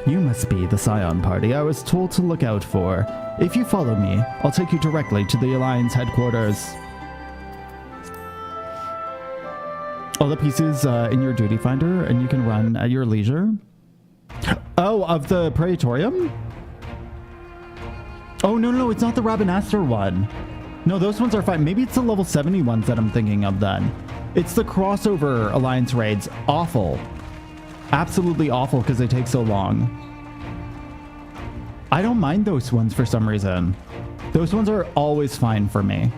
You must be the Scion party I was told to look out for. If you follow me, I'll take you directly to the Alliance headquarters. All the pieces in your duty finder, and you can run at your leisure. Oh, of the Praetorium? Oh, no, it's not the Rabanastre one. No, those ones are fine. Maybe it's the level 70 ones that I'm thinking of then. It's the crossover Alliance raids. Awful. Absolutely awful because they take so long. I don't mind those ones for some reason. Those ones are always fine for me.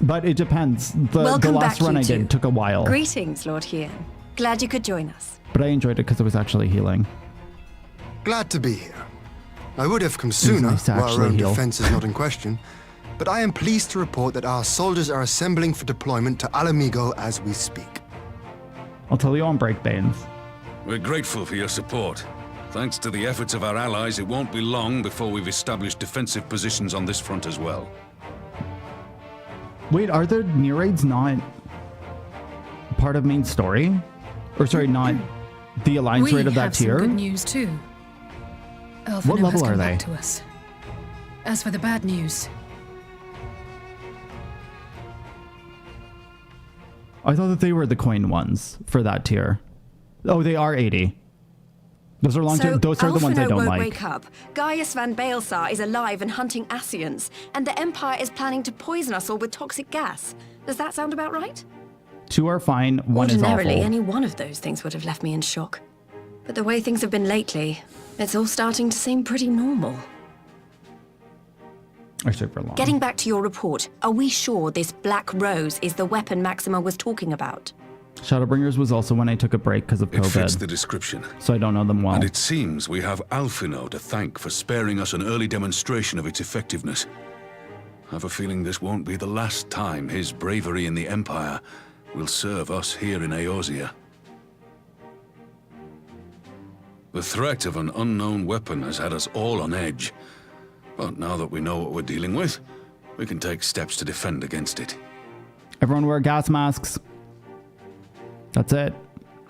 But it depends. The last run I did took a while. Greetings, Lord Hien. Glad you could join us. But I enjoyed it because it was actually healing. Glad to be here. I would have come sooner, while our own defense is not in question. But I am pleased to report that our soldiers are assembling for deployment to Alamigo as we speak. I'll tell you on Breakbanes. We're grateful for your support. Thanks to the efforts of our allies, it won't be long before we've established defensive positions on this front as well. Wait, are the near raids not part of main story? Or sorry, not the Alliance raid of that tier? We have some good news too. Alphinaud What level has come are they? back to us. As for the bad news, I thought that they were the coin ones for that tier. Oh, they are 80. Those are long tier. Those are the ones I don't won't like. Wake up. Gaius van Baelsar is alive and hunting Ascians, and the Empire is planning to poison us all with toxic gas. Does that sound about right? 2 are fine, 1 is awful. Ordinarily, any one of those things would have left me in shock. But the way things have been lately, it's all starting to seem pretty normal. Or super long. Getting back to your report, are we sure this Black Rose is the weapon Maxima was talking about? Shadowbringers was also when I took a break because of COVID. It fits the description. So I don't know them well. And it seems we have Alphinaud to thank for sparing us an early demonstration of its effectiveness. I have a feeling this won't be the last time his bravery in the Empire will serve us here in Eorzea. The threat of an unknown weapon has had us all on edge. But now that we know what we're dealing with, we can take steps to defend against it. Everyone wear gas masks. That's it.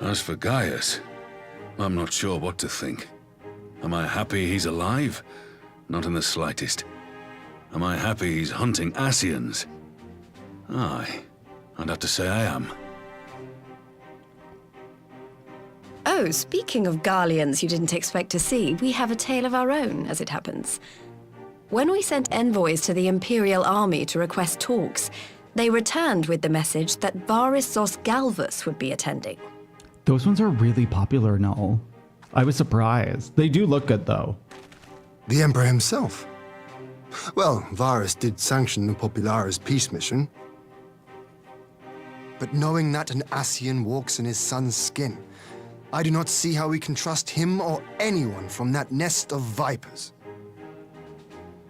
As for Gaius, I'm not sure what to think. Am I happy he's alive? Not in the slightest. Am I happy he's hunting Ascians? Aye, I'd have to say I am. Oh, speaking of Garleans you didn't expect to see, we have a tale of our own, as it happens. When we sent envoys to the Imperial Army to request talks, they returned with the message that Varys Zos Galvus would be attending. Those ones are really popular now. I was surprised. They do look good, though. The Emperor himself. Well, Varys did sanction the Popularis peace mission. But knowing that an Ascian walks in his son's skin, I do not see how we can trust him or anyone from that nest of vipers.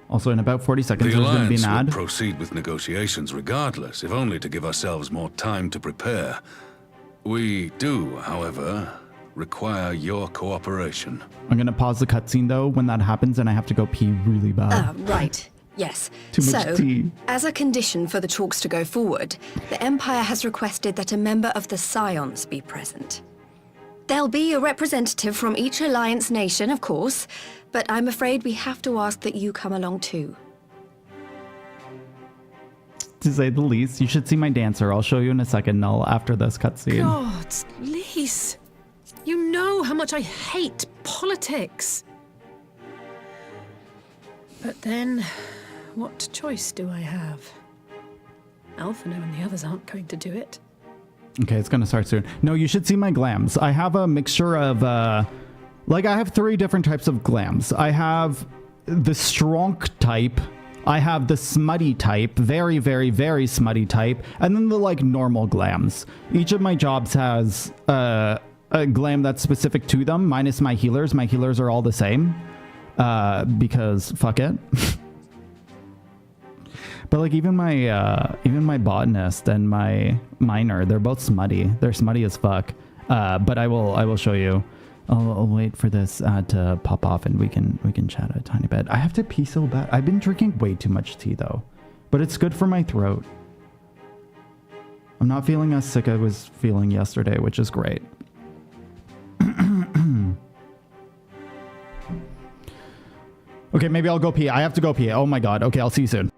Also, in about 40 seconds, there's going to be an ad. Will proceed with negotiations regardless, if only to give ourselves more time to prepare. We do, however, require your cooperation. I'm going to pause the cutscene, though, when that happens, and I have to go pee really bad. Right. Yes. Too much tea. As a condition for the talks to go forward, the Empire has requested that a member of the Scions be present. There'll be a representative from each Alliance nation, of course, but I'm afraid we have to ask that you come along too. To say the least, you should see my dancer. I'll show you in a second, Null, after this cutscene. God, Lise, you know how much I hate politics. But then, what choice do I have? Alphinaud and the others aren't going to do it. Okay, it's going to start soon. No, you should see my glams. I have a mixture of, I have 3 different types of glams. I have the strong type. I have the smutty type, very, very, very smutty type, and then the, normal glams. Each of my jobs has a glam that's specific to them, minus my healers. My healers are all the same, because fuck it. But even my botanist and my miner, they're both smutty. They're smutty as fuck. But I will show you. I'll wait for this ad to pop off and we can chat a tiny bit. I have to pee so bad. I've been drinking way too much tea though, but it's good for my throat. I'm not feeling as sick as I was feeling yesterday, which is great. Okay, maybe I'll go pee. I have to go pee. Oh my god. Okay, I'll see you soon.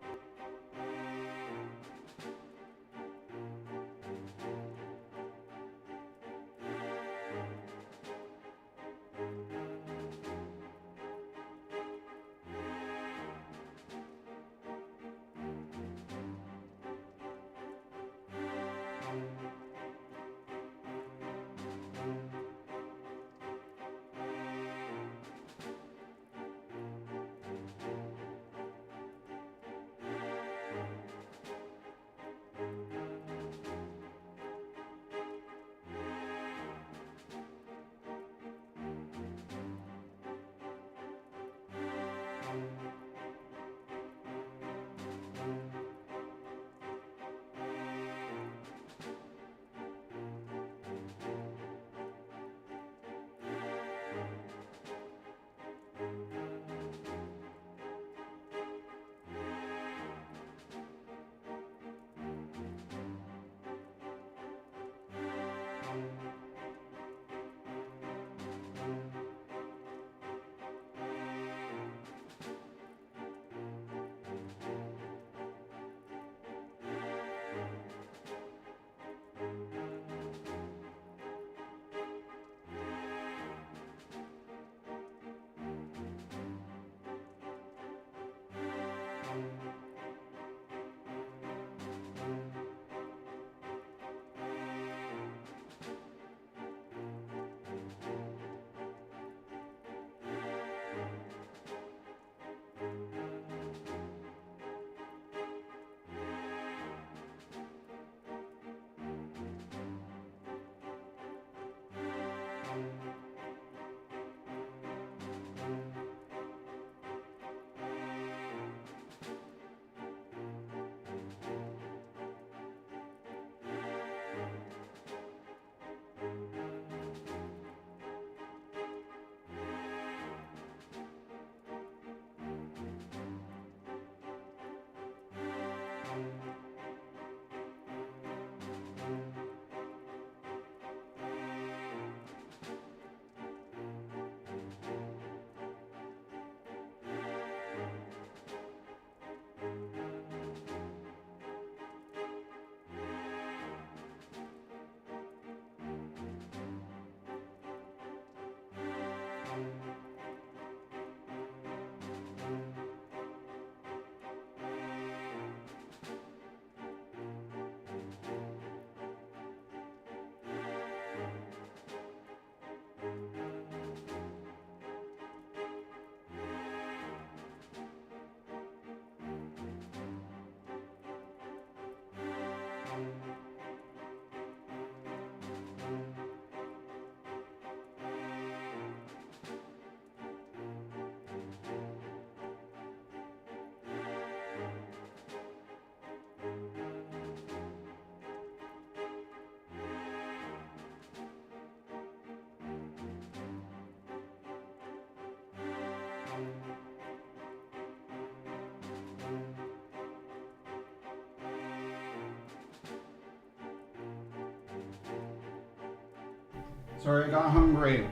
Sorry, I got hungry.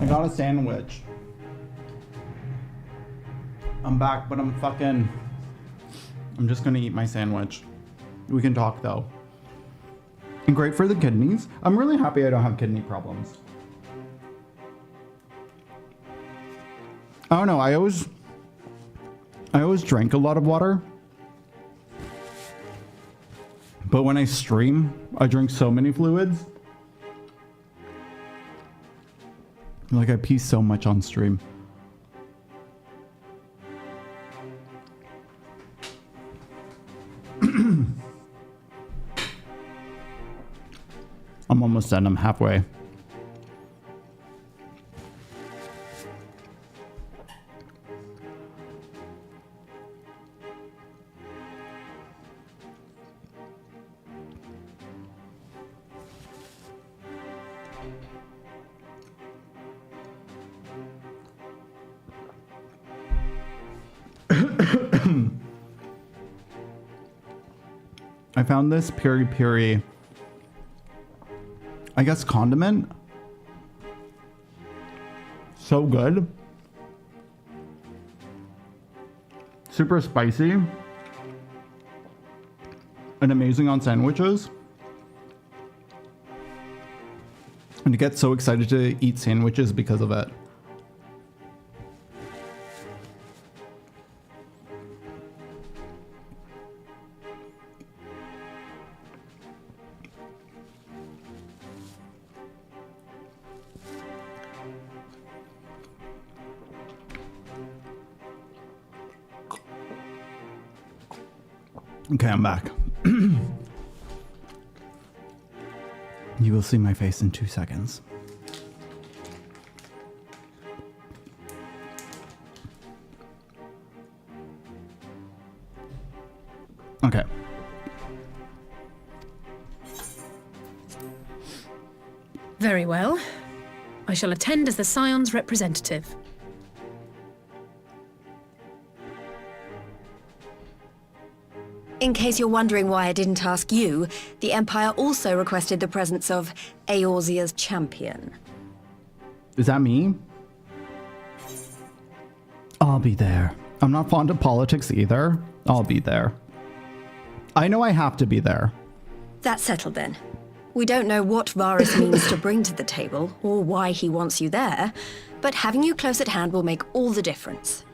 I got a sandwich. I'm back, but I'm just gonna eat my sandwich. We can talk though. And great for the kidneys. I'm really happy I don't have kidney problems. I don't know, I always drank a lot of water. But when I stream, I drink so many fluids. Like I pee so much on stream. I'm almost done. I'm halfway. I found this peri-peri, I guess, condiment. So good. super spicy and amazing on sandwiches. And I get so excited to eat sandwiches because of it. Okay, I'm back. You will see my face in 2 seconds. Okay. Very well. I shall attend as the Scion's representative. In case you're wondering why I didn't ask you, the Empire also requested the presence of Eorzea's champion. Is that me? I'll be there. I'm not fond of politics either. I'll be there. I know I have to be there. That's settled then. We don't know what Varys means to bring to the table, or why he wants you there, but having you close at hand will make all the difference.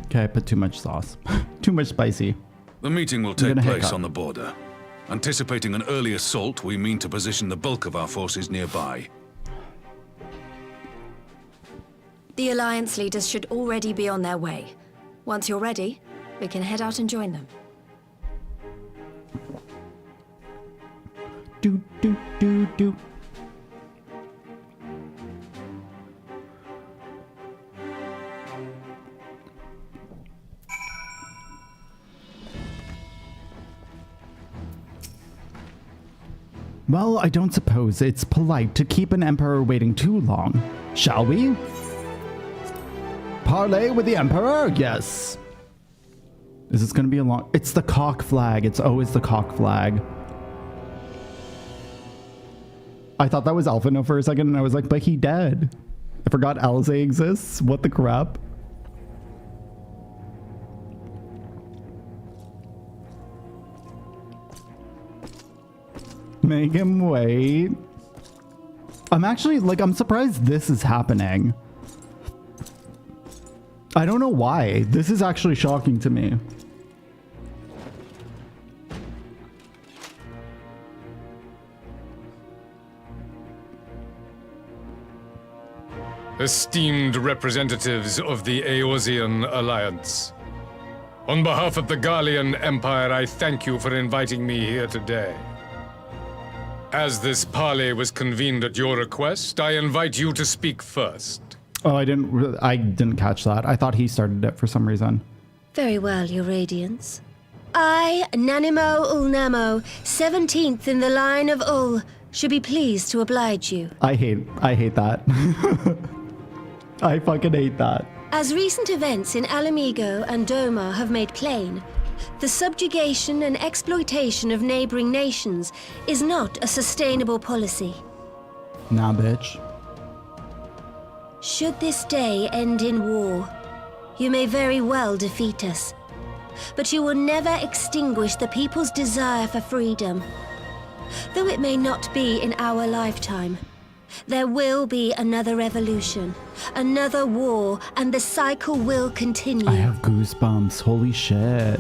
Okay, I put too much sauce. Too much spicy. The meeting will take place on the border. Anticipating an early assault, we mean to position the bulk of our forces nearby. The Alliance leaders should already be on their way. Once you're ready, we can head out and join them. Do, do, do, do. Well, I don't suppose it's polite to keep an emperor waiting too long. Shall we? Parley with the emperor? Yes. Is this going to be a long... It's the cock flag. It's always the cock flag. I thought that was Alphinaud for a second, and I was like, but he dead. I forgot Alisaie exists. What the crap? Make him wait. I'm actually, like, I'm surprised this is happening. I don't know why. This is actually shocking to me. Esteemed representatives of the Eorzean Alliance, on behalf of the Garlean Empire, I thank you for inviting me here today. As this parley was convened at your request, I invite you to speak first. Oh, I didn't catch that. I thought he started it for some reason. Very well, Your Radiance. I, Nanimo Ulnamo, 17th in the line of Ul, should be pleased to oblige you. I hate that. I fucking hate that. As recent events in Alamigo and Doma have made plain, the subjugation and exploitation of neighboring nations is not a sustainable policy. Nah, bitch. Should this day end in war, you may very well defeat us. But you will never extinguish the people's desire for freedom. Though it may not be in our lifetime, there will be another revolution, another war, and the cycle will continue. I have goosebumps. Holy shit.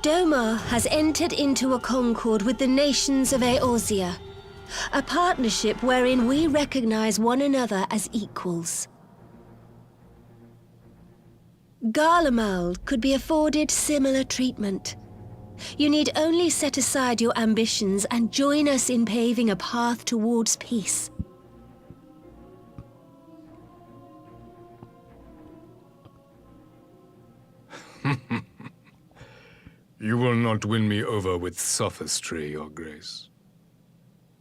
Doma has entered into a concord with the nations of Eorzea, a partnership wherein we recognize one another as equals. Garlemald could be afforded similar treatment. You need only set aside your ambitions and join us in paving a path towards peace. You will not win me over with sophistry, Your Grace.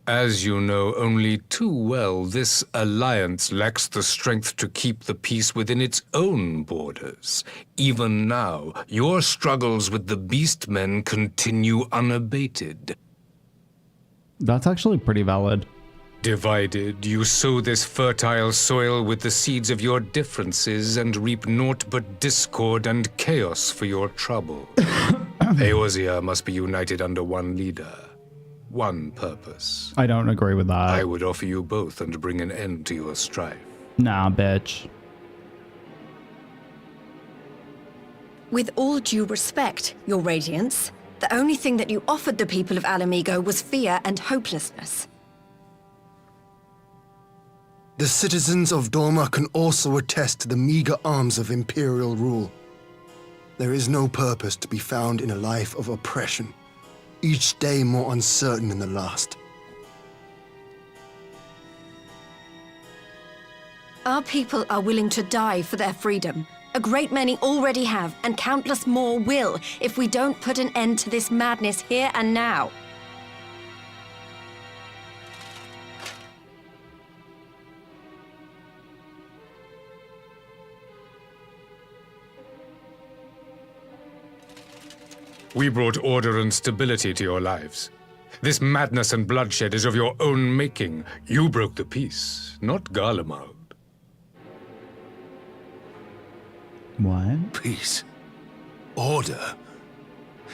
As you know only too well, this alliance lacks the strength to keep the peace within its own borders. Even now, your struggles with the Beastmen continue unabated. That's actually pretty valid. Divided, you sow this fertile soil with the seeds of your differences and reap naught but discord and chaos for your trouble. Eorzea must be united under one leader, one purpose. I don't agree with that. I would offer you both and bring an end to your strife. Nah, bitch. With all due respect, Your Radiance, the only thing that you offered the people of Alamigo was fear and hopelessness. The citizens of Dorma can also attest to the meager arms of Imperial rule. There is no purpose to be found in a life of oppression, each day more uncertain than the last. Our people are willing to die for their freedom. A great many already have, and countless more will, if we don't put an end to this madness here and now. We brought order and stability to your lives. This madness and bloodshed is of your own making. You broke the peace, not Garlemald. What? Peace. Order.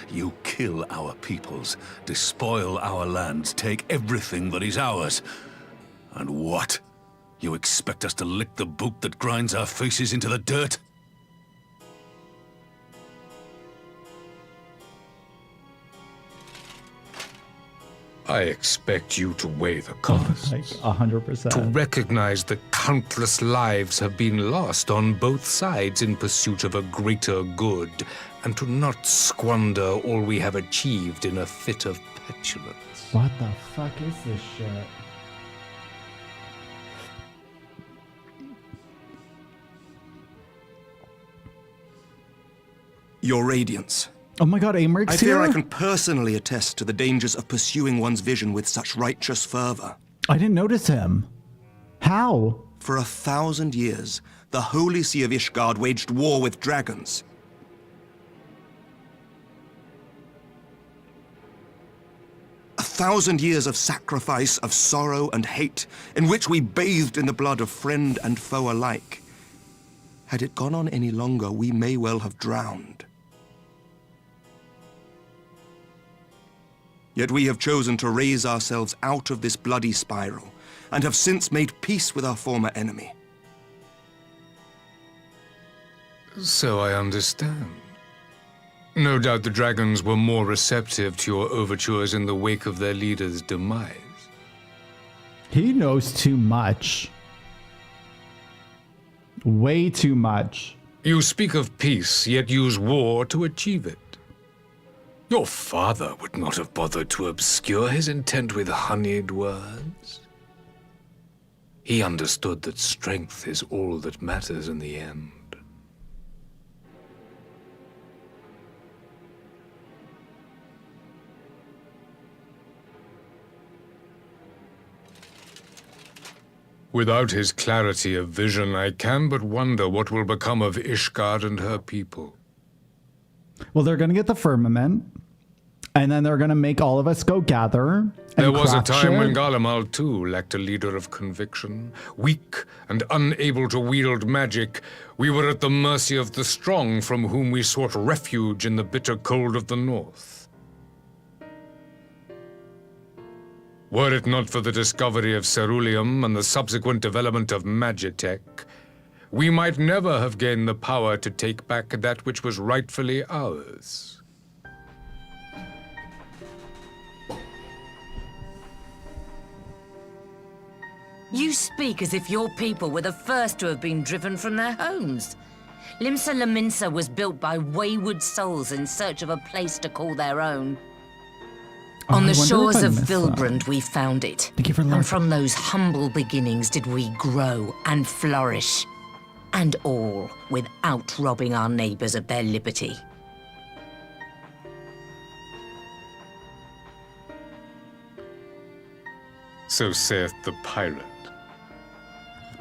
You kill our peoples, despoil our lands, take everything that is ours. And what? You expect us to lick the boot that grinds our faces into the dirt? I expect you to weigh the cost. Like 100%. To recognize that countless lives have been lost on both sides in pursuit of a greater good, and to not squander all we have achieved in a fit of petulance. What the fuck is this shit? Your Radiance. Oh my god, Aimric's I fear here? I can personally attest to the dangers of pursuing one's vision with such righteous fervor. I didn't notice him. How? For 1,000 years, the Holy See of Ishgard waged war with dragons. A 1,000 years of sacrifice, of sorrow and hate, in which we bathed in the blood of friend and foe alike. Had it gone on any longer, we may well have drowned. Yet we have chosen to raise ourselves out of this bloody spiral, and have since made peace with our former enemy. So I understand. No doubt the dragons were more receptive to your overtures in the wake of their leader's demise. He knows too much. Way too much. You speak of peace, yet use war to achieve it. Your father would not have bothered to obscure his intent with honeyed words. He understood that strength is all that matters in the end. Without his clarity of vision, I can but wonder what will become of Ishgard and her people. Well, they're going to get the firmament, and then they're going to make all of us go gather and There was a craft time shit. when Garlemald too lacked a leader of conviction. Weak and unable to wield magic, we were at the mercy of the strong, from whom we sought refuge in the bitter cold of the north. Were it not for the discovery of ceruleum and the subsequent development of magitech, we might never have gained the power to take back that which was rightfully ours. You speak as if your people were the first to have been driven from their homes. Limsa Lominsa was built by wayward souls in search of a place to call their own. On the shores of Vilbrand we found it. And from those humble beginnings did we grow and flourish. And all without robbing our neighbors of their liberty. So saith the pirate.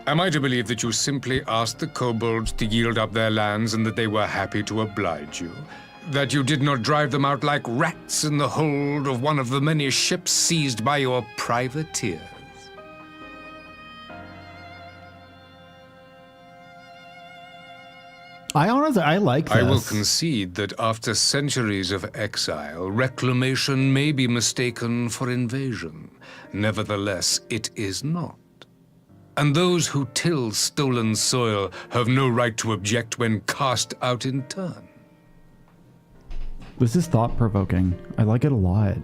Am I to believe that you simply asked the kobolds to yield up their lands and that they were happy to oblige you? That you did not drive them out like rats in the hold of one of the many ships seized by your privateers? I like this. I will concede that after centuries of exile, reclamation may be mistaken for invasion. Nevertheless, it is not. And those who till stolen soil have no right to object when cast out in turn. This is thought-provoking. I like it a lot.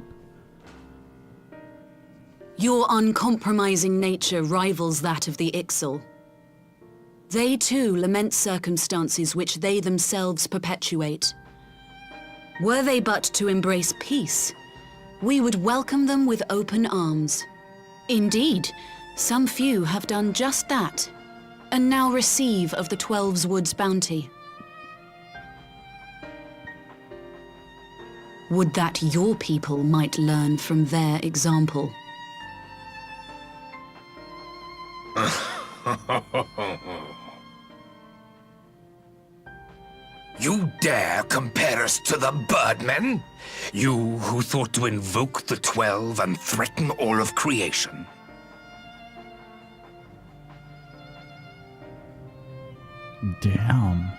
Your uncompromising nature rivals that of the Ixal. They too lament circumstances which they themselves perpetuate. Were they but to embrace peace, we would welcome them with open arms. Indeed, some few have done just that, and now receive of the 12's Wood's bounty. Would that your people might learn from their example. You dare compare us to the Birdmen? You who thought to invoke the 12 and threaten all of creation? Damn.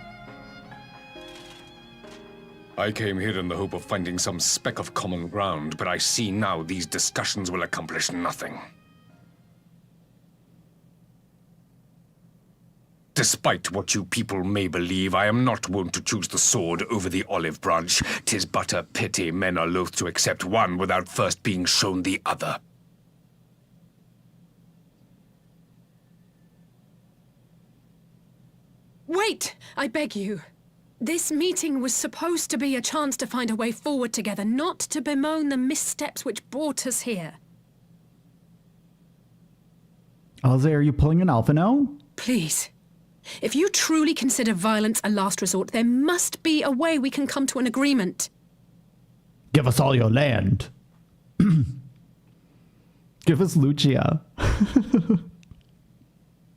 I came here in the hope of finding some speck of common ground, but I see now these discussions will accomplish nothing. Despite what you people may believe, I am not wont to choose the sword over the olive branch. 'Tis but a pity men are loath to accept one without first being shown the other. Wait! I beg you. This meeting was supposed to be a chance to find a way forward together, not to bemoan the missteps which brought us here. Alisaie, are you pulling an Alphinaud? Please. If you truly consider violence a last resort, there must be a way we can come to an agreement. Give us all your land. Give us Lucia.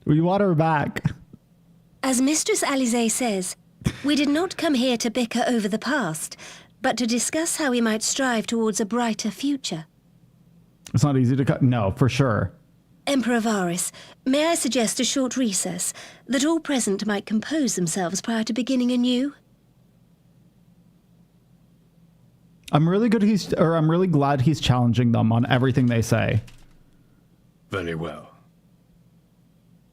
We want her back. As Mistress Alisaie says, we did not come here to bicker over the past, but to discuss how we might strive towards a brighter future. It's not easy to cut. No, for sure. Emperor Varys, may I suggest a short recess, that all present might compose themselves prior to beginning anew? I'm really glad he's challenging them on everything they say. Very well.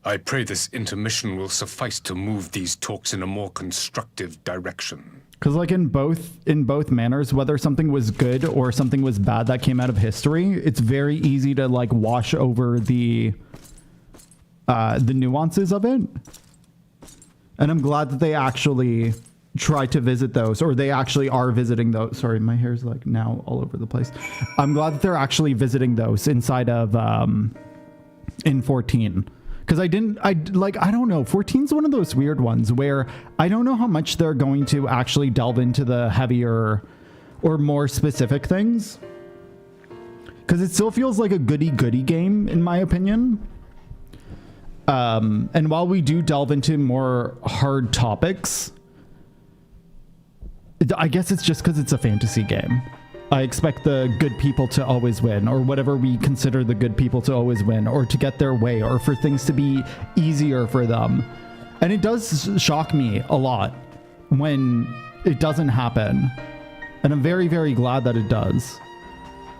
I pray this intermission will suffice to move these talks in a more constructive direction. Because like in both manners, whether something was good or something was bad that came out of history, it's very easy to like wash over the nuances of it. And I'm glad that they actually try to visit those, or they actually are visiting those. Sorry, my hair's like now all over the place. I'm glad that they're actually visiting those inside of in 14. Because I don't know, 14's one of those weird ones where I don't know how much they're going to actually delve into the heavier or more specific things. Because it still feels like a goody-goody game, in my opinion. And while we do delve into more hard topics, I guess it's just because it's a fantasy game. I expect the good people to always win, or whatever we consider the good people to always win, or to get their way, or for things to be easier for them. And it does shock me a lot when it doesn't happen. And I'm very, very glad that it does.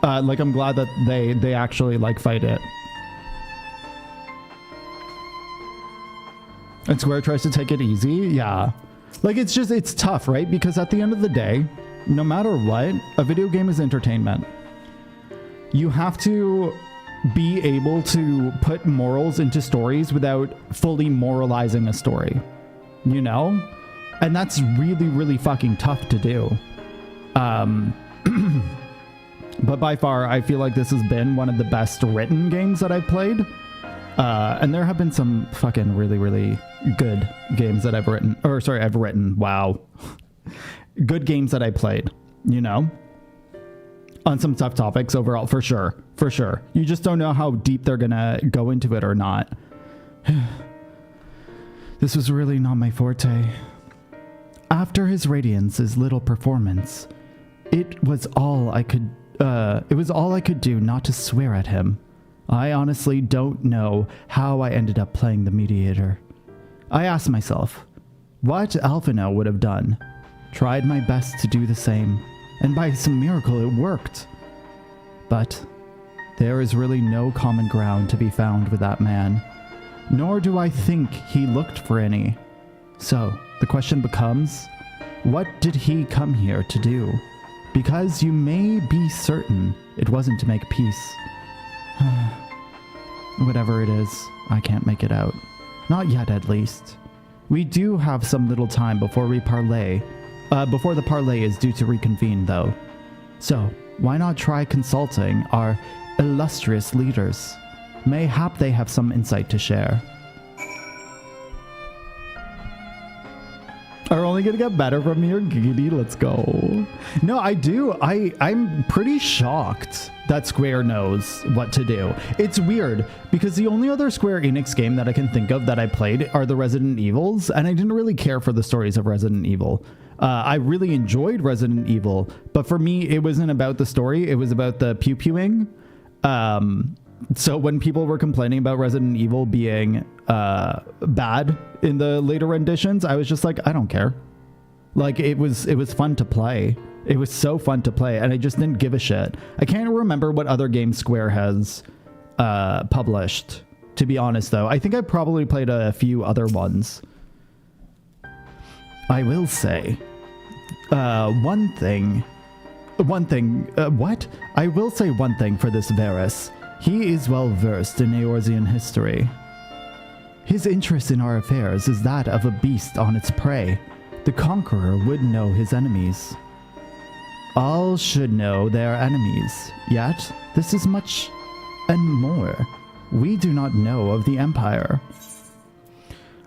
I'm glad that they actually fight it. And Square tries to take it easy. Yeah. It's tough, right? Because at the end of the day, no matter what, a video game is entertainment. You have to be able to put morals into stories without fully moralizing a story, you know? And that's really, really fucking tough to do. But by far, I feel like this has been one of the best written games that I've played. And there have been some fucking really, really good games that I've written. Wow. Good games that I played, you know, on some tough topics overall, for sure. You just don't know how deep they're gonna go into it or not. This was really not my forte. After his Radiance's little performance, it was all I could do not to swear at him. I honestly don't know how I ended up playing the mediator. I asked myself, what Alphinaud would have done. Tried my best to do the same, and by some miracle it worked. But there is really no common ground to be found with that man, nor do I think he looked for any. So, the question becomes, what did he come here to do? Because you may be certain it wasn't to make peace. Whatever it is, I can't make it out. Not yet, at least. We do have some little time before we parley. Before the parley is due to reconvene, though. So, why not try consulting our illustrious leaders? Mayhap they have some insight to share. Are only gonna get better from here, giggity, let's go. No, I do. I'm pretty shocked that Square knows what to do. It's weird, because the only other Square Enix game that I can think of that I played are the Resident Evils, and I didn't really care for the stories of Resident Evil. I really enjoyed Resident Evil, but for me, it wasn't about the story, it was about the pew-pewing. So when people were complaining about Resident Evil being bad in the later renditions, I was just like, I don't care. Like, it was fun to play. It was so fun to play, and I just didn't give a shit. I can't remember what other games Square has published, to be honest, though. I think I probably played a few other ones. I will say, one thing, what? I will say one thing for this Varus. He is well versed in Eorzean history. His interest in our affairs is that of a beast on its prey. The conqueror would know his enemies. All should know their enemies, yet this is much and more we do not know of the Empire.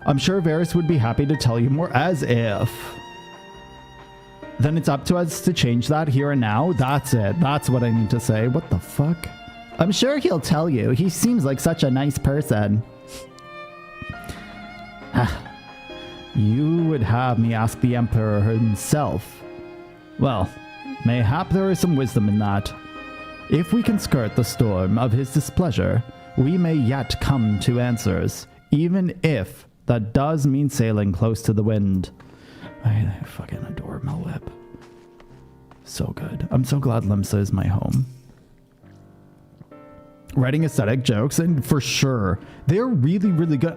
I'm sure Varus would be happy to tell you more, as if. Then it's up to us to change that here and now. That's it. That's what I need to say. What the fuck? I'm sure he'll tell you. He seems like such a nice person. You would have me ask the Emperor himself. Well, mayhap there is some wisdom in that. If we can skirt the storm of his displeasure, we may yet come to answers, even if that does mean sailing close to the wind. I fucking adore Melwhip. So good. I'm so glad Limsa is my home. Writing aesthetic jokes, and for sure, they're really, really good.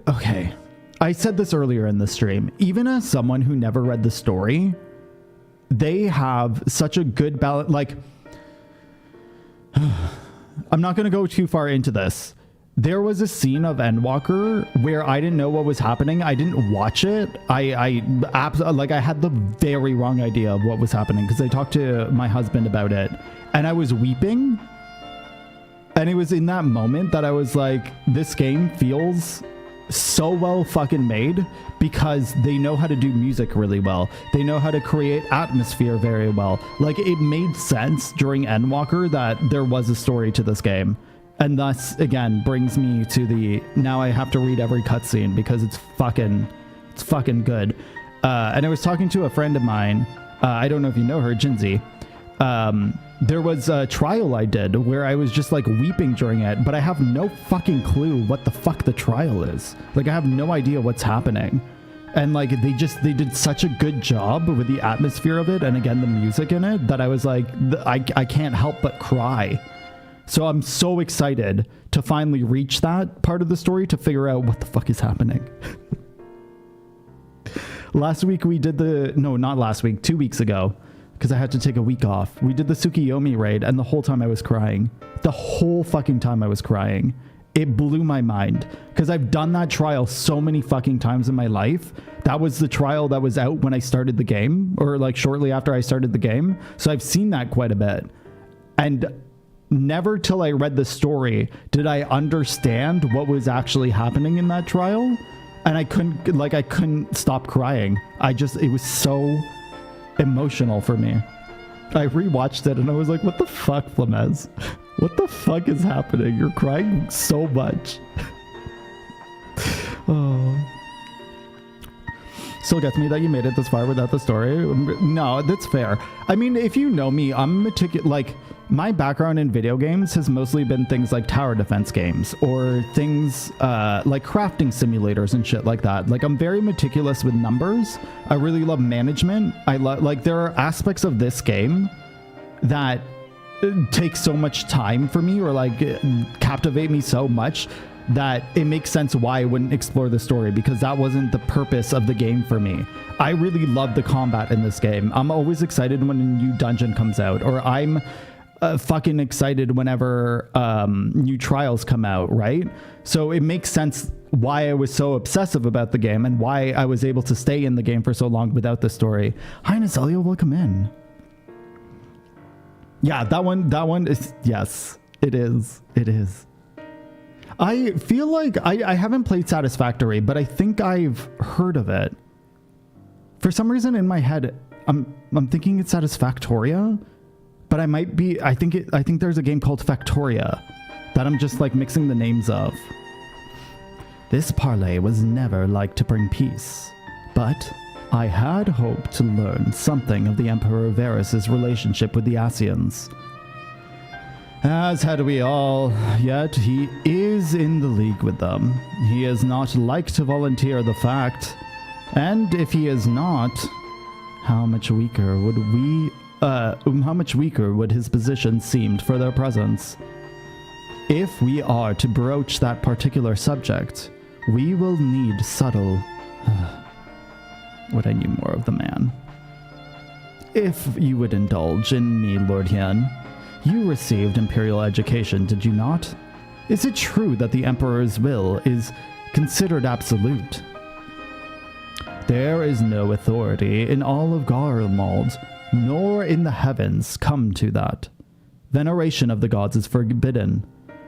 Okay, I said this earlier in the stream, even as someone who never read the story, they have such a good balance. Like, I'm not going to go too far into this. There was a scene of Endwalker where I didn't know what was happening. I didn't watch it. I had the very wrong idea of what was happening because I talked to my husband about it and I was weeping. And it was in that moment that I was like, this game feels so well fucking made because they know how to do music really well. They know how to create atmosphere very well. Like, it made sense during Endwalker that there was a story to this game. And thus, again, brings me to the, now I have to read every cutscene because it's fucking good. And I was talking to a friend of mine, I don't know if you know her, Jinzi. There was a trial I did where I was just like weeping during it, but I have no fucking clue what the fuck the trial is. Like, I have no idea what's happening. And like, they did such a good job with the atmosphere of it, and again, the music in it, that I was like, I can't help but cry. So I'm so excited to finally reach that part of the story to figure out what the fuck is happening. Last week we did not last week, 2 weeks ago, because I had to take a week off. We did the Tsukiyomi raid, and the whole time I was crying. The whole fucking time I was crying. It blew my mind, because I've done that trial so many fucking times in my life. That was the trial that was out when I started the game, or like shortly after I started the game. So I've seen that quite a bit. And never till I read the story did I understand what was actually happening in that trial. And I couldn't stop crying. It was so emotional for me. I rewatched it and I was like, what the fuck, Flamez? What the fuck is happening? You're crying so much. Oh. still gets me that you made it this far without the story. No, that's fair. I mean, if you know me, I'm meticulous. Like, my background in video games has mostly been things like tower defense games or things like crafting simulators and shit like that. Like, I'm very meticulous with numbers. I really love management. Like, there are aspects of this game that take so much time for me, or like captivate me so much that it makes sense why I wouldn't explore the story, because that wasn't the purpose of the game for me. I really love the combat in this game. I'm always excited when a new dungeon comes out, or I'm fucking excited whenever new trials come out, right? So it makes sense why I was so obsessive about the game and why I was able to stay in the game for so long without the story. Hi, Nazalia, welcome in. Yeah, that one is, yes, it is. It is. I feel like I haven't played Satisfactory, but I think I've heard of it. For some reason in my head, I'm thinking it's Satisfactoria, but I might be. I think there's a game called Factoria that I'm just like mixing the names of. This parley was never like to bring peace, but I had hoped to learn something of the Emperor Varys' relationship with the Asians. As had we all, yet he is in the league with them. He is not like to volunteer the fact, and if he is not, how much weaker would his position seem for their presence? If we are to broach that particular subject, we will need subtle... Would I need more of the man? If you would indulge in me, Lord Hien, you received imperial education, did you not? Is it true that the Emperor's will is considered absolute? There is no authority in all of Garlemald, nor in the heavens, come to that. Veneration of the gods is forbidden,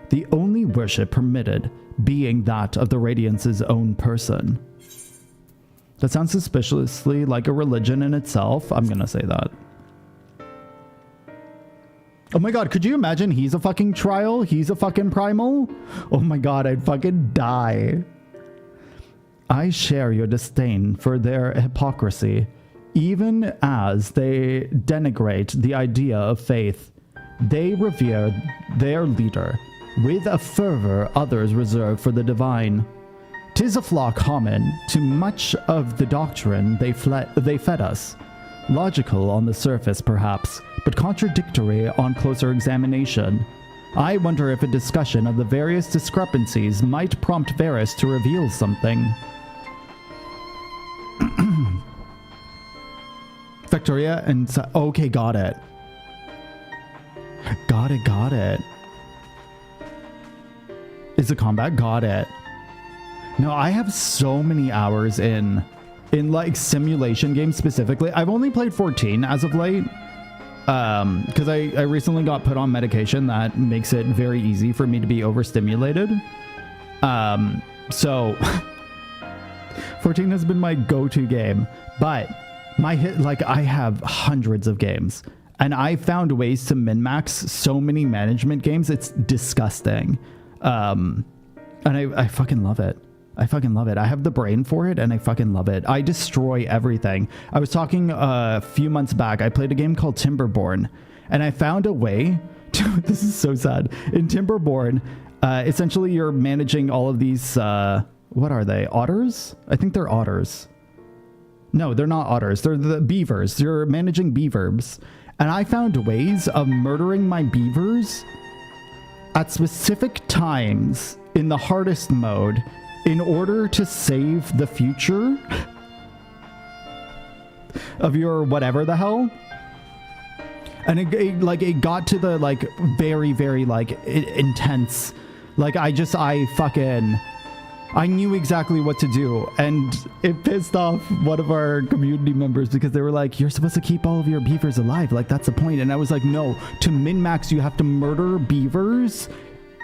the only worship permitted being that of the Radiance's own person. That sounds suspiciously like a religion in itself. I'm gonna say that. Oh my god, could you imagine he's a fucking trial? He's a fucking primal? Oh my god, I'd fucking die. I share your disdain for their hypocrisy, even as they denigrate the idea of faith. They revere their leader, with a fervor others reserve for the divine. 'Tis a flaw common to much of the doctrine they fed us. Logical on the surface, perhaps, but contradictory on closer examination. I wonder if a discussion of the various discrepancies might prompt Varys to reveal something. Victoria and... okay, got it. Got it. Is the combat? Got it. No, I have so many hours in like simulation games specifically. I've only played 14 as of late, because I recently got put on medication that makes it very easy for me to be overstimulated. So 14 has been my go-to game, but I have hundreds of games, and I found ways to min-max so many management games. It's disgusting. And I fucking love it. I fucking love it. I have the brain for it, and I fucking love it. I destroy everything. I was talking a few months back. I played a game called Timberborn, and I found a way to... This is so sad. In Timberborn, essentially you're managing all of these... what are they? Otters? I think they're otters. No, they're not otters. They're the beavers. You're managing beavers. And I found ways of murdering my beavers at specific times in the hardest mode in order to save the future of your whatever the hell. And it got to the like very, very like intense. Like I knew exactly what to do, and it pissed off one of our community members because they were like, you're supposed to keep all of your beavers alive, like that's the point. And I was like, no, to min-max you have to murder beavers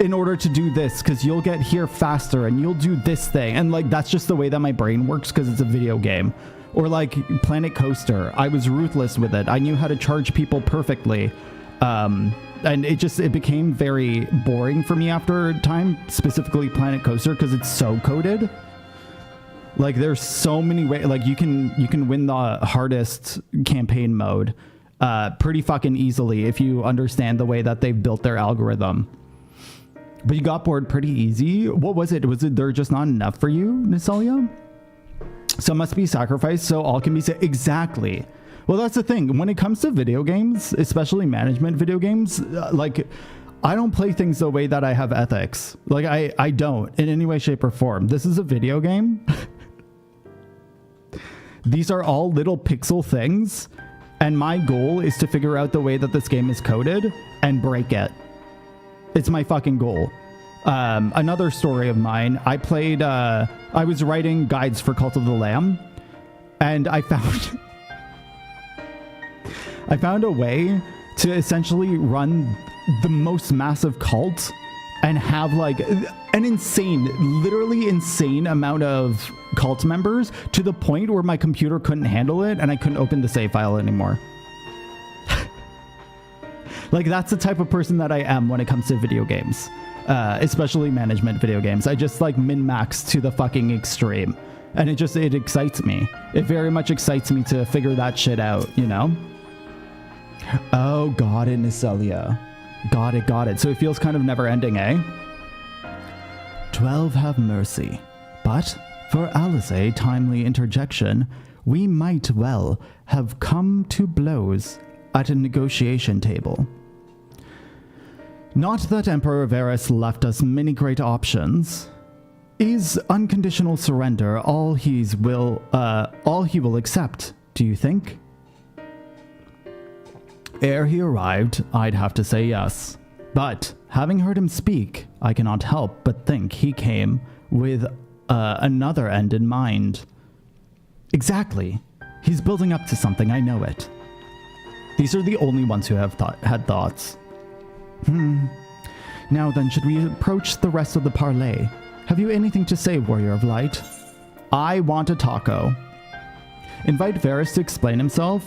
in order to do this, because you'll get here faster and you'll do this thing. And like that's just the way that my brain works because it's a video game. Or like Planet Coaster, I was ruthless with it. I knew how to charge people perfectly. And it became very boring for me after a time, specifically Planet Coaster, because it's so coded. Like, there's so many ways. Like, you can win the hardest campaign mode pretty fucking easily if you understand the way that they've built their algorithm. But you got bored pretty easy. What was it? Was it there just not enough for you, Nisalia? Some must be sacrificed so all can be saved. Exactly. Well, that's the thing. When it comes to video games, especially management video games, like, I don't play things the way that I have ethics. Like, I don't in any way, shape, or form. This is a video game. These are all little pixel things, and my goal is to figure out the way that this game is coded and break it. It's my fucking goal. Another story of mine, I was writing guides for Cult of the Lamb, and I found a way to essentially run the most massive cult and have like an literally insane amount of cult members to the point where my computer couldn't handle it and I couldn't open the save file anymore. Like, that's the type of person that I am when it comes to video games, especially management video games. I just like min-max to the fucking extreme, and it excites me. It very much excites me to figure that shit out, you know? Oh, got it, Nisalia. Got it. So it feels kind of never-ending, eh? 12 have mercy. But for Alisaie timely interjection, we might well have come to blows at a negotiation table. Not that Emperor Varys left us many great options. Is unconditional surrender all he will accept, do you think? Ere he arrived, I'd have to say yes. But, having heard him speak, I cannot help but think he came with another end in mind. Exactly. He's building up to something, I know it. These are the only ones who have had thoughts. Now then, should we approach the rest of the parley? Have you anything to say, Warrior of Light? I want a taco. Invite Varys to explain himself?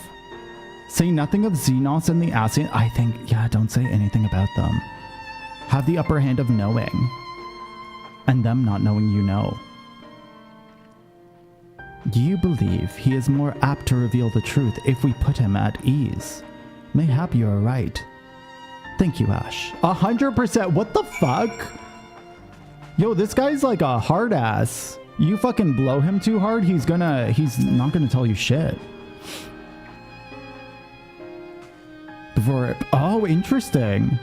Say nothing of Xenos and the Ascian. I think, yeah, don't say anything about them. Have the upper hand of knowing. And them not knowing you know. Do you believe he is more apt to reveal the truth if we put him at ease? Mayhap you are right. Thank you, Ash. 100%. What the fuck? Yo, this guy's like a hard ass. You fucking blow him too hard, he's not gonna tell you shit. Oh, interesting.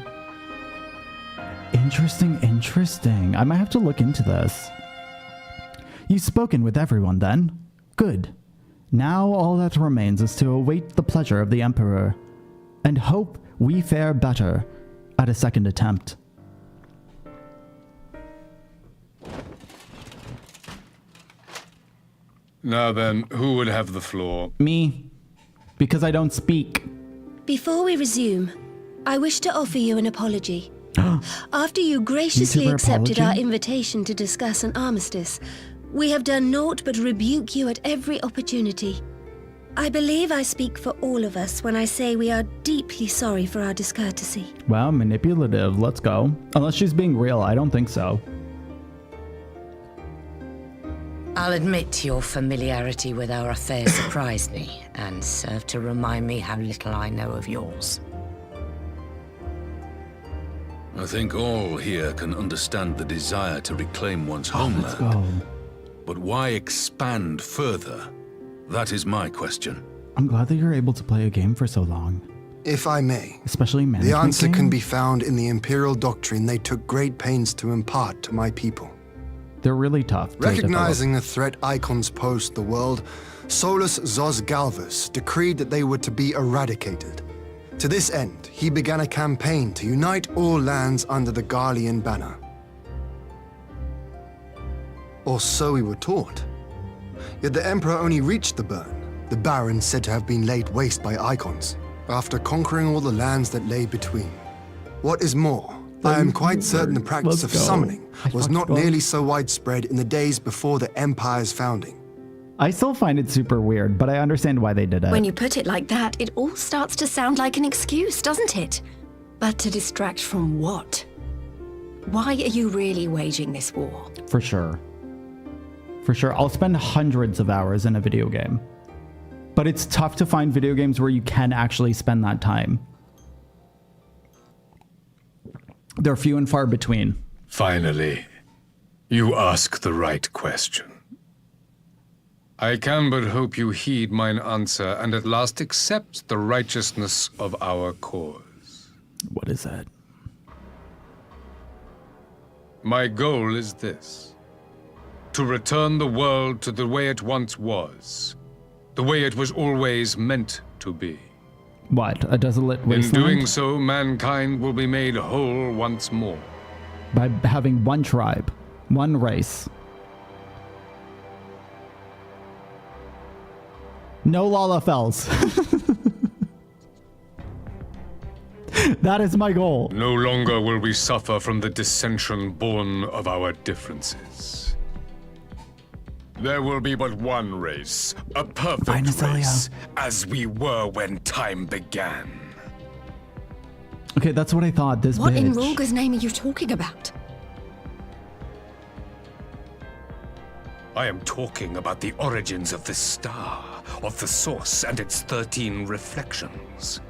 Interesting. I might have to look into this. You've spoken with everyone then? Good. Now all that remains is to await the pleasure of the Emperor, and hope we fare better at a second attempt. Now then, who would have the floor? Me. Because I don't speak. Before we resume, I wish to offer you an apology. After you graciously accepted our invitation to discuss an armistice, we have done naught but rebuke you at every opportunity. I believe I speak for all of us when I say we are deeply sorry for our discourtesy. Wow, manipulative. Let's go. Unless she's being real, I don't think so. I'll admit your familiarity with our affairs surprised me, and served to remind me how little I know of yours. I think all here can understand the desire to reclaim one's homeland. Let's go. But why expand further? That is my question. I'm glad that you're able to play a game for so long. If I may, especially management the answer game? can be found in the Imperial doctrine they took great pains to impart to my people. They're really tough. Recognizing the threat icons posed to the world, Solus Zos Galvus decreed that they were to be eradicated. To this end, he began a campaign to unite all lands under the Garlean banner. Or so we were taught. Yet the Emperor only reached the burn, the Baron said to have been laid waste by icons, after conquering all the lands that lay between. What is more, I am quite certain the practice of summoning was not nearly so widespread in the days before the Empire's founding. I still find it super weird, but I understand why they did it. When you put it like that, it all starts to sound like an excuse, doesn't it? But to distract from what? Why are you really waging this war? For sure. For sure. I'll spend hundreds of hours in a video game. But it's tough to find video games where you can actually spend that time. They're few and far between. Finally, you ask the right question. I can but hope you heed mine answer and at last accept the righteousness of our cause. What is that? My goal is this: to return the world to the way it once was, the way it was always meant to be. What? A desolate wasteland? In doing so, mankind will be made whole once more. By having one tribe, one race. No Lalafels. That is my goal. No longer will we suffer from the dissension born of our differences. There will be but one race, a perfect race, as we were when time began. Okay, that's what I thought. This What in bitch. Rorga's name are you talking about? I am talking about the origins of this star, of the source and its 13 reflections.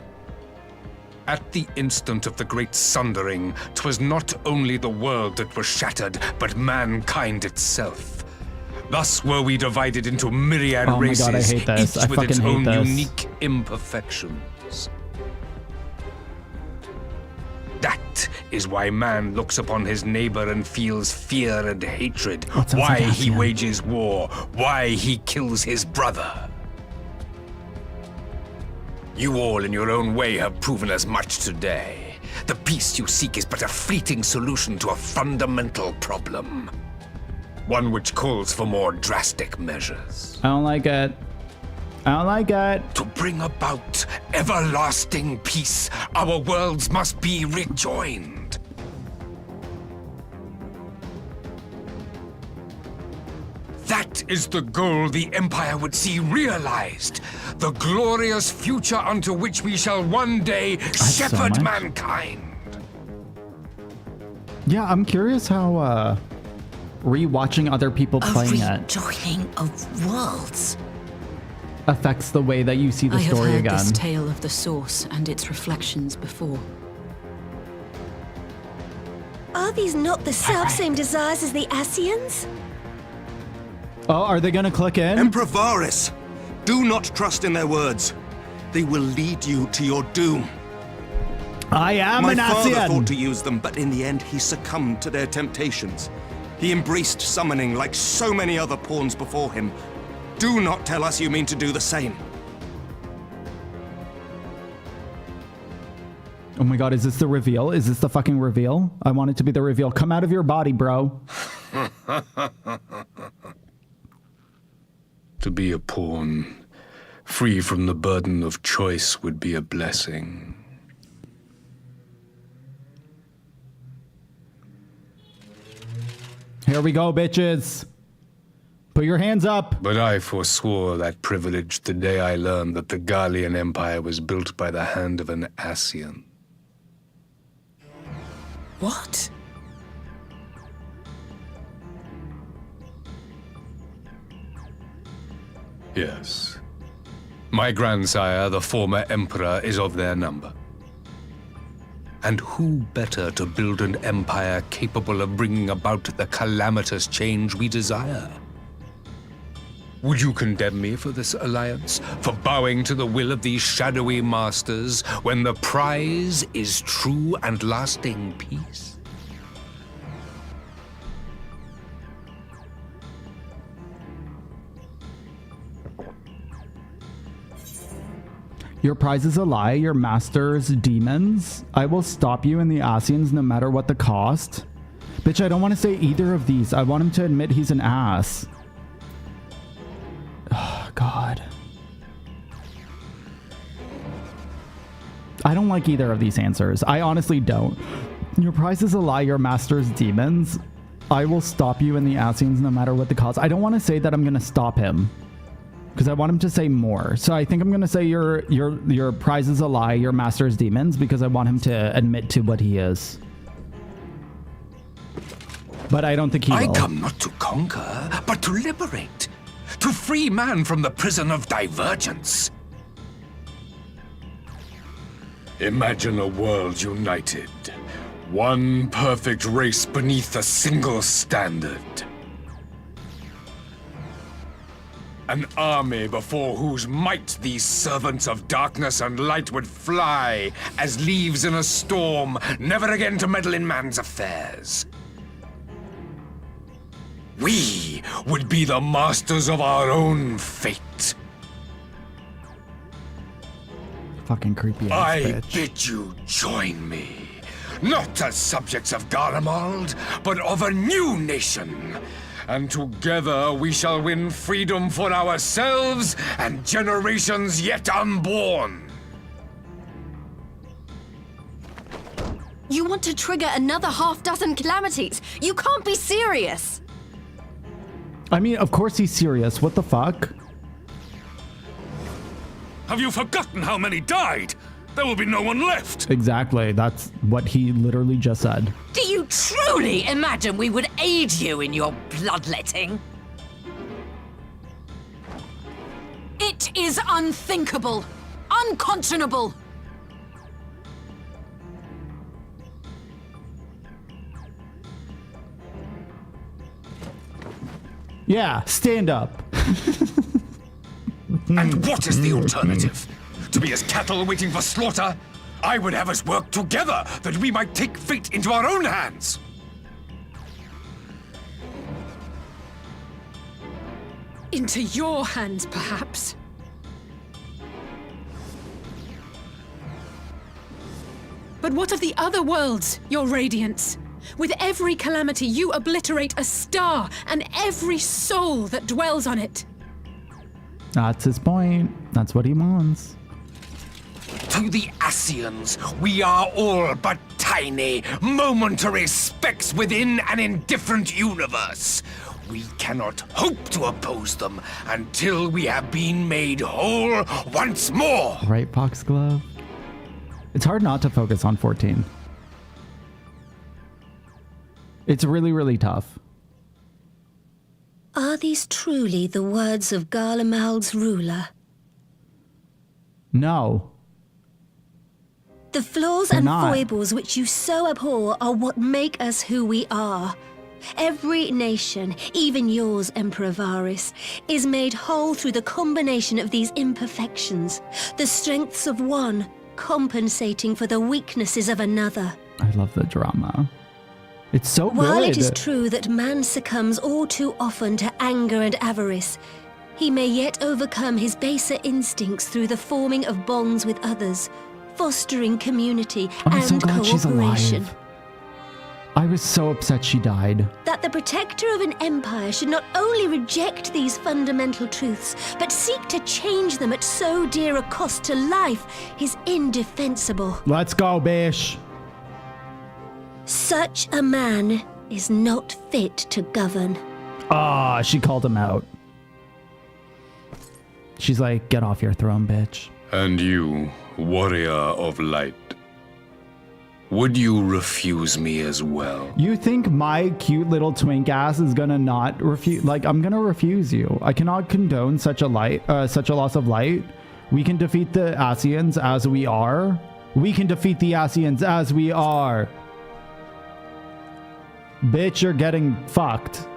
At the instant of the great sundering, 'twas not only the world that was shattered, but mankind itself. Thus were we divided into myriad races, God, I hate this. each I with its fucking own hate this. unique imperfections. That is why man looks upon his neighbor and feels fear and hatred, why he wages war, why he kills his brother. You all in your own way have proven as much today. The peace you seek is but a fleeting solution to a fundamental problem. One which calls for more drastic measures. I don't like it. I don't like it. To bring about everlasting peace, our worlds must be rejoined. That is the goal the Empire would see realized. The glorious future unto which we shall one day shepherd mankind. Yeah, I'm curious how rewatching other people playing it Rejoining of worlds. affects the way that you see the I have story heard again. this tale of the source and its reflections before. Are these not the self-same desires as the Asians? Oh, are they gonna click in? Emperor Varys, do not trust in their words. They will lead you to your doom. I am My an father Asian. thought to use them, but in the end he succumbed to their temptations. He embraced summoning like so many other pawns before him. Do not tell us you mean to do the same. Oh my god, is this the reveal? Is this the fucking reveal? I want it to be the reveal. Come out of your body, bro. To be a pawn, free from the burden of choice, would be a blessing. Here we go, bitches. Put your hands up. But I forswore that privilege the day I learned that the Garlean Empire was built by the hand of an Asian. What? Yes. My grandsire, the former emperor, is of their number. And who better to build an empire capable of bringing about the calamitous change we desire? Would you condemn me for this alliance, for bowing to the will of these shadowy masters, when the prize is true and lasting peace? Your prize is a lie, your master's demons. I will stop you in the Asians no matter what the cost. Bitch, I don't want to say either of these. I want him to admit he's an ass. Oh, God. I don't like either of these answers. I honestly don't. Your prize is a lie, your master's demons. I will stop you in the Asians no matter what the cost. I don't want to say that I'm going to stop him, because I want him to say more. So I think I'm going to say your prize is a lie, your master's demons, because I want him to admit to what he is. But I don't think he will. I come not to conquer, but to liberate. To free man from the prison of divergence. Imagine a world united. One perfect race beneath a single standard. An army before whose might these servants of darkness and light would fly as leaves in a storm, never again to meddle in man's affairs. We would be the masters of our own fate. Fucking creepy ass I bitch. bid you join me. Not as subjects of Garlemald, but of a new nation. And together we shall win freedom for ourselves and generations yet unborn. You want to trigger another half-dozen calamities? You can't be serious! I mean, of course he's serious. What the fuck? Have you forgotten how many died? There will be no one left. Exactly. That's what he literally just said. Do you truly imagine we would aid you in your bloodletting? It is unthinkable, unconscionable. Yeah, stand up. And what is the alternative? To be as cattle waiting for slaughter? I would have us work together that we might take fate into our own hands. Into your hands, perhaps. But what of the other worlds, your radiance? With every calamity, you obliterate a star and every soul that dwells on it. That's his point. That's what he wants. To the Ascians, we are all but tiny, momentary specks within an indifferent universe. We cannot hope to oppose them until we have been made whole once more. Right, Foxglove? It's hard not to focus on 14. It's really, really tough. Are these truly the words of Garlemald's ruler? No. The flaws They're and not. foibles which you so abhor are what make us who we are. Every nation, even yours, Emperor Varys, is made whole through the combination of these imperfections, the strengths of one compensating for the weaknesses of another. I love the drama. It's so While good. it is true that man succumbs all too often to anger and avarice, he may yet overcome his baser instincts through the forming of bonds with others, fostering community I'm and so glad she's cooperation. alive. I was so upset she died. That the protector of an empire should not only reject these fundamental truths, but seek to change them at so dear a cost to life is indefensible. Let's go, bish. Such a man is not fit to govern. Ah, she called him out. She's like, get off your throne, bitch. And you, warrior of light, would you refuse me as well? You think my cute little twink ass is gonna not refuse? Like, I'm gonna refuse you. I cannot condone such a loss of light. We can defeat the Ascians as we are. We can defeat the Ascians as we are. Bitch, you're getting fucked.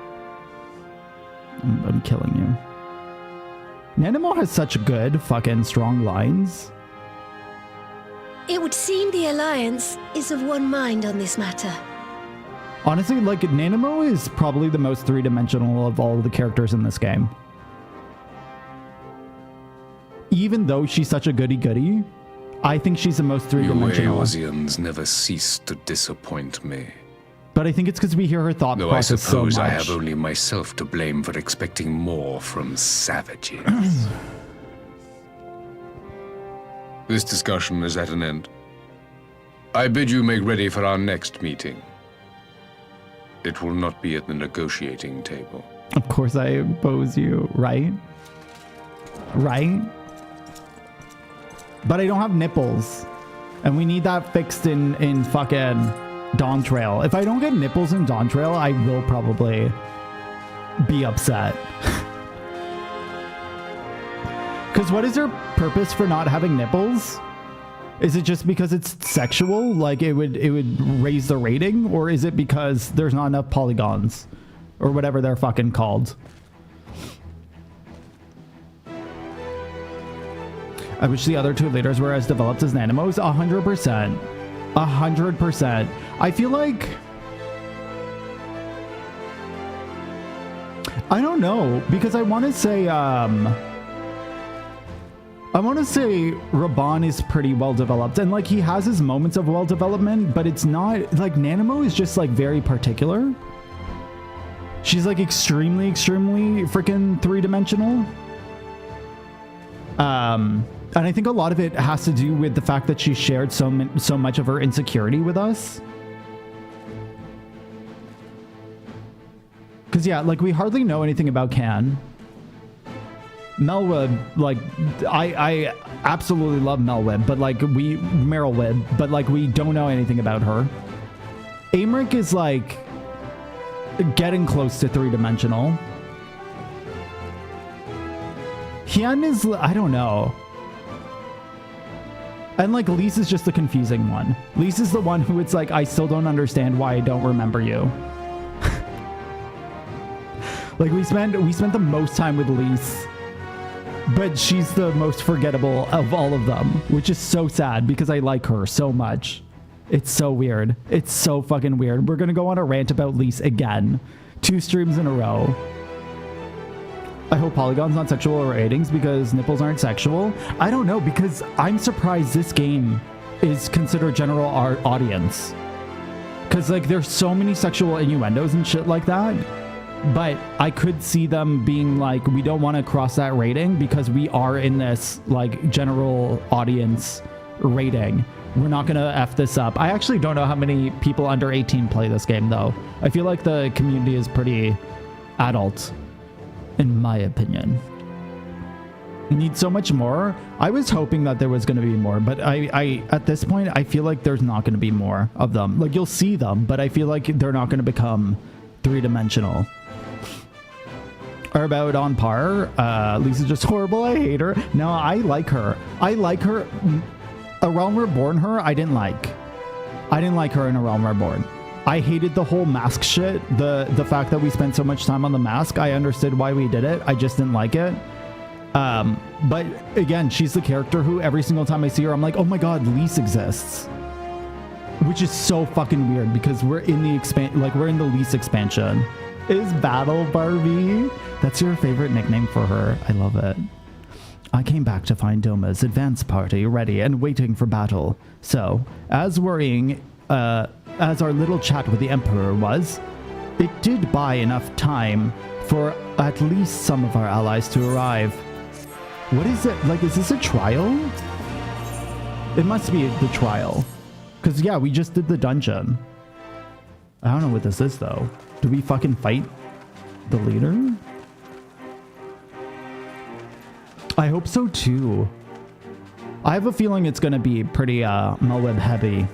I'm killing you. Nanimo has such good fucking strong lines. It would seem the Alliance is of one mind on this matter. Honestly, like, Nanimo is probably the most three-dimensional of all of the characters in this game. Even though she's such a goody-goody, I think she's the most three-dimensional. You Eorzeans never cease to disappoint me. But I think it's because we hear her thought Though process so I suppose much. I have only myself to blame for expecting more from savages. This discussion is at an end. I bid you make ready for our next meeting. It will not be at the negotiating table. Of course I oppose you, right? Right? But I don't have nipples. And we need that fixed in fucking Dawn Trail. If I don't get nipples in Dawn Trail, I will probably be upset. Because what is your purpose for not having nipples? Is it just because it's sexual? Like it would raise the rating? Or is it because there's not enough polygons? Or whatever they're fucking called? I wish the other two leaders were as developed as Nanimos. 100%. 100%. I feel like... I don't know. Because I want to say... Raban is pretty well developed. And like he has his moments of well development. But it's not... Like Nanimo is just like very particular. She's like extremely freaking three-dimensional. And I think a lot of it has to do with the fact that she shared so much of her insecurity with us. Because yeah, like we hardly know anything about Can. Melweb, like I absolutely love Melweb, but like Merylweb, but like we don't know anything about her. Aymeric is like getting close to three-dimensional. Hien is, I don't know. And like Lise is just the confusing one. Lise is the one who it's like, I still don't understand why I don't remember you. Like we spent the most time with Lise, but she's the most forgettable of all of them, which is so sad because I like her so much. It's so weird. It's so fucking weird. We're gonna go on a rant about Lise again. 2 streams in a row. I hope Polygon's not sexual or ratings because nipples aren't sexual. I don't know, because I'm surprised this game is considered general audience. Because like there's so many sexual innuendos and shit like that. But I could see them being like, we don't want to cross that rating because we are in this like general audience rating. We're not going to F this up. I actually don't know how many people under 18 play this game though. I feel like the community is pretty adult. In my opinion. Need so much more. I was hoping that there was going to be more, but I at this point I feel like there's not going to be more of them. Like you'll see them, but I feel like they're not going to become three-dimensional. Are about on par. Lisa's just horrible. I hate her. No, I like her. I like her. A Realm Reborn her I didn't like. I didn't like her in A Realm Reborn. I hated the whole mask shit. The fact that we spent so much time on the mask. I understood why we did it. I just didn't like it. But again, she's the character who every single time I see her, I'm like, oh my god, Lise exists. Which is so fucking weird because we're in the we're in the Lise expansion. Is Battle Barbie? That's your favorite nickname for her. I love it. I came back to find Doma's advance party ready and waiting for battle. So, as our little chat with the Emperor was, it did buy enough time for at least some of our allies to arrive. What is it? Like, is this a trial? It must be the trial. Because, yeah, we just did the dungeon. I don't know what this is, though. Do we fucking fight the leader? I hope so, too. I have a feeling it's going to be pretty Melweb heavy.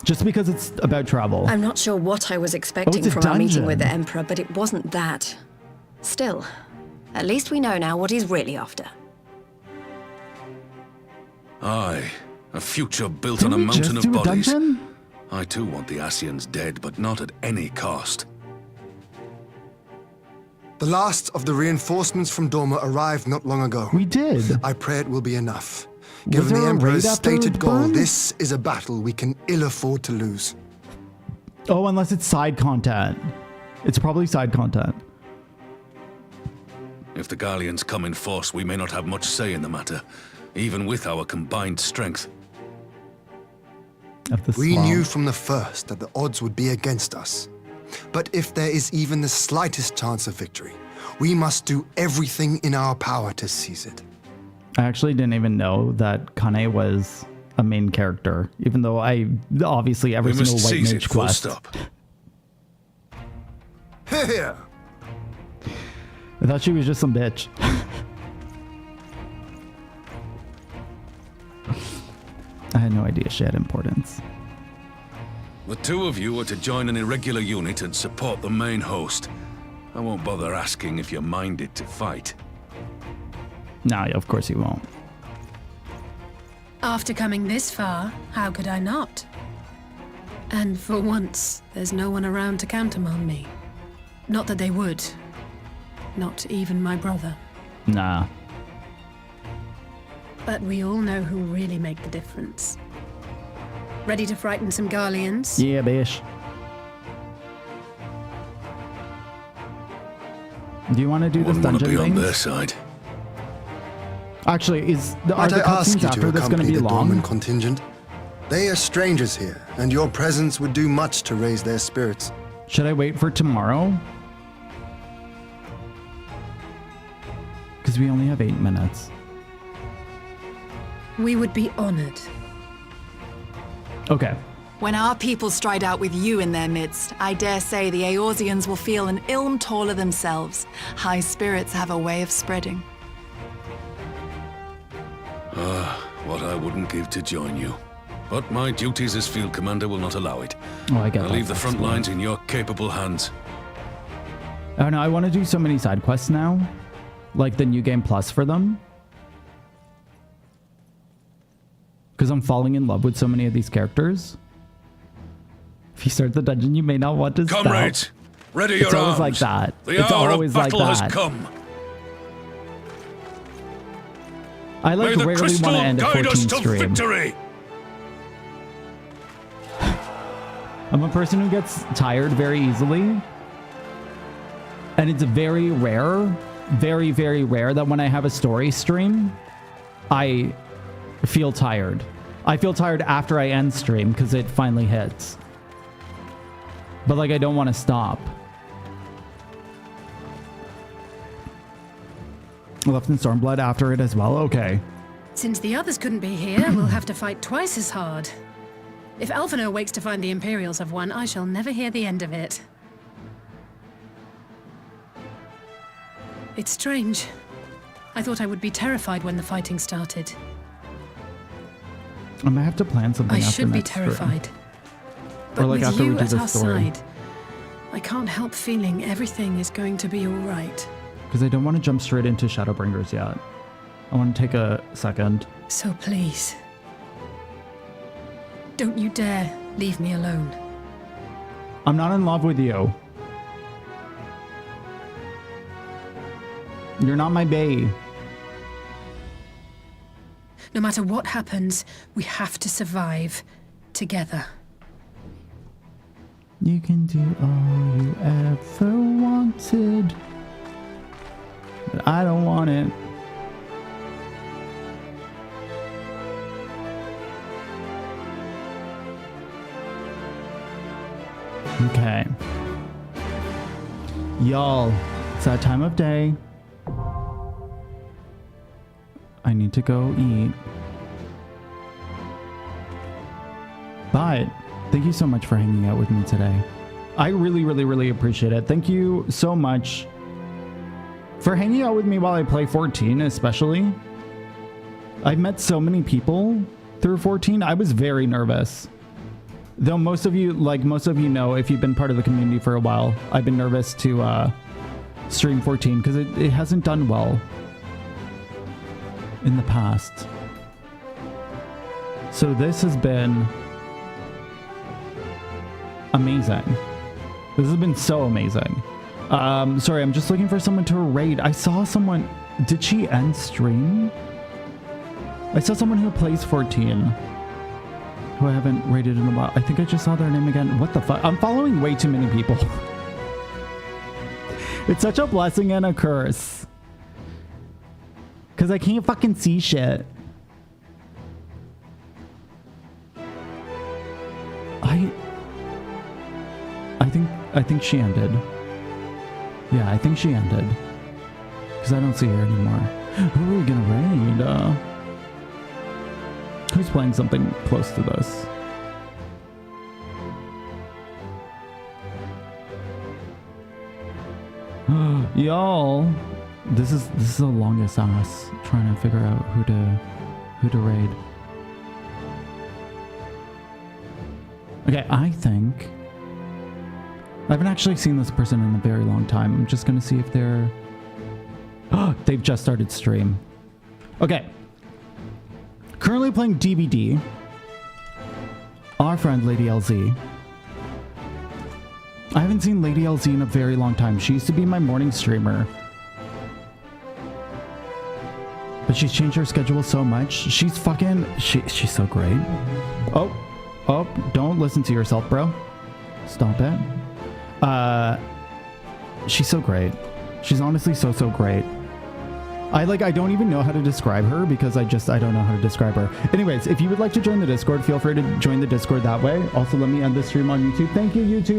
Just because it's about travel. I'm not sure what I was expecting from our meeting with the Emperor, but it wasn't that. Still, at least we know now what he's really after. Aye, a future built on a mountain of bodies. I too want the Ascians dead, but not at any cost. The last of the reinforcements from Dorma arrived not long ago. We did. I pray it will be enough. Given the Emperor's stated goal, this is a battle we can ill afford to lose. Oh, unless it's side content. It's probably side content. If the Garleans come in force, we may not have much say in the matter, even with our combined strength. We knew from the first that the odds would be against us. But if there is even the slightest chance of victory, we must do everything in our power to seize it. I actually didn't even know that Kane was a main character, even though obviously every single White Mage quest. Here. I thought she was just some bitch. I had no idea she had importance. The two of you are to join an irregular unit and support the main host. I won't bother asking if you're minded to fight. Nah, of course you won't. After coming this far, how could I not? And for once, there's no one around to countermand me. Not that they would. Not even my brother. Nah. But we all know who really make the difference. Ready to frighten some Garleans? Yeah, bish. Do you want to do this dungeon be thing? on their side. Actually, are the ask cutscenes you after to this going to accompany be the long? Dorman contingent? They are strangers here, and your presence would do much to raise their spirits. Should I wait for tomorrow? Because we only have 8 minutes. We would be honored. Okay. When our people stride out with you in their midst, I dare say the Eorzeans will feel an ilm taller themselves. High spirits have a way of spreading. What I wouldn't give to join you. But my duties as field commander will not allow it. Oh, I get I'll that. leave the front lines in your capable hands. Oh no, I want to do so many side quests now. Like the New Game Plus for them. Because I'm falling in love with so many of these characters. If you start the dungeon, you may not want to stop. Comrades, ready your It's always arms. like that. The It's hour always of battle like that. has come. I like May the rarely crystal want to end a guide 14 us to stream. victory. I'm a person who gets tired very easily. And it's very rare, very, very rare that when I have a story stream, I feel tired. I feel tired after I end stream because it finally hits. But like, I don't want to stop. Left in Stormblood after it as well? Okay. Since the others couldn't be here, we'll have to fight twice as hard. If Alphinaud wakes to find the Imperials have won, I shall never hear the end of it. It's strange. I thought I would be terrified when the fighting started. I might have to plan something I after should be next stream. terrified. But Or like with after we you do at the our story. side, I can't help feeling everything is going to be all right. Because I don't want to jump straight into Shadowbringers yet. I want to take a second. So please, don't you dare leave me alone. I'm not in love with you. You're not my bae. No matter what happens, we have to survive together. You can do all you ever wanted. But I don't want it. Okay. Y'all, it's that time of day. I need to go eat. But thank you so much for hanging out with me today. I really, really, really appreciate it. Thank you so much for hanging out with me while I play 14, especially. I've met so many people through 14. I was very nervous. Though most of you know, if you've been part of the community for a while, I've been nervous to stream 14 because it hasn't done well in the past. So this has been amazing. This has been so amazing. Sorry, I'm just looking for someone to raid. I saw someone. Did she end stream? I saw someone who plays 14 who I haven't raided in a while. I think I just saw their name again. What the fuck? I'm following way too many people. It's such a blessing and a curse. Because I can't fucking see shit. I think she ended. Yeah, I think she ended. Because I don't see her anymore. Who are we gonna raid? Who's playing something close to this? Y'all, this is the longest ass trying to figure out who to raid. Okay, I think... I haven't actually seen this person in a very long time. I'm just gonna see if they're... Oh, they've just started stream. Okay. Currently playing DBD. Our friend Lady LZ. I haven't seen Lady LZ in a very long time. She used to be my morning streamer. But she's changed her schedule so much. She's fucking... She's so great. Oh, don't listen to yourself, bro. Stop it. She's so great. She's honestly so great. I don't even know how to describe her because I don't know how to describe her. Anyways, if you would like to join the Discord, feel free to join the Discord that way. Also, let me end the stream on YouTube. Thank you, YouTube.